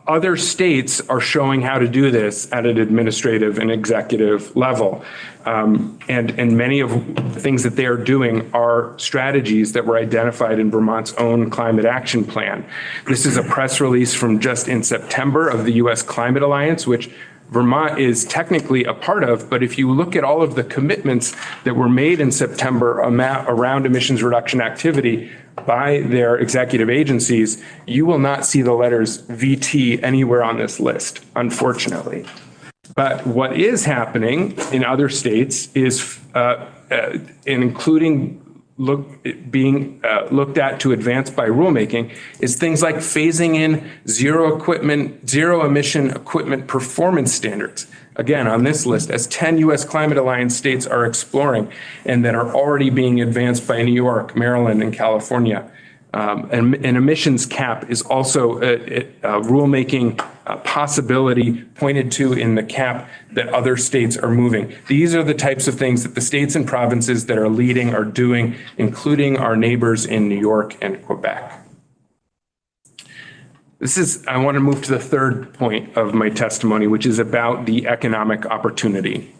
S15: Other states are showing how to do this at an administrative and executive level. And many of the things that they are doing are strategies that were identified in Vermont's own climate action plan. This is a press release from just in September of the U.S. Climate Alliance, which Vermont is technically a part of, but if you look at all of the commitments that were made in September around emissions reduction activity by their executive agencies, you will not see the letters VT anywhere on this list, unfortunately. But what is happening in other states is, including being looked at to advance by rulemaking, is things like phasing in zero emission equipment performance standards. Again, on this list, as 10 U.S. Climate Alliance states are exploring and that are already being advanced by New York, Maryland, and California. An emissions cap is also a rulemaking possibility pointed to in the cap that other states are moving. These are the types of things that the states and provinces that are leading are doing, including our neighbors in New York and Quebec. I want to move to the third point of my testimony, which is about the economic opportunity.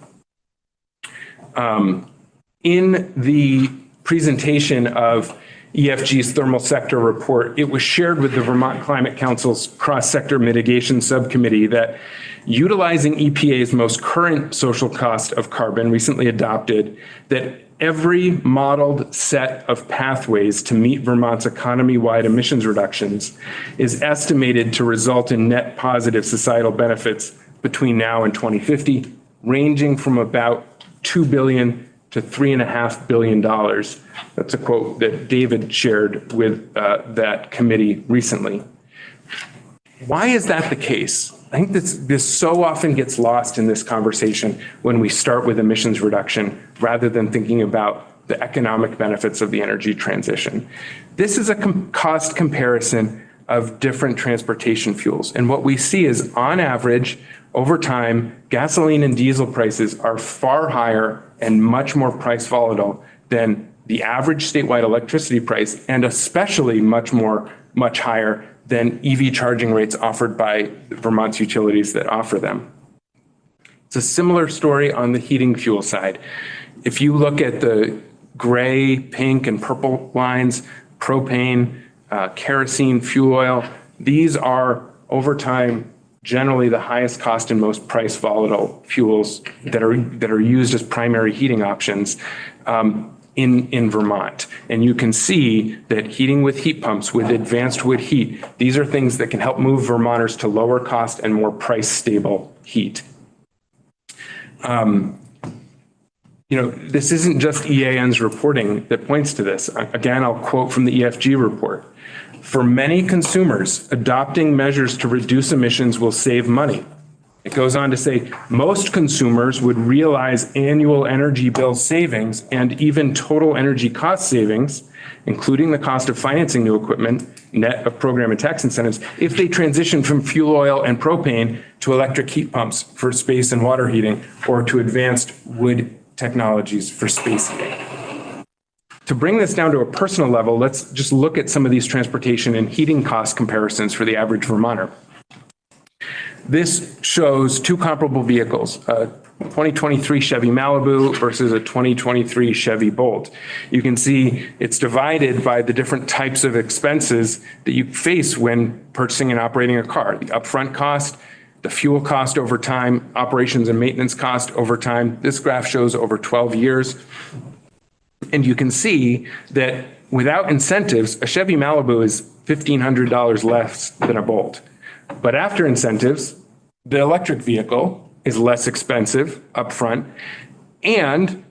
S15: In the presentation of EFG's thermal sector report, it was shared with the Vermont Climate Council's cross-sector mitigation subcommittee that utilizing EPA's most current social cost of carbon recently adopted, that every modeled set of pathways to meet Vermont's economy-wide emissions reductions is estimated to result in net positive societal benefits between now and 2050, ranging from about $2 billion to $3.5 billion. That's a quote that David shared with that committee recently. Why is that the case? I think this so often gets lost in this conversation when we start with emissions reduction rather than thinking about the economic benefits of the energy transition. This is a cost comparison of different transportation fuels. And what we see is, on average, over time, gasoline and diesel prices are far higher and much more price volatile than the average statewide electricity price, and especially much higher than EV charging rates offered by Vermont's utilities that offer them. It's a similar story on the heating fuel side. If you look at the gray, pink, and purple lines, propane, kerosene, fuel oil, these are over time generally the highest cost and most price volatile fuels that are used as primary heating options in Vermont. And you can see that heating with heat pumps, with advanced wood heat, these are things that can help move Vermonters to lower cost and more price stable heat. This isn't just EAN's reporting that points to this. Again, I'll quote from the EFG report. For many consumers, adopting measures to reduce emissions will save money. It goes on to say, most consumers would realize annual energy bill savings and even total energy cost savings, including the cost of financing new equipment, net of program and tax incentives, if they transition from fuel oil and propane to electric heat pumps for space and water heating, or to advanced wood technologies for space heating. To bring this down to a personal level, let's just look at some of these transportation and heating cost comparisons for the average Vermonter. This shows two comparable vehicles, a 2023 Chevy Malibu versus a 2023 Chevy Bolt. You can see it's divided by the different types of expenses that you face when purchasing and operating a car. The upfront cost, the fuel cost over time, operations and maintenance cost over time. This graph shows over 12 years. And you can see that without incentives, a Chevy Malibu is $1,500 less than a Bolt. But after incentives, the electric vehicle is less expensive upfront, and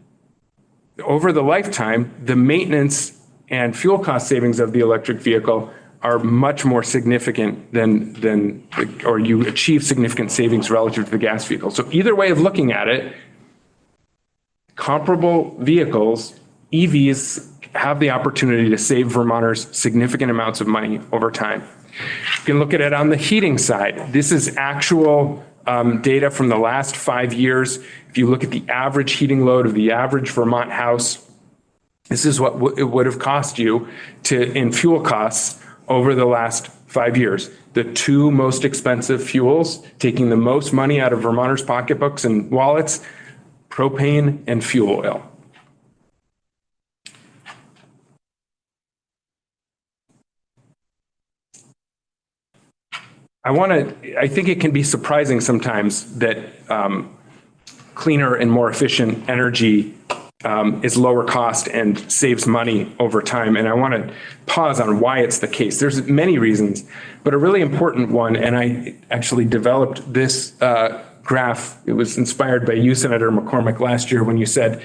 S15: over the lifetime, the maintenance and fuel cost savings of the electric vehicle are much more significant or you achieve significant savings relative to the gas vehicle. So either way of looking at it, comparable vehicles, EVs, have the opportunity to save Vermonters significant amounts of money over time. You can look at it on the heating side. This is actual data from the last 5 years. If you look at the average heating load of the average Vermont house, this is what it would have cost you in fuel costs over the last 5 years. The two most expensive fuels, taking the most money out of Vermonters' pocketbooks and wallets, propane and fuel oil. I think it can be surprising sometimes that cleaner and more efficient energy is lower cost and saves money over time. And I want to pause on why it's the case. There's many reasons, but a really important one, and I actually developed this graph. It was inspired by you, Senator McCormick, last year when you said,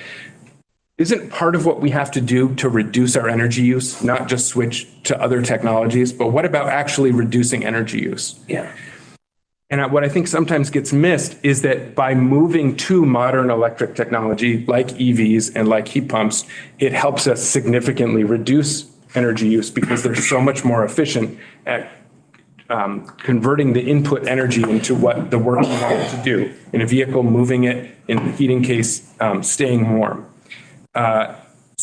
S15: isn't part of what we have to do to reduce our energy use, not just switch to other technologies, but what about actually reducing energy use?
S1: Yeah.
S15: And what I think sometimes gets missed is that by moving to modern electric technology like EVs and like heat pumps, it helps us significantly reduce energy use because they're so much more efficient at converting the input energy into what the work we want it to do. In a vehicle, moving it, in the heating case, staying warm.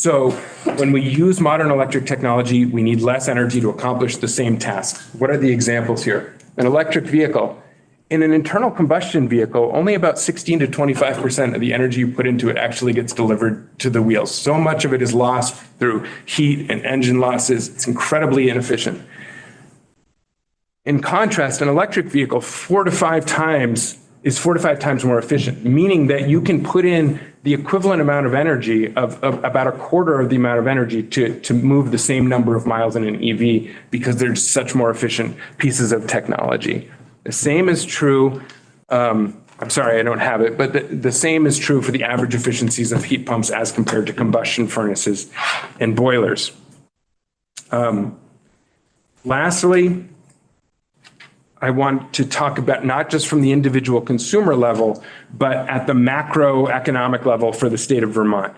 S15: So when we use modern electric technology, we need less energy to accomplish the same task. What are the examples here? An electric vehicle. In an internal combustion vehicle, only about 16 to 25% of the energy you put into it actually gets delivered to the wheels. So much of it is lost through heat and engine losses. It's incredibly inefficient. In contrast, an electric vehicle is 4 to 5 times more efficient, meaning that you can put in the equivalent amount of energy of about a quarter of the amount of energy to move the same number of miles in an EV because they're such more efficient pieces of technology. The same is true, I'm sorry, I don't have it, but the same is true for the average efficiencies of heat pumps as compared to combustion furnaces and boilers. Lastly, I want to talk about not just from the individual consumer level, but at the macroeconomic level for the state of Vermont.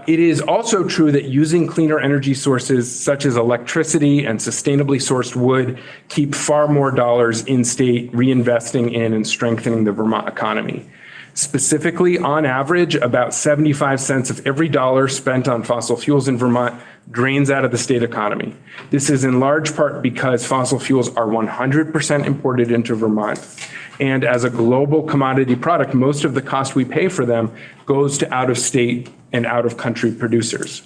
S15: It is also true that using cleaner energy sources such as electricity and sustainably sourced wood keep far more dollars in state reinvesting in and strengthening the Vermont economy. Specifically, on average, about 75 cents of every dollar spent on fossil fuels in Vermont drains out of the state economy. This is in large part because fossil fuels are 100% imported into Vermont. And as a global commodity product, most of the cost we pay for them goes to out-of-state and out-of-country producers.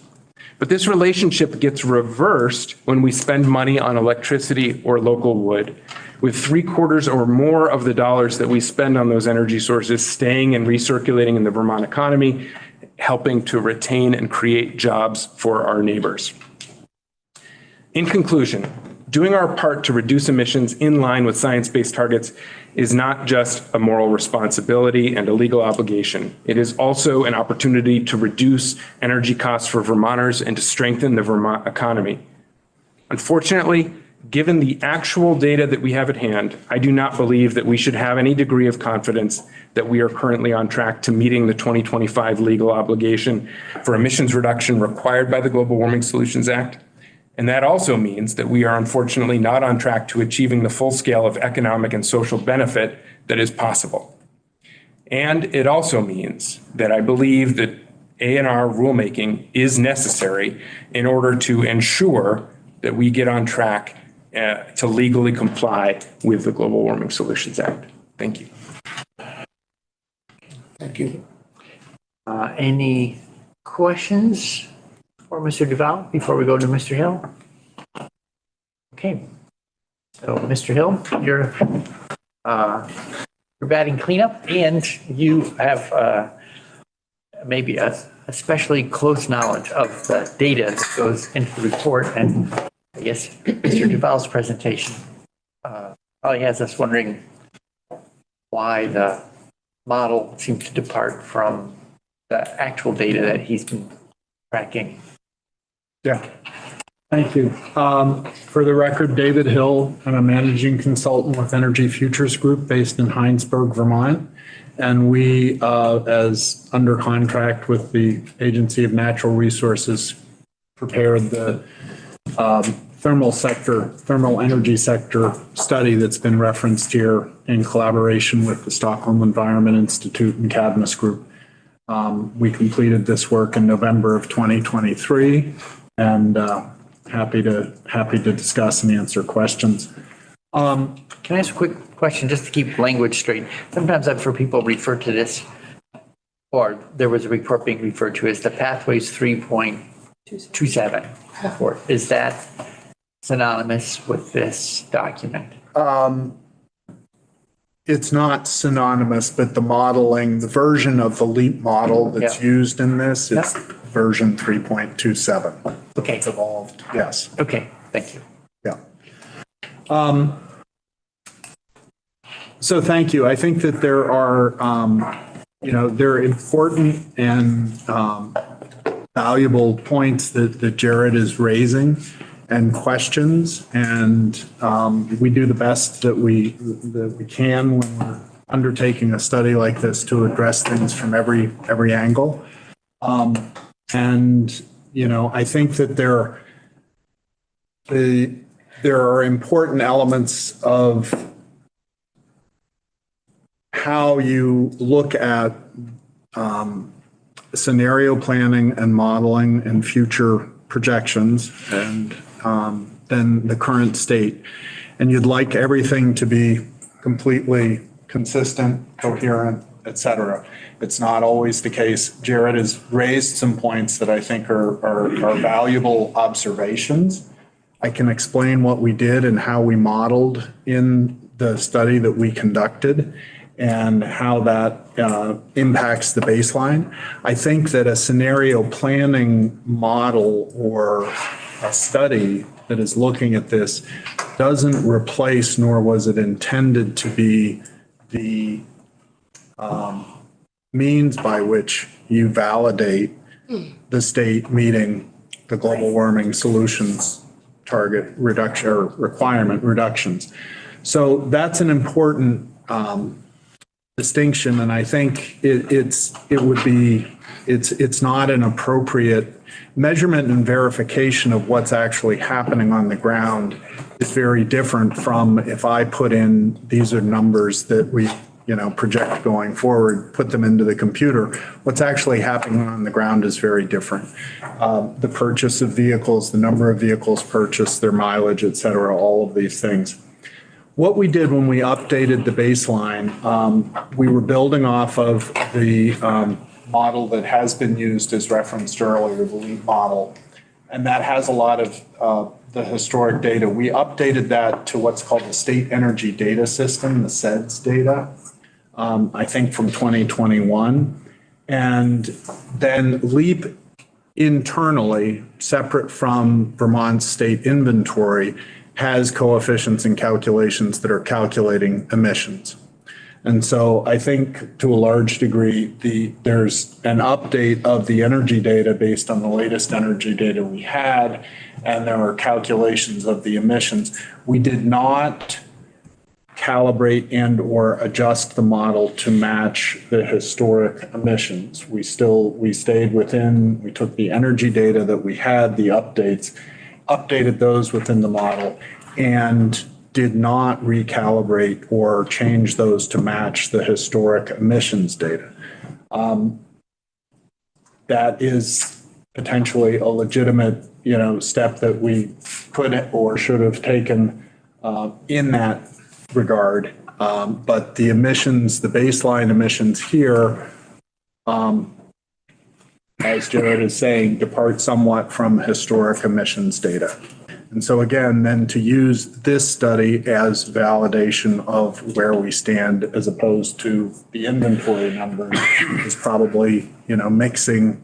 S15: But this relationship gets reversed when we spend money on electricity or local wood, with 3/4 or more of the dollars that we spend on those energy sources staying and recirculating in the Vermont economy, helping to retain and create jobs for our neighbors. In conclusion, doing our part to reduce emissions in line with science-based targets is not just a moral responsibility and a legal obligation. It is also an opportunity to reduce energy costs for Vermonters and to strengthen the Vermont economy. Unfortunately, given the actual data that we have at hand, I do not believe that we should have any degree of confidence that we are currently on track to meeting the 2025 legal obligation for emissions reduction required by the Global Warming Solutions Act. And that also means that we are unfortunately not on track to achieving the full scale of economic and social benefit that is possible. And it also means that I believe that A&R rulemaking is necessary in order to ensure that we get on track to legally comply with the Global Warming Solutions Act. Thank you.
S1: Thank you. Any questions for Mr. Duval before we go to Mr. Hill? Okay. So, Mr. Hill, you're batting cleanup, and you have maybe a especially close knowledge of the data that goes into the report. And I guess Mr. Duval's presentation probably has us wondering why the model seems to depart from the actual data that he's been tracking.
S3: Yeah, thank you. For the record, David Hill, I'm a managing consultant with Energy Futures Group based in Heinsberg, Vermont. And we, as under contract with the Agency of Natural Resources, prepared the thermal energy sector study that's been referenced here in collaboration with the Stockholm Environment Institute and Cadmus Group. We completed this work in November of 2023, and happy to discuss and answer questions.
S1: Can I ask a quick question just to keep language straight? Sometimes I've heard people refer to this, or there was a report being referred to as the Pathways 3.27 report. Is that synonymous with this document?
S3: It's not synonymous, but the modeling, the version of the LEAP model that's used in this is version 3.27.
S1: Okay.
S3: It's evolved, yes.
S1: Okay, thank you.
S3: Yeah. So thank you. I think that there are, there are important and valuable points that Jared is raising and questions, and we do the best that we can when we're undertaking a study like this to address things from every angle. I think that there are important elements of how you look at scenario planning and modeling and future projections and then the current state. And you'd like everything to be completely consistent, coherent, et cetera. It's not always the case. Jared has raised some points that I think are valuable observations. I can explain what we did and how we modeled in the study that we conducted and how that impacts the baseline. I think that a scenario planning model or a study that is looking at this doesn't replace, nor was it intended to be, the means by which you validate the state meeting the global warming solutions target reduction or requirement reductions. So that's an important distinction, and I think it's not an appropriate measurement and verification of what's actually happening on the ground is very different from if I put in, these are numbers that we, project going forward, put them into the computer. What's actually happening on the ground is very different. The purchase of vehicles, the number of vehicles purchased, their mileage, et cetera, all of these things. What we did when we updated the baseline, we were building off of the model that has been used as referenced earlier, the LEAP model, and that has a lot of the historic data. We updated that to what's called the State Energy Data System, the SEDS data, I think from 2021. And then LEAP internally, separate from Vermont's state inventory, has coefficients and calculations that are calculating emissions. And so I think to a large degree, there's an update of the energy data based on the latest energy data we had, and there are calculations of the emissions. We did not calibrate and or adjust the model to match the historic emissions. We stayed within, we took the energy data that we had, the updates, updated those within the model, and did not recalibrate or change those to match the historic emissions data. That is potentially a legitimate, step that we could or should have taken in that regard. But the emissions, the baseline emissions here, as Jared is saying, depart somewhat from historic emissions data. And so again, then to use this study as validation of where we stand as opposed to the inventory numbers is probably, mixing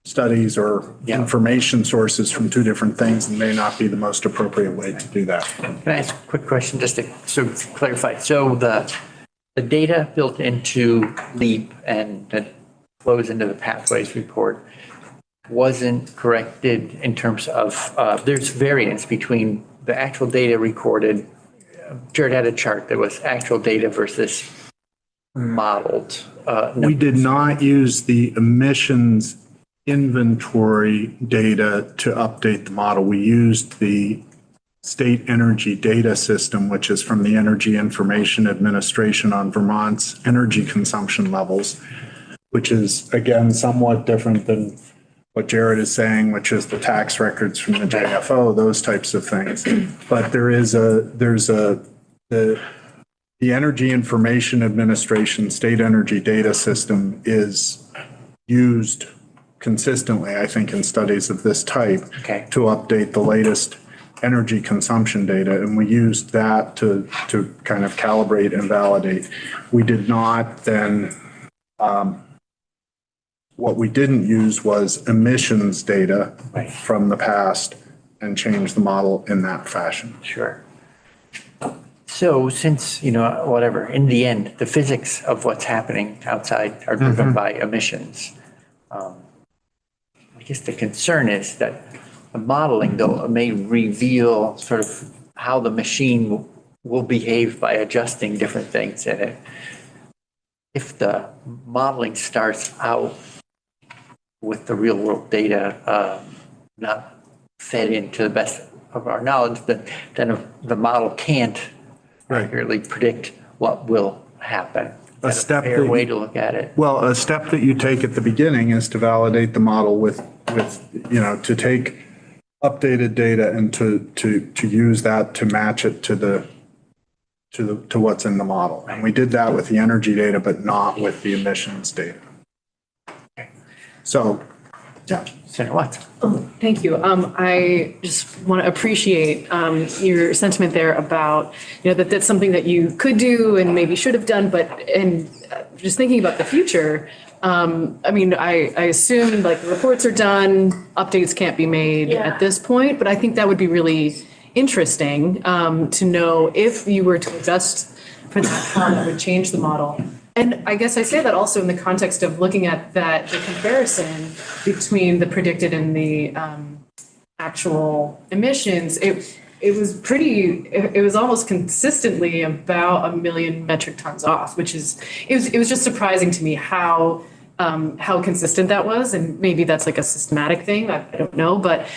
S3: studies or information sources from two different things and may not be the most appropriate way to do that.
S1: Can I ask a quick question just to sort of clarify? So the data built into LEAP and that flows into the pathways report wasn't corrected in terms of, there's variance between the actual data recorded. Jared had a chart that was actual data versus modeled.
S3: We did not use the emissions inventory data to update the model. We used the State Energy Data System, which is from the Energy Information Administration on Vermont's energy consumption levels, which is, again, somewhat different than what Jared is saying, which is the tax records from the JFO, those types of things. But the Energy Information Administration State Energy Data System is used consistently, I think, in studies of this type to update the latest energy consumption data. And we used that to kind of calibrate and validate. We did not then, what we didn't use was emissions data from the past and change the model in that fashion.
S1: Sure. So since, whatever, in the end, the physics of what's happening outside are driven by emissions. I guess the concern is that the modeling, though, may reveal sort of how the machine will behave by adjusting different things in it. If the modeling starts out with the real world data not fed into the best of our knowledge, then the model can't accurately predict what will happen.
S3: a step
S1: Fair way
S3: that,
S1: to look at it.
S3: well, a step that you take at the beginning is to validate the model with, to take updated data and to use that to match it to what's in the model. And we did that with the energy data, but not with the emissions data. So, yeah.
S1: Senator Watts.
S6: Thank you. I just want to appreciate your sentiment there about, that that's something that you could do and maybe should have done, and just thinking about the future, I assume like the reports are done, updates can't be made at this point, but I think that would be really interesting to know if you were to adjust for that, how that would change the model. And I guess I say that also in the context of looking at the comparison between the predicted and the actual emissions. It was almost consistently about 1 million metric tons off, it was just surprising to me how consistent that was. And maybe that's like a systematic thing, I don't know, but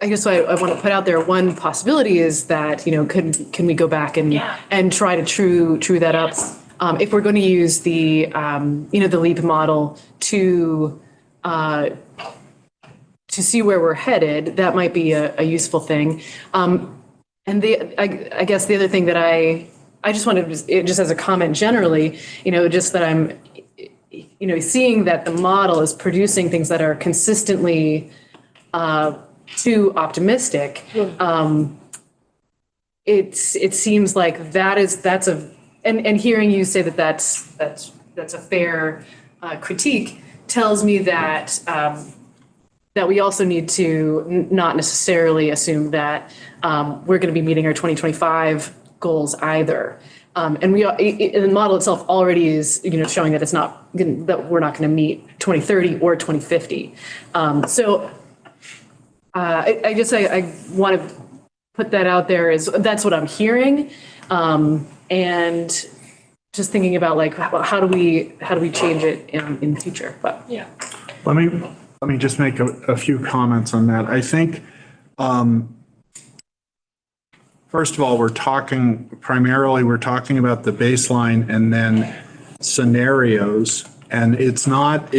S6: I guess I want to put out there one possibility is that, can we go back and try to true that up? If we're going to use the, the LEAP model to see where we're headed, that might be a useful thing. And I guess the other thing that I just wanted to, just as a comment generally, just that I'm, seeing that the model is producing things that are consistently too optimistic. It seems like that's and hearing you say that that's a fair critique tells me that that we also need to not necessarily assume that we're going to be meeting our 2025 goals either. And the model itself already is, showing that that we're not going to meet 2030 or 2050. I guess I want to put that out there that's what I'm hearing. And just thinking about like, how do we change it in the future? But yeah.
S3: Let me just make a few comments on that. I think, first of all, we're talking about the baseline and then scenarios, and it's not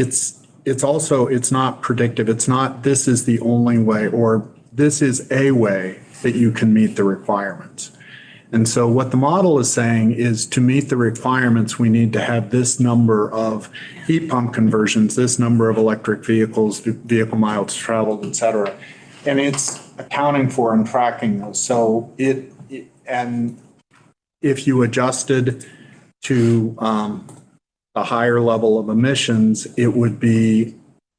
S3: predictive. It's not, this is the only way, or this is a way that you can meet the requirements. And so what the model is saying is to meet the requirements, we need to have this number of heat pump conversions, this number of electric vehicles, vehicle miles traveled, et cetera. And it's accounting for and tracking those. So and if you adjusted to a higher level of emissions, it would be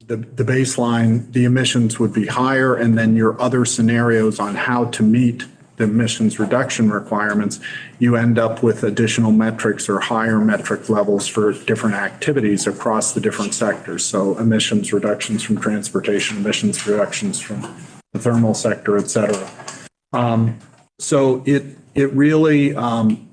S3: the baseline, the emissions would be higher, and then your other scenarios on how to meet the emissions reduction requirements, you end up with additional metrics or higher metric levels for different activities across the different sectors. So emissions reductions from transportation, emissions reductions from the thermal sector, et cetera. So it really, when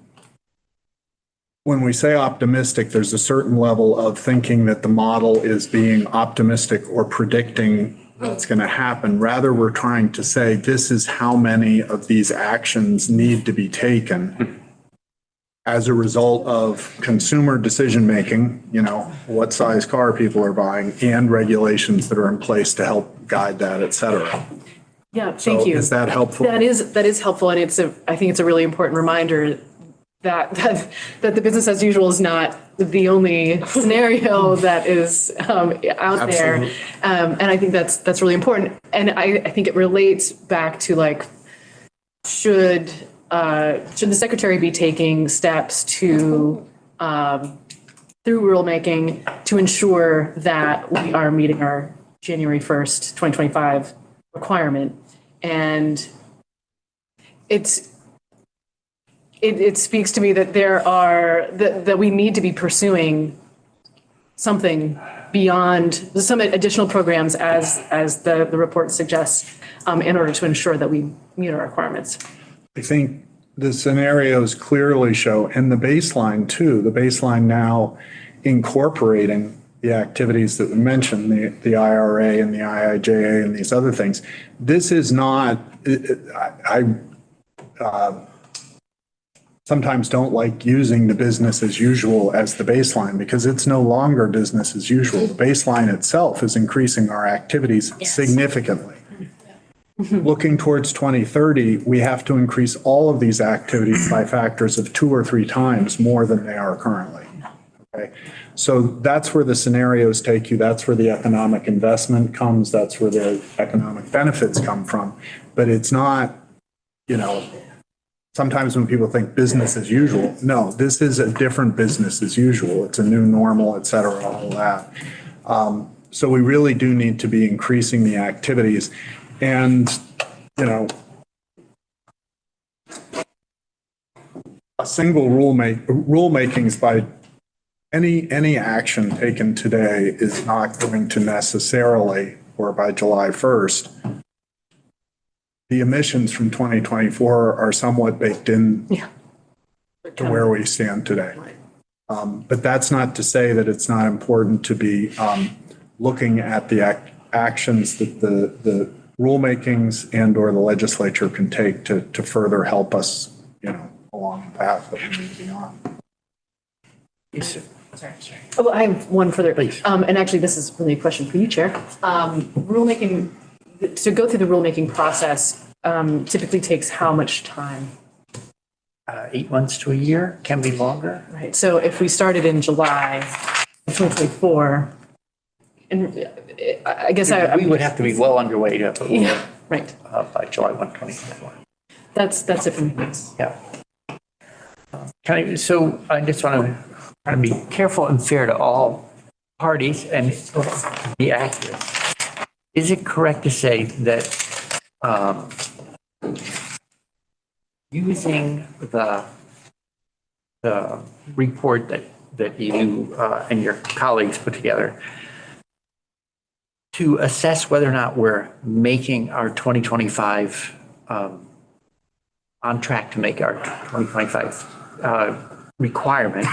S3: we say optimistic, there's a certain level of thinking that the model is being optimistic or predicting what's going to happen. Rather, we're trying to say this is how many of these actions need to be taken as a result of consumer decision-making, what size car people are buying, and regulations that are in place to help guide that, et cetera.
S6: Yeah, thank you.
S3: Is that helpful?
S6: That is helpful, and I think it's a really important reminder that the business as usual is not the only scenario that is out there. And I think that's really important. And I think it relates back to like, should the secretary be taking steps to through rulemaking to ensure that we are meeting our January 1st, 2025 requirement? And it speaks to me that that we need to be pursuing something beyond some additional programs as the report suggests in order to ensure that we meet our requirements.
S3: I think the scenarios clearly show, and the baseline too, the baseline now incorporating the activities that we mentioned, the IRA and the IIJA and these other things. This is not, sometimes don't like using the business as usual as the baseline because it's no longer business as usual. The baseline itself is increasing our activities significantly. Looking towards 2030, we have to increase all of these activities by factors of 2 or 3 times more than they are currently. Okay, so that's where the scenarios take you. That's where the economic investment comes. That's where the economic benefits come from. But it's not, sometimes when people think business as usual, no, this is a different business as usual. It's a new normal, et cetera, all that. So we really do need to be increasing the activities. And, a single rulemakings by any action taken today is not going to necessarily, or by July 1st, the emissions from 2024 are somewhat baked in to where we stand today. But that's not to say that it's not important to be looking at the actions that the rulemakings and or the legislature can take to further help us, along the path that we need to be on.
S6: Sorry. Oh, I have one further.
S1: Please.
S6: And actually, this is really a question for you, Chair. Rulemaking, to go through the rulemaking process typically takes how much time?
S1: 8 months to a year, can be longer.
S6: Right. So if we started in July of 2024, and I guess
S1: We would have to be well underway to,
S6: right.
S1: By July 1, 2024.
S6: That's it for me. Thanks.
S1: Yeah. So I just want to try to be careful and fair to all parties and be accurate. Is it correct to say that using the report that you and your colleagues put together to assess whether or not we're making our 2025 on track to make our 2025 requirement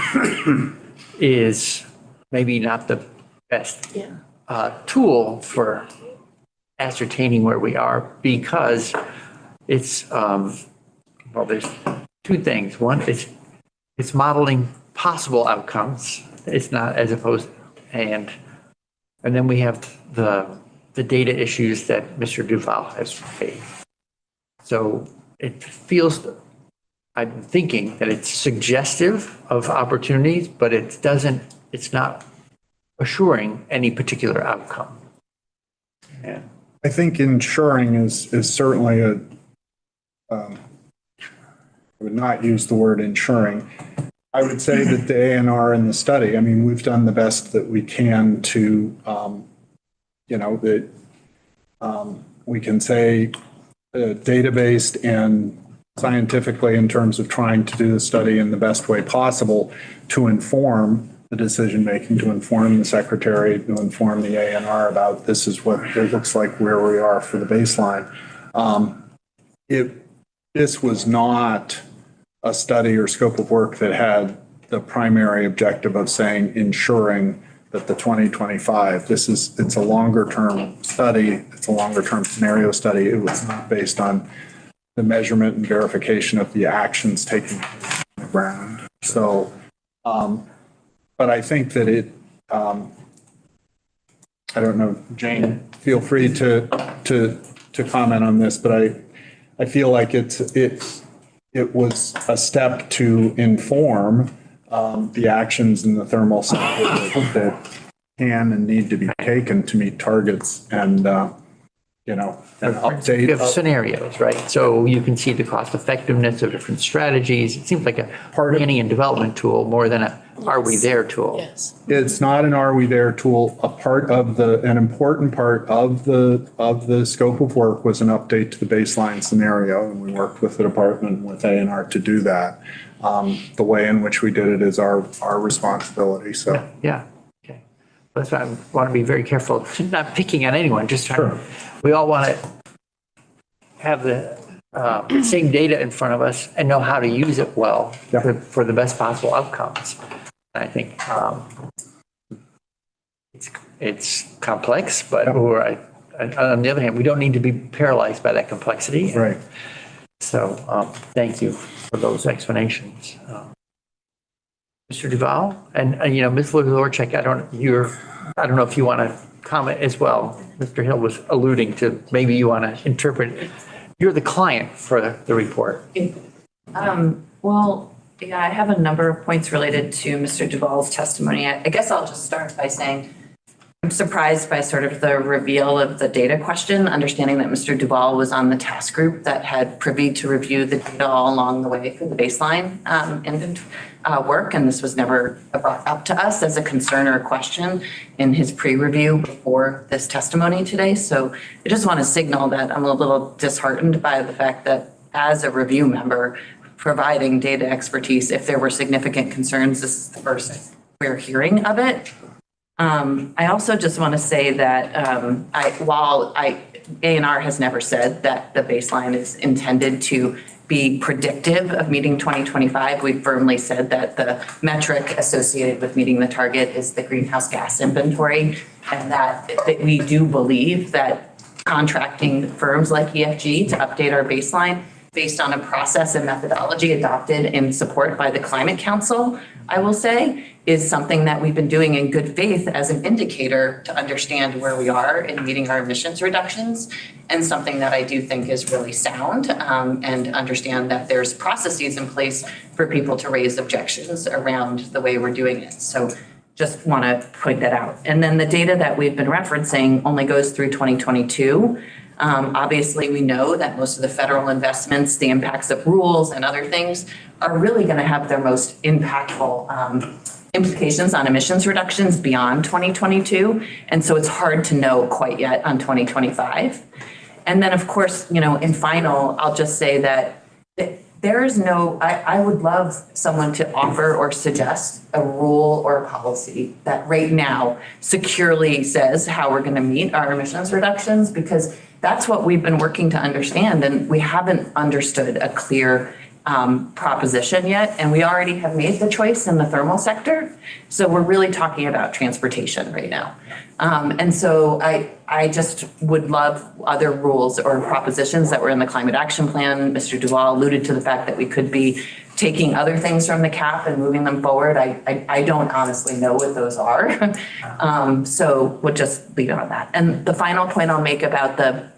S1: is maybe not the best tool for ascertaining where we are, because it's, there's 2 things. One, it's modeling possible outcomes. It's not as opposed, and then we have the data issues that Mr. Duval has raised. So it feels, I'm thinking that it's suggestive of opportunities, but it's not assuring any particular outcome. Yeah.
S3: I think ensuring is certainly I would not use the word ensuring. I would say that the ANR in the study, I mean, we've done the best that we can to, we can say data-based and scientifically in terms of trying to do the study in the best way possible to inform the decision-making, to inform the secretary, to inform the ANR about this is what it looks like where we are for the baseline. This was not a study or scope of work that had the primary objective of saying ensuring that the 2025, it's a longer term study, it's a longer term scenario study. It was not based on the measurement and verification of the actions taken on the ground. So, but I think that I don't know, Jane, feel free to comment on this, but I feel like it was a step to inform the actions in the thermal cycle that can and need to be taken to meet targets and, update.
S1: You have scenarios, right? So you can see the cost effectiveness of different strategies. It seems like a planning and development tool more than a are we there tool.
S4: Yes.
S3: It's not an are we there tool. An important part of the scope of work was an update to the baseline scenario, and we worked with the department with ANR to do that. The way in which we did it is our responsibility. So
S1: yeah. Okay. That's why I want to be very careful. Not picking on anyone, just trying. We all want to have the same data in front of us and know how to use it well for the best possible outcomes. I think it's complex, but on the other hand, we don't need to be paralyzed by that complexity.
S3: Right.
S1: So thank you for those explanations. Mr. Duval and, Ms. Lorchek, I don't know if you want to comment as well. Mr. Hill was alluding to, maybe you want to interpret, you're the client for the report.
S5: Well, yeah, I have a number of points related to Mr. Duval's testimony. I guess I'll just start by saying I'm surprised by sort of the reveal of the data question, understanding that Mr. Duval was on the task group that had privy to review the data all along the way for the baseline work, and this was never brought up to us as a concern or a question in his pre-review before this testimony today. So I just want to signal that I'm a little disheartened by the fact that as a review member, providing data expertise, if there were significant concerns, this is the first we're hearing of it. I also just want to say that while A&R has never said that the baseline is intended to be predictive of meeting 2025, we firmly said that the metric associated with meeting the target is the greenhouse gas inventory, and that we do believe that contracting firms like EFG to update our baseline based on a process and methodology adopted in support by the Climate Council, I will say, is something that we've been doing in good faith as an indicator to understand where we are in meeting our emissions reductions, and something that I do think is really sound, and understand that there's processes in place for people to raise objections around the way we're doing it. So just want to point that out. And then the data that we've been referencing only goes through 2022. Obviously, we know that most of the federal investments, the impacts of rules and other things are really going to have their most impactful implications on emissions reductions beyond 2022. And so it's hard to know quite yet on 2025. And then, of course, in final, I'll just say that there is no, I would love someone to offer or suggest a rule or a policy that right now securely says how we're going to meet our emissions reductions, because that's what we've been working to understand, and we haven't understood a clear proposition yet, and we already have made the choice in the thermal sector. So we're really talking about transportation right now. And so I just would love other rules or propositions that were in the climate action plan. Mr. Duval alluded to the fact that we could be taking other things from the CAP and moving them forward. I don't honestly know what those are. So we'll just leave it on that. And the final point I'll make about the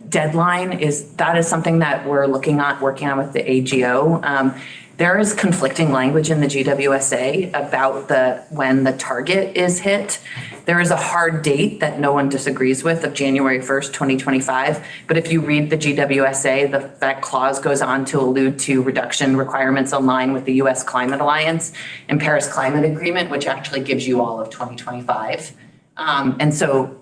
S5: deadline is that is something that we're working on with the AGO. There is conflicting language in the GWSA about when the target is hit. There is a hard date that no one disagrees with of January 1st, 2025. But if you read the GWSA, that clause goes on to allude to reduction requirements aligned with the US Climate Alliance and Paris Climate Agreement, which actually gives you all of 2025. And so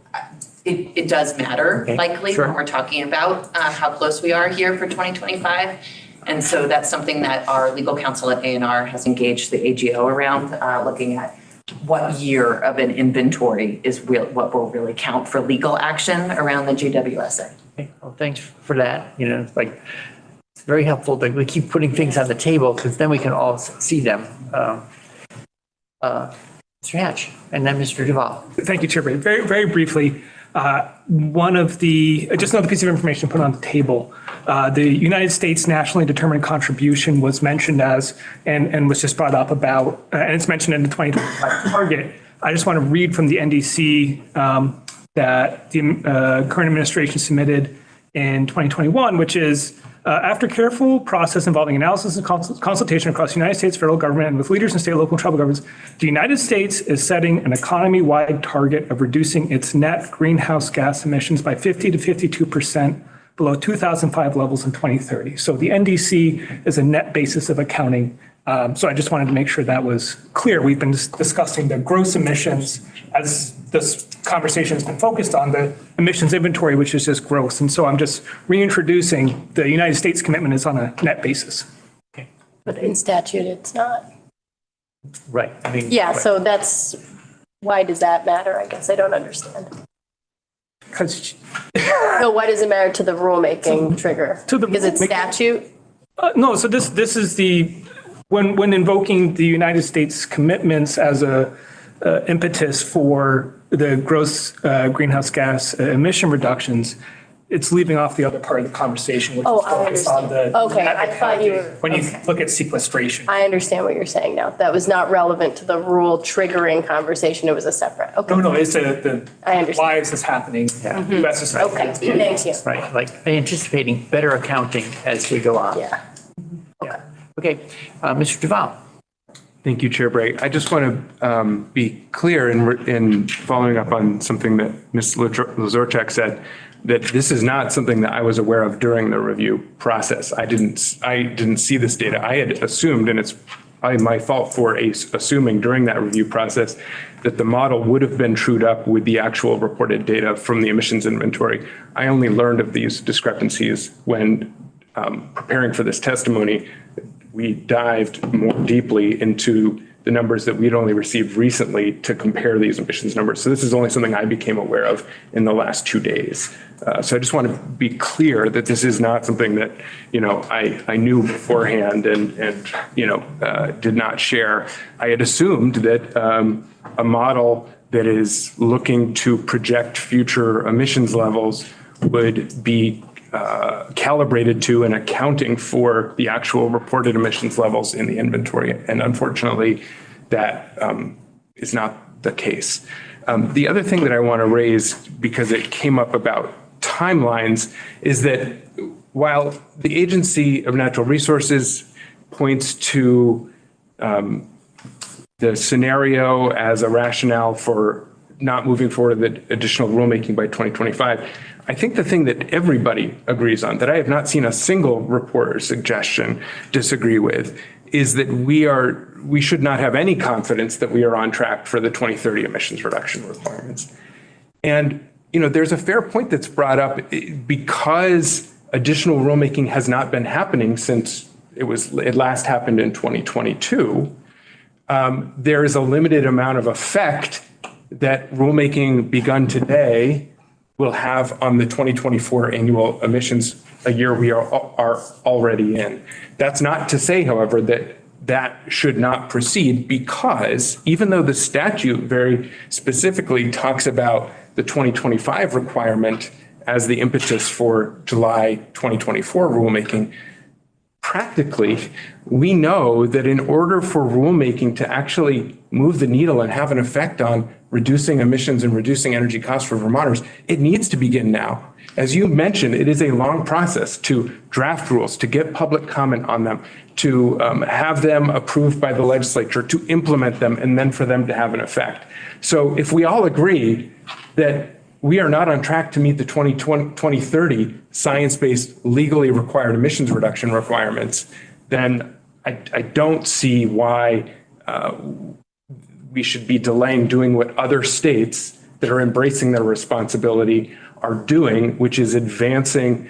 S5: it does matter, likely, when we're talking about how close we are here for 2025. And so that's something that our legal counsel at A&R has engaged the AGO around, looking at what year of an inventory is what will really count for legal action around the GWSA.
S1: Okay. Well, thanks for that. It's very helpful that we keep putting things on the table, because then we can all see them. Mr. Hatch, and then Mr. Duval.
S11: Thank you, Chair. Very, very briefly, just another piece of information put on the table. The United States nationally determined contribution was mentioned as, and was just brought up about, and it's mentioned in the 2025 target. I just want to read from the NDC that the current administration submitted in 2021, which is, after careful process involving analysis and consultation across the United States federal government and with leaders in state, local, and tribal governments, the United States is setting an economy-wide target of reducing its net greenhouse gas emissions by 50 to 52% below 2005 levels in 2030. So the NDC is a net basis of accounting. So I just wanted to make sure that was clear. We've been discussing the gross emissions as this conversation has been focused on the emissions inventory, which is just gross. And so I'm just reintroducing the United States commitment is on a net basis.
S1: Okay.
S4: But in statute, it's not.
S1: Right.
S4: Yeah, so why does that matter? I guess I don't understand. No, why does it matter to the rulemaking trigger? Because it's statute?
S11: No, so this is when invoking the United States commitments as a impetus for the gross greenhouse gas emission reductions, it's leaving off the other part of the conversation, which
S4: Oh,
S11: is
S4: I
S11: focused on
S4: understand.
S11: the.
S4: Okay, I thought you were-
S11: When you look at sequestration.
S4: I understand what you're saying now. That was not relevant to the rule triggering conversation. It was a separate, okay.
S11: No, it's the
S4: I understand.
S11: lives that's happening. US society.
S4: Okay, thank you.
S1: Right, like anticipating better accounting as we go on.
S4: Yeah.
S1: Okay, Mr. Duval.
S15: Thank you, Chair Bray. I just want to be clear in following up on something that Ms. Lazorchak said, that this is not something that I was aware of during the review process. I didn't see this data. I had assumed, and it's probably my fault for assuming during that review process, that the model would have been trued up with the actual reported data from the emissions inventory. I only learned of these discrepancies when preparing for this testimony. We dived more deeply into the numbers that we'd only received recently to compare these emissions numbers. So this is only something I became aware of in the last 2 days. So I just want to be clear that this is not something that, I knew beforehand and did not share. I had assumed that a model that is looking to project future emissions levels would be calibrated to and accounting for the actual reported emissions levels in the inventory. And unfortunately, that is not the case. The other thing that I want to raise, because it came up about timelines, is that while the Agency of Natural Resources points to the scenario as a rationale for not moving forward with additional rulemaking by 2025, I think the thing that everybody agrees on, that I have not seen a single report or suggestion disagree with, is that we should not have any confidence that we are on track for the 2030 emissions reduction requirements. And, there's a fair point that's brought up because additional rulemaking has not been happening since it last happened in 2022. There is a limited amount of effect that rulemaking begun today will have on the 2024 annual emissions, a year we are already in. That's not to say, however, that should not proceed, because even though the statute very specifically talks about the 2025 requirement as the impetus for July 2024 rulemaking, practically, we know that in order for rulemaking to actually move the needle and have an effect on reducing emissions and reducing energy costs for Vermonters, it needs to begin now. As you mentioned, it is a long process to draft rules, to get public comment on them, to have them approved by the legislature, to implement them, and then for them to have an effect. So if we all agree that we are not on track to meet the 2030 science-based legally required emissions reduction requirements, then I don't see why we should be delaying doing what other states that are embracing their responsibility are doing, which is advancing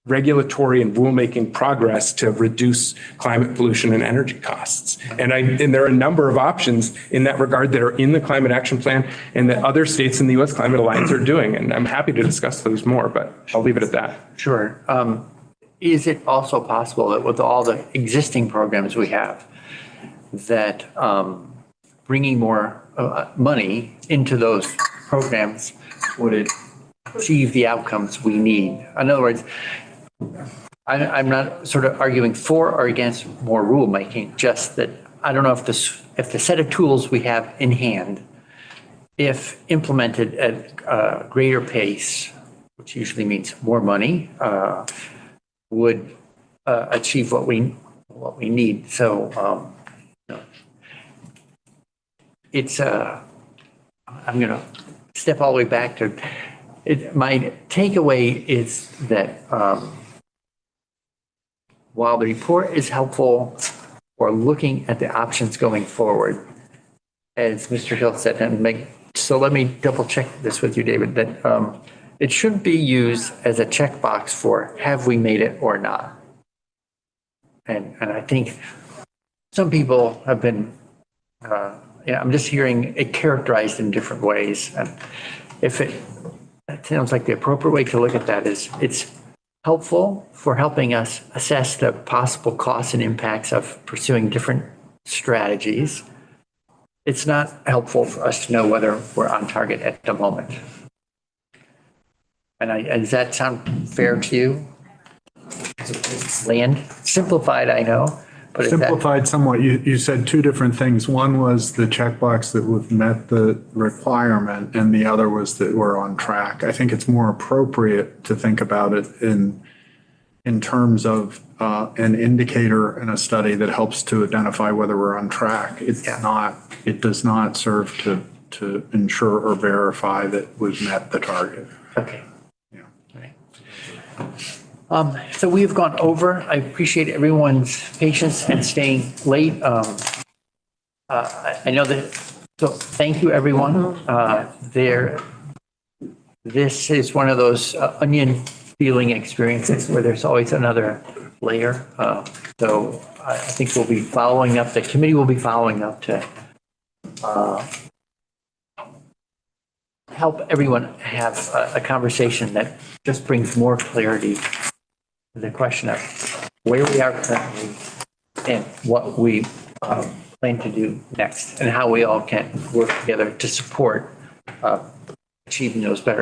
S15: regulatory and rulemaking progress to reduce climate pollution and energy costs. And there are a number of options in that regard that are in the Climate Action Plan and that other states in the U.S. Climate Alliance are doing. And I'm happy to discuss those more, but I'll leave it at that.
S1: Sure. Is it also possible that with all the existing programs we have, that bringing more money into those programs would achieve the outcomes we need? In other words, I'm not sort of arguing for or against more rulemaking, just that I don't know if the set of tools we have in hand, if implemented at a greater pace, which usually means more money, would achieve what we need. So it's I'm going to step all the way back to it. My takeaway is that while the report is helpful for looking at the options going forward, as Mr. Hill said, so let me double check this with you, David, that it shouldn't be used as a checkbox for have we made it or not. And I think some people have been, I'm just hearing it characterized in different ways. And if it sounds like the appropriate way to look at that is it's helpful for helping us assess the possible costs and impacts of pursuing different strategies. It's not helpful for us to know whether we're on target at the moment. Does that sound fair to you? Land, simplified, I know, but is that?
S3: Simplified somewhat, you said two different things. One was the checkbox that we've met the requirement, and the other was that we're on track. I think it's more appropriate to think about it in terms of an indicator in a study that helps to identify whether we're on track. It does not serve to ensure or verify that we've met the target.
S1: Okay. So we've gone over. I appreciate everyone's patience and staying late. I know that, so thank you, everyone. This is one of those onion peeling experiences where there's always another layer. So I think we'll be following up, the committee will be following up to help everyone have a conversation that just brings more clarity to the question of where we are currently and what we plan to do next, and how we all can work together to support achieving those better